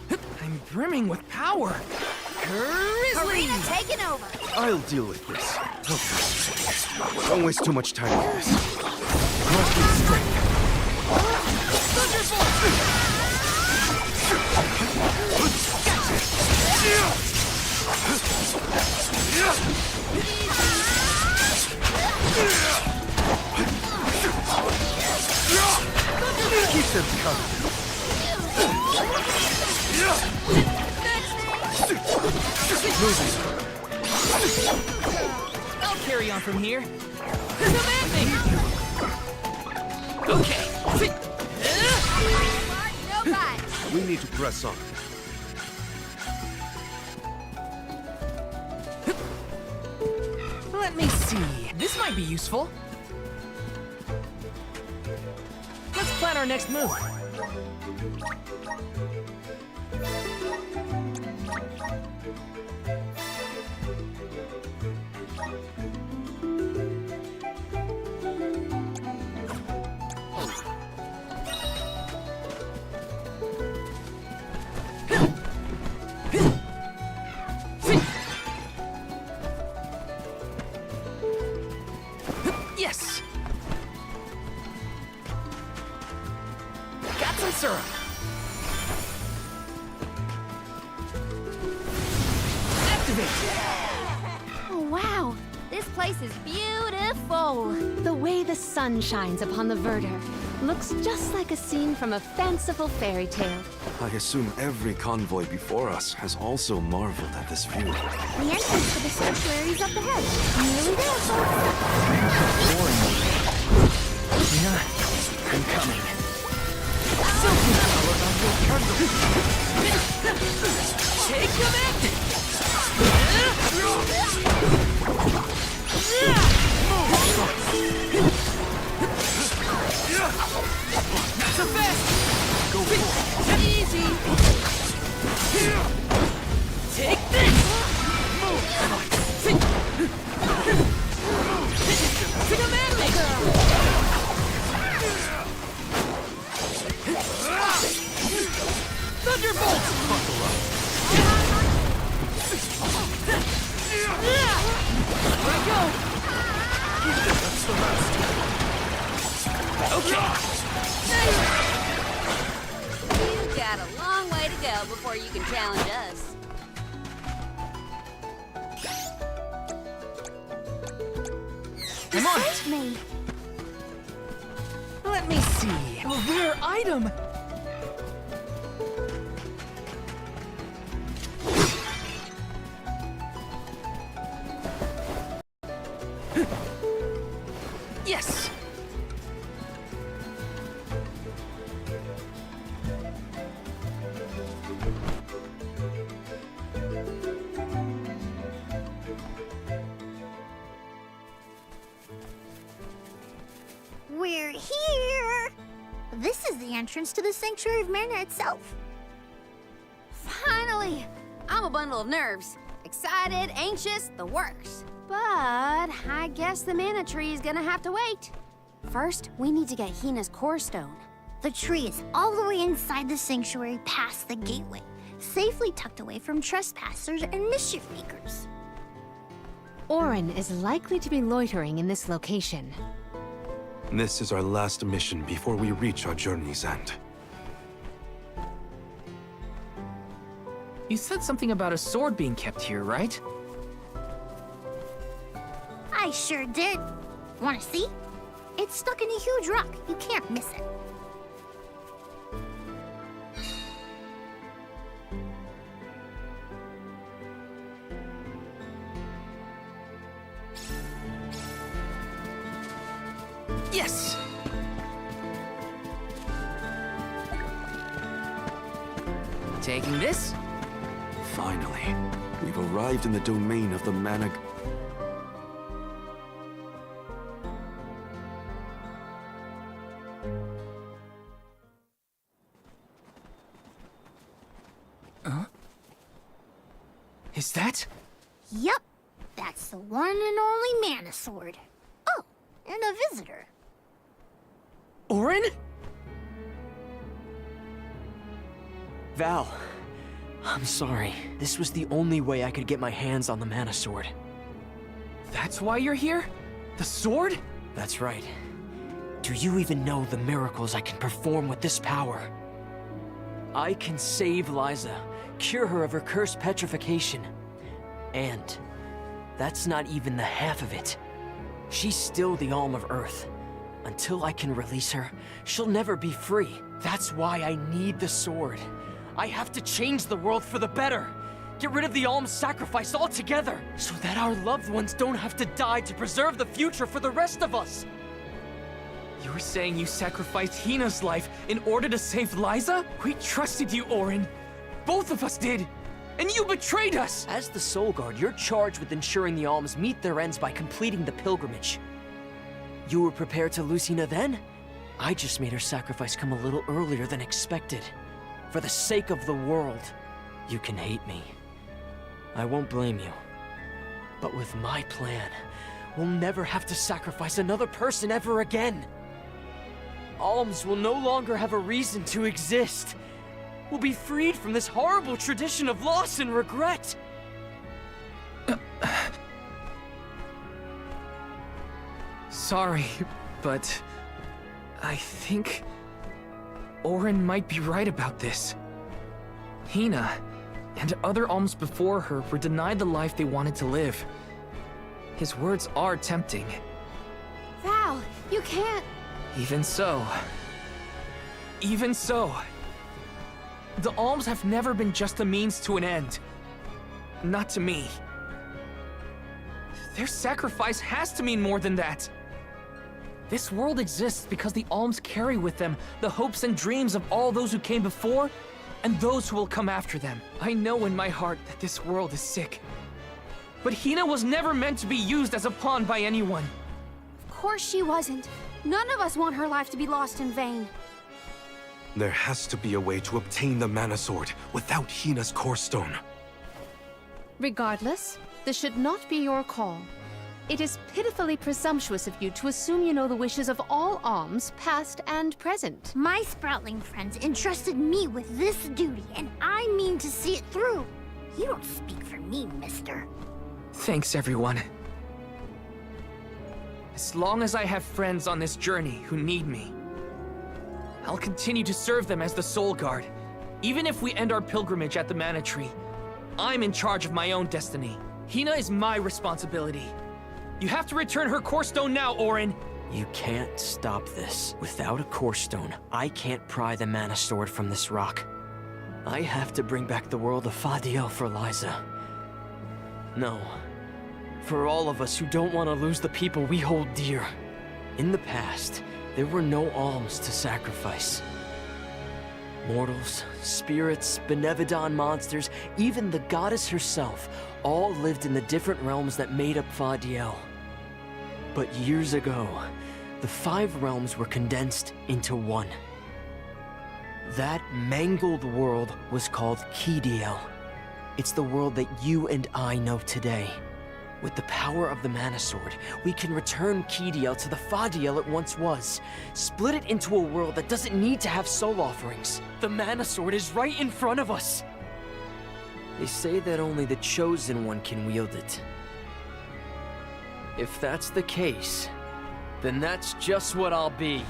Mana! I'm brimming with power! Grizzly! Arena, take it taken over. I'll deal with this. Okay. Don't waste too much time on this. Grant me strength. Keep them coming. I'll carry on from here. Command me! Okay. No guys. We need to press on. Let me see. This might be useful. Let's plan our next move. Yes! Got some syrup. Activate! Oh, wow. This place is beautiful. The way the sun shines upon the verdure looks just like a scene from a fanciful fairy tale. I assume every convoy before us has also marveled at this view. The entrance to the sanctuary is up ahead. Nearly there, folks. Yeah, I'm coming. Something power on your candle. Take command! Not so fast! Go for it! Easy! Take this! Command me! Thunderbolt! Buckle up. Here I go! That's the rest. Okay. You've got a long way to go before you can challenge us. Come on! Save me. Let me see. A rare item! Yes! We're here! This is the entrance to the Sanctuary of Mana itself. Finally! I'm a bundle of nerves. Excited, anxious, the works. But I guess the mana tree is gonna have to wait. First, we need to get Hina's core stone. The tree is all the way inside the sanctuary past the gateway, safely tucked away from trespassers and mischief makers. Orin is likely to be loitering in this location. This is our last mission before we reach our journey's end. You said something about a sword being kept here, right? I sure did. Wanna see? It's stuck in a huge rock. You can't miss it. Yes! Taking this? Finally, we've arrived in the domain of the mana... Is that? Yup. That's the one and only Mana Sword. Oh, and a visitor. Orin? Val, I'm sorry. This was the only way I could get my hands on the Mana Sword. That's why you're here? The sword? That's right. Do you even know the miracles I can perform with this power? I can save Liza, cure her of her cursed petrification. And that's not even the half of it. She's still the Alm of Earth. Until I can release her, she'll never be free. That's why I need the sword. I have to change the world for the better. Get rid of the Alm's sacrifice altogether, so that our loved ones don't have to die to preserve the future for the rest of us. You're saying you sacrificed Hina's life in order to save Liza? We trusted you, Auron. Both of us did. And you betrayed us! As the Soul Guard, you're charged with ensuring the Alms meet their ends by completing the pilgrimage. You were prepared to lose Hina then? I just made her sacrifice come a little earlier than expected. For the sake of the world, you can hate me. I won't blame you. But with my plan, we'll never have to sacrifice another person ever again. Alms will no longer have a reason to exist. We'll be freed from this horrible tradition of loss and regret. Sorry, but I think Auron might be right about this. Hina and other Alms before her were denied the life they wanted to live. His words are tempting. Val, you can't... Even so. The Alms have never been just a means to an end. Not to me. Their sacrifice has to mean more than that. This world exists because the Alms carry with them the hopes and dreams of all those who came before and those who will come after them. I know in my heart that this world is sick. But Hina was never meant to be used as a pawn by anyone. Of course she wasn't. None of us want her life to be lost in vain. There has to be a way to obtain the Mana Sword without Hina's Core Stone. Regardless, this should not be your call. It is pitifully presumptuous of you to assume you know the wishes of all Alms, past and present. My Sproutling friends entrusted me with this duty, and I mean to see it through. You don't speak for me, mister. Thanks, everyone. As long as I have friends on this journey who need me, I'll continue to serve them as the Soul Guard. Even if we end our pilgrimage at the Mana Tree, I'm in charge of my own destiny. Hina is my responsibility. You have to return her Core Stone now, Auron! You can't stop this. Without a Core Stone, I can't pry the Mana Sword from this rock. I have to bring back the world of Fadiel for Liza. No. For all of us who don't want to lose the people we hold dear. In the past, there were no Alms to sacrifice. Mortals, spirits, Benevodon monsters, even the goddess herself, all lived in the different realms that made up Fadiel. But years ago, the 5 realms were condensed into one. That mangled world was called Kidiel. It's the world that you and I know today. With the power of the Mana Sword, we can return Kidiel to the Fadiel it once was. Split it into a world that doesn't need to have soul offerings. The Mana Sword is right in front of us. They say that only the Chosen One can wield it. If that's the case, then that's just what I'll be.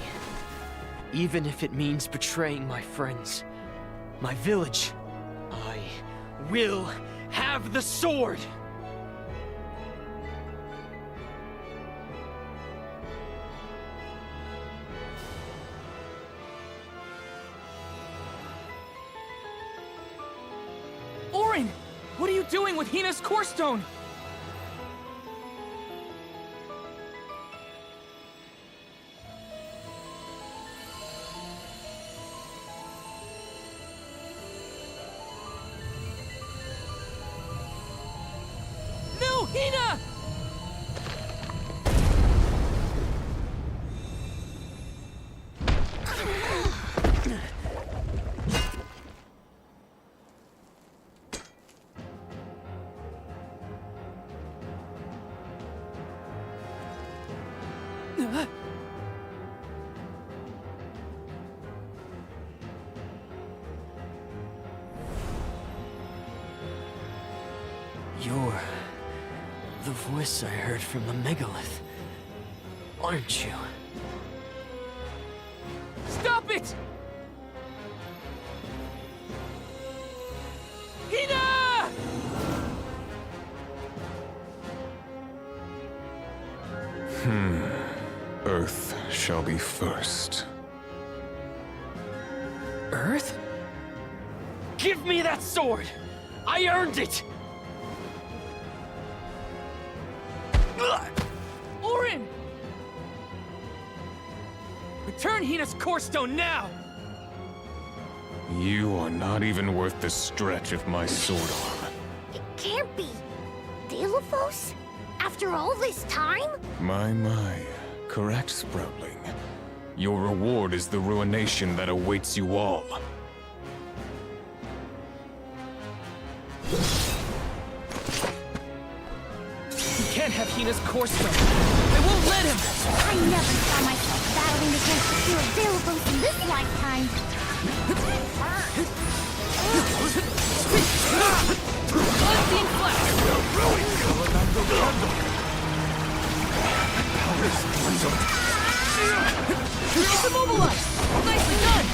Even if it means betraying my friends, my village. I will have the sword! Auron! What are you doing with Hina's Core Stone? No, Hina! Lewis I heard from the megalith, aren't you? Stop it! Hina! Earth shall be first. Earth? Give me that sword! I earned it! Orin! Return Hina's core stone now! You are not even worth the stretch of my sword arm. It can't be. Delophos? After all this time? My. Correct, Sproutling. Your reward is the ruination that awaits you all. He can't have Hina's core stone. I won't let him! I never saw myself battling against the pure Delophos in this lifetime. Unseen flash! I will ruin you! It's immobilized! Nicely done!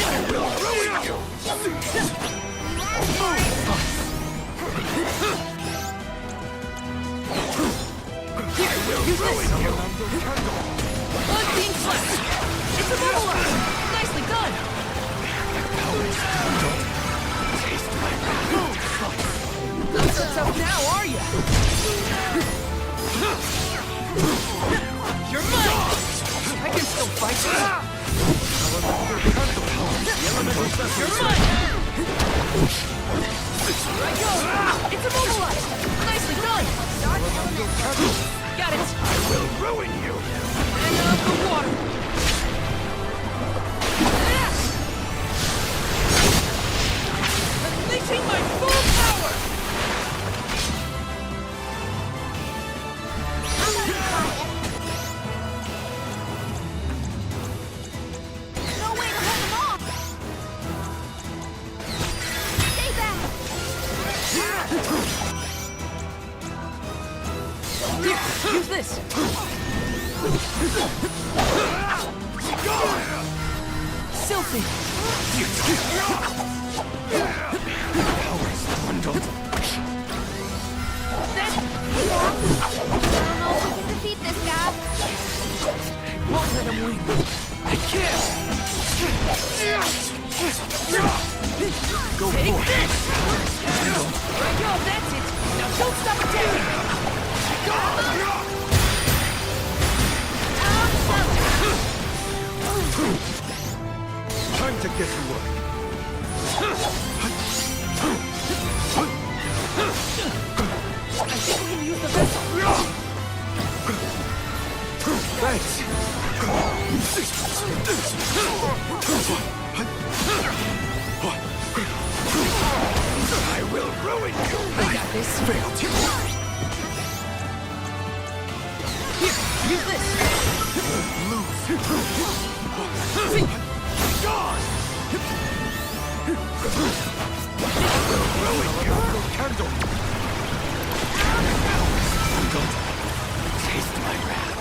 I will ruin you! I will ruin you! Unseen flash! It's immobilized! Nicely done! Taste my wrath! Not so tough now, are ya? You're mine! I can still fight you! You're mine! Here I go! It's immobilized! Nicely done! Got it! I will ruin you! And out the water! Unleashing my full power! No way to hold them off! Stay back! Here, use this! Silphy! Power's dwindled. I don't know if we can defeat this guy. Won't let him win. I can't! Go take this! Right go, that's it! Now don't stop attacking! Time to get to work. I think we can use the vessel. Thanks. I will ruin you. I got this. Failed. Here, use this. Gone. I will ruin you. Candle. Taste my wrath.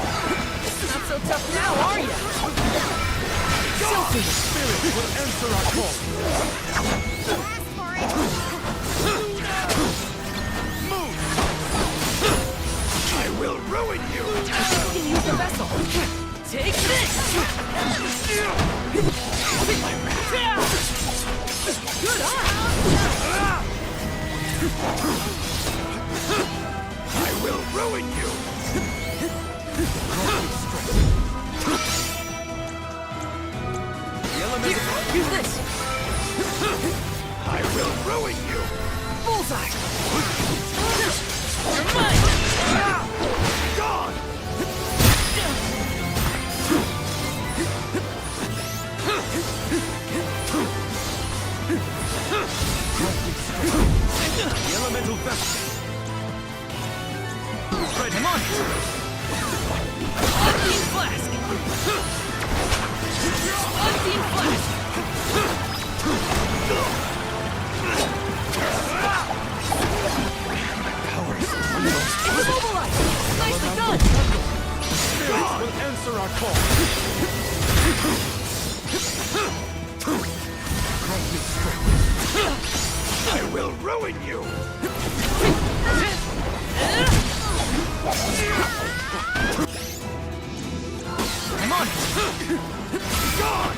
Not so tough now, are ya? Silphy! Spirit will answer our call. Ask for it! Moon! I will ruin you! You can use the vessel. Take this! Good eye! I will ruin you! Here, use this! I will ruin you! Bullseye! You're mine! Gone! The elemental vessel! Come on! Unseen flask! Unseen flask! answer our call. Grant me strength. I will ruin you. I'm on it! God!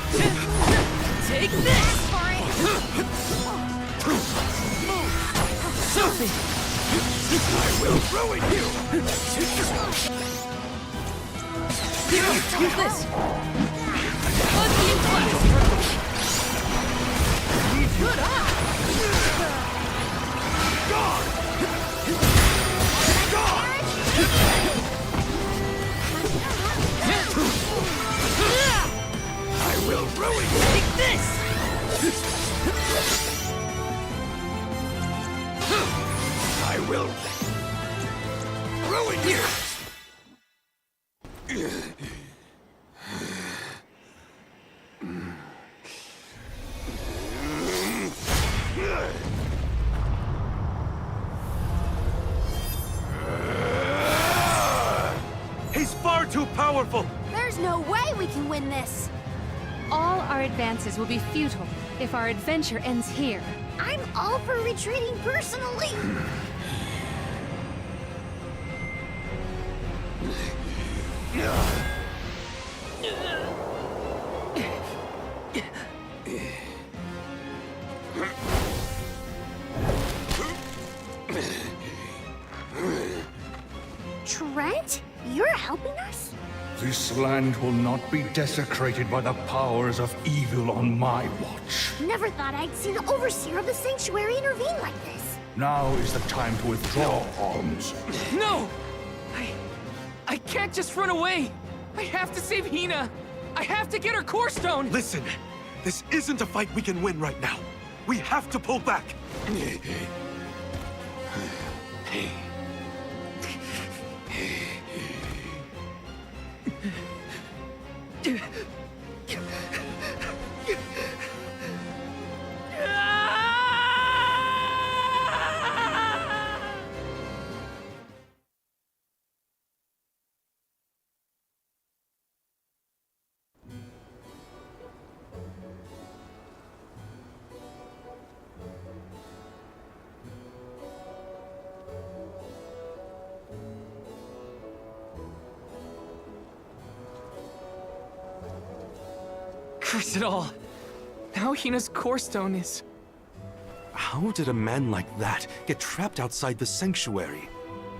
Take this! Sophie! I will ruin you! Use this! Unbeam blast! Good eye! God! God! I will ruin you! Take this! I will ruin you! He's far too powerful! There's no way we can win this. All our advances will be futile if our adventure ends here. I'm all for retreating personally. Trent, you're helping us? This land will not be desecrated by the powers of evil on my watch. Never thought I'd see the Overseer of the Sanctuary intervene like this. Now is the time to withdraw arms. No! I can't just run away! I have to save Hina! I have to get her core stone! Listen, this isn't a fight we can win right now. We have to pull back. Curse it all! Now Hina's core stone is... How did a man like that get trapped outside the sanctuary?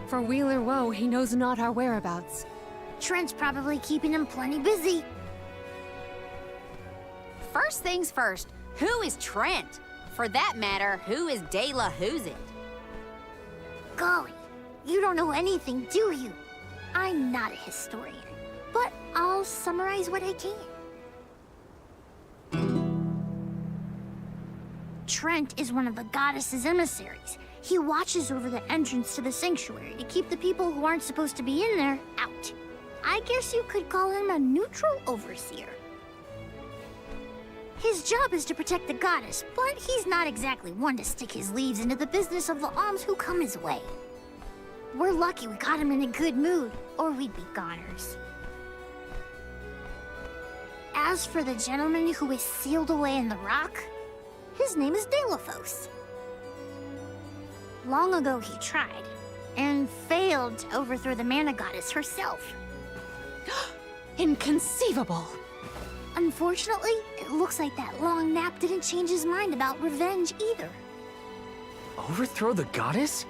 For Wheeler Woe, he knows not our whereabouts. Trent's probably keeping him plenty busy. First things first, who is Trent? For that matter, who is De La Who's It? Golly, you don't know anything, do you? I'm not a historian, but I'll summarize what I can. Trent is one of the goddess's emissaries. He watches over the entrance to the sanctuary to keep the people who aren't supposed to be in there out. I guess you could call him a neutral overseer. His job is to protect the goddess, but he's not exactly one to stick his leaves into the business of the alms who come his way. We're lucky we got him in a good mood, or we'd be goners. As for the gentleman who is sealed away in the rock, his name is Delophos. Long ago he tried, and failed to overthrow the mana goddess herself. Inconceivable! Unfortunately, it looks like that long nap didn't change his mind about revenge either. Overthrow the goddess?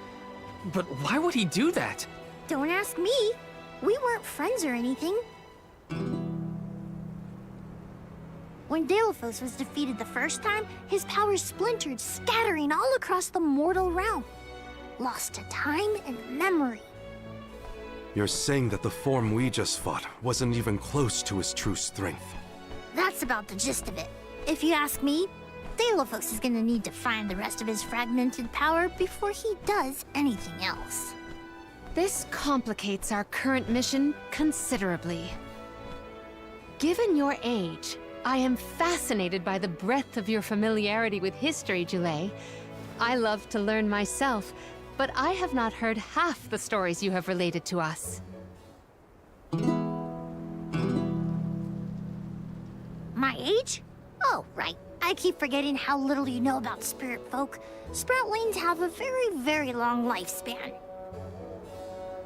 But why would he do that? Don't ask me. We weren't friends or anything. When Delophos was defeated the first time, his powers splintered, scattering all across the mortal realm. Lost to time and memory. You're saying that the form we just fought wasn't even close to his true strength. That's about the gist of it. If you ask me, Delophos is gonna need to find the rest of his fragmented power before he does anything else. This complicates our current mission considerably. Given your age, I am fascinated by the breadth of your familiarity with history, Jule. I love to learn myself, but I have not heard half the stories you have related to us. age? Oh, right. I keep forgetting how little you know about spirit folk. Sproutlings have a very, very long lifespan.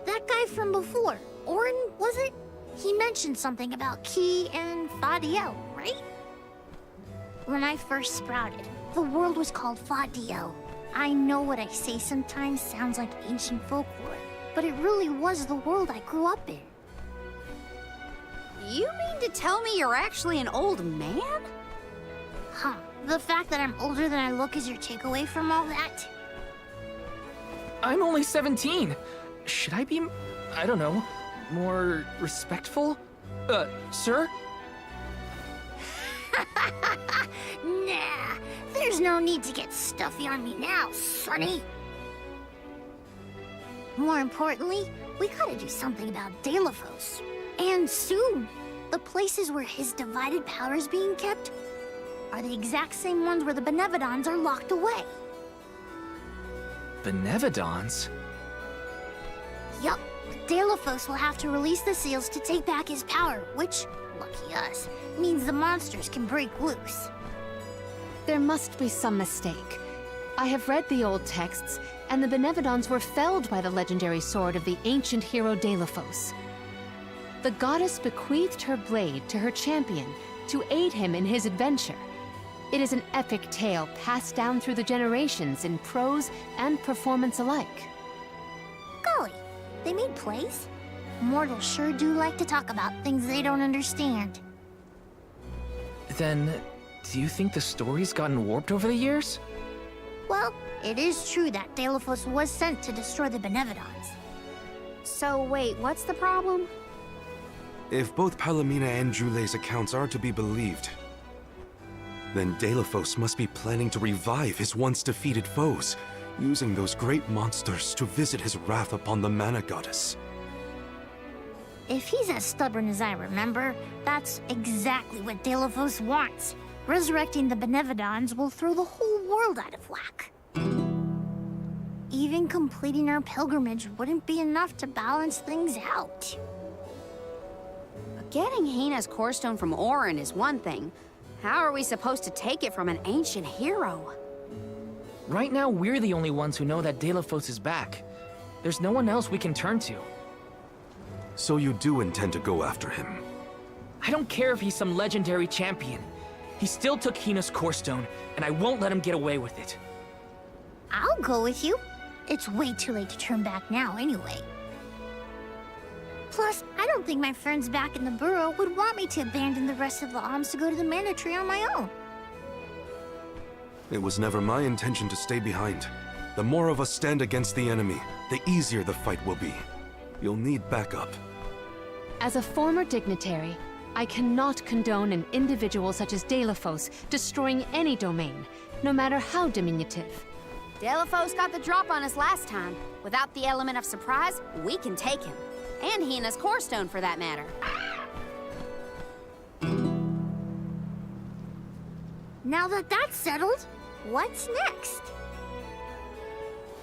That guy from before, Orin, was it? He mentioned something about Ki and Fadiel, right? When I first sprouted, the world was called Fadiel. I know what I say sometimes sounds like ancient folklore, but it really was the world I grew up in. You mean to tell me you're actually an old man? Huh. The fact that I'm older than I look is your takeaway from all that? I'm only 17. Should I be, I don't know, more respectful? Sir? Nah, there's no need to get stuffy on me now, Sonny. More importantly, we gotta do something about Delafos. And soon. The places where his divided power is being kept are the exact same ones where the Benevodons are locked away. Benevodons? Yup. Delafos will have to release the seals to take back his power, which, lucky us, means the monsters can break loose. There must be some mistake. I have read the old texts, and the Benevodons were felled by the legendary sword of the ancient hero Delafos. The goddess bequeathed her blade to her champion to aid him in his adventure. It is an epic tale passed down through the generations in prose and performance alike. Golly, they made plays? Mortals sure do like to talk about things they don't understand. Then, do you think the story's gotten warped over the years? Well, it is true that Delafos was sent to destroy the Benevodons. So wait, what's the problem? If both Palomina and Jule's accounts are to be believed, then Delafos must be planning to revive his once defeated foes, using those great monsters to visit his wrath upon the Mana Goddess. If he's as stubborn as I remember, that's exactly what Delafos wants. Resurrecting the Benevodons will throw the whole world out of whack. Even completing our pilgrimage wouldn't be enough to balance things out. Getting Hina's core stone from Orin is one thing. How are we supposed to take it from an ancient hero? Right now, we're the only ones who know that Delafos is back. There's no one else we can turn to. So you do intend to go after him? I don't care if he's some legendary champion. He still took Hina's core stone, and I won't let him get away with it. I'll go with you. It's way too late to turn back now anyway. Plus, I don't think my friends back in the burrow would want me to abandon the rest of the alms to go to the Mana Tree on my own. It was never my intention to stay behind. The more of us stand against the enemy, the easier the fight will be. You'll need backup. As a former dignitary, I cannot condone an individual such as Delafos destroying any domain, no matter how diminutive. Delafos got the drop on us last time. Without the element of surprise, we can take him. And Hina's core stone, for that matter. Now that that's settled, what's next?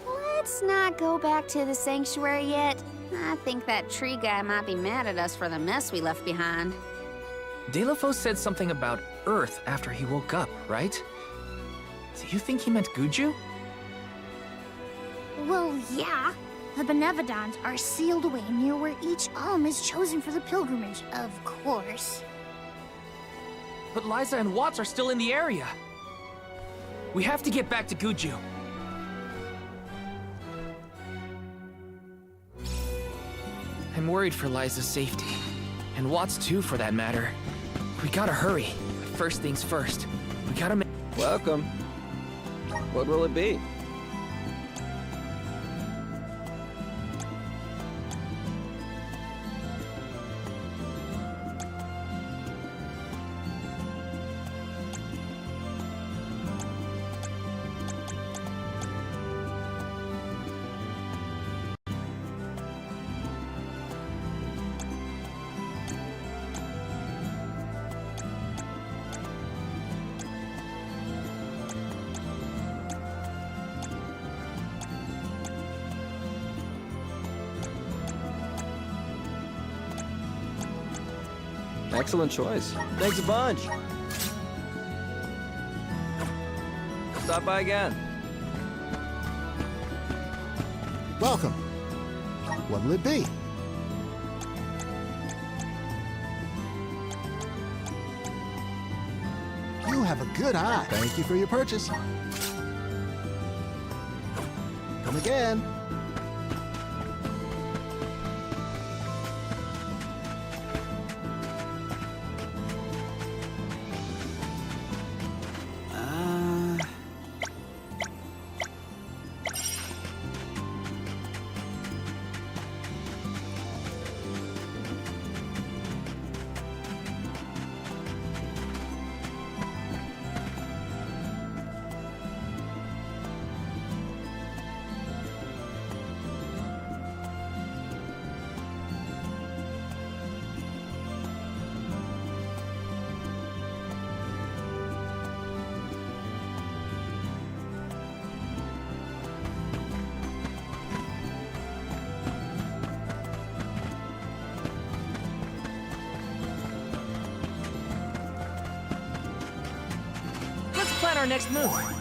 Let's not go back to the sanctuary yet. I think that tree guy might be mad at us for the mess we left behind. Delafos said something about Earth after he woke up, right? Do you think he meant Guju? Well, yeah. The Benevodons are sealed away near where each alm is chosen for the pilgrimage, of course. But Liza and Watts are still in the area. We have to get back to Guju. I'm worried for Liza's safety. And Watts too, for that matter. We gotta hurry. First things first. We gotta make... Welcome. What will it be? Excellent choice. Thanks a bunch. stop by again. Welcome. What'll it be? You have a good eye. Thank you for your purchase. Come again. Let's plan our next move.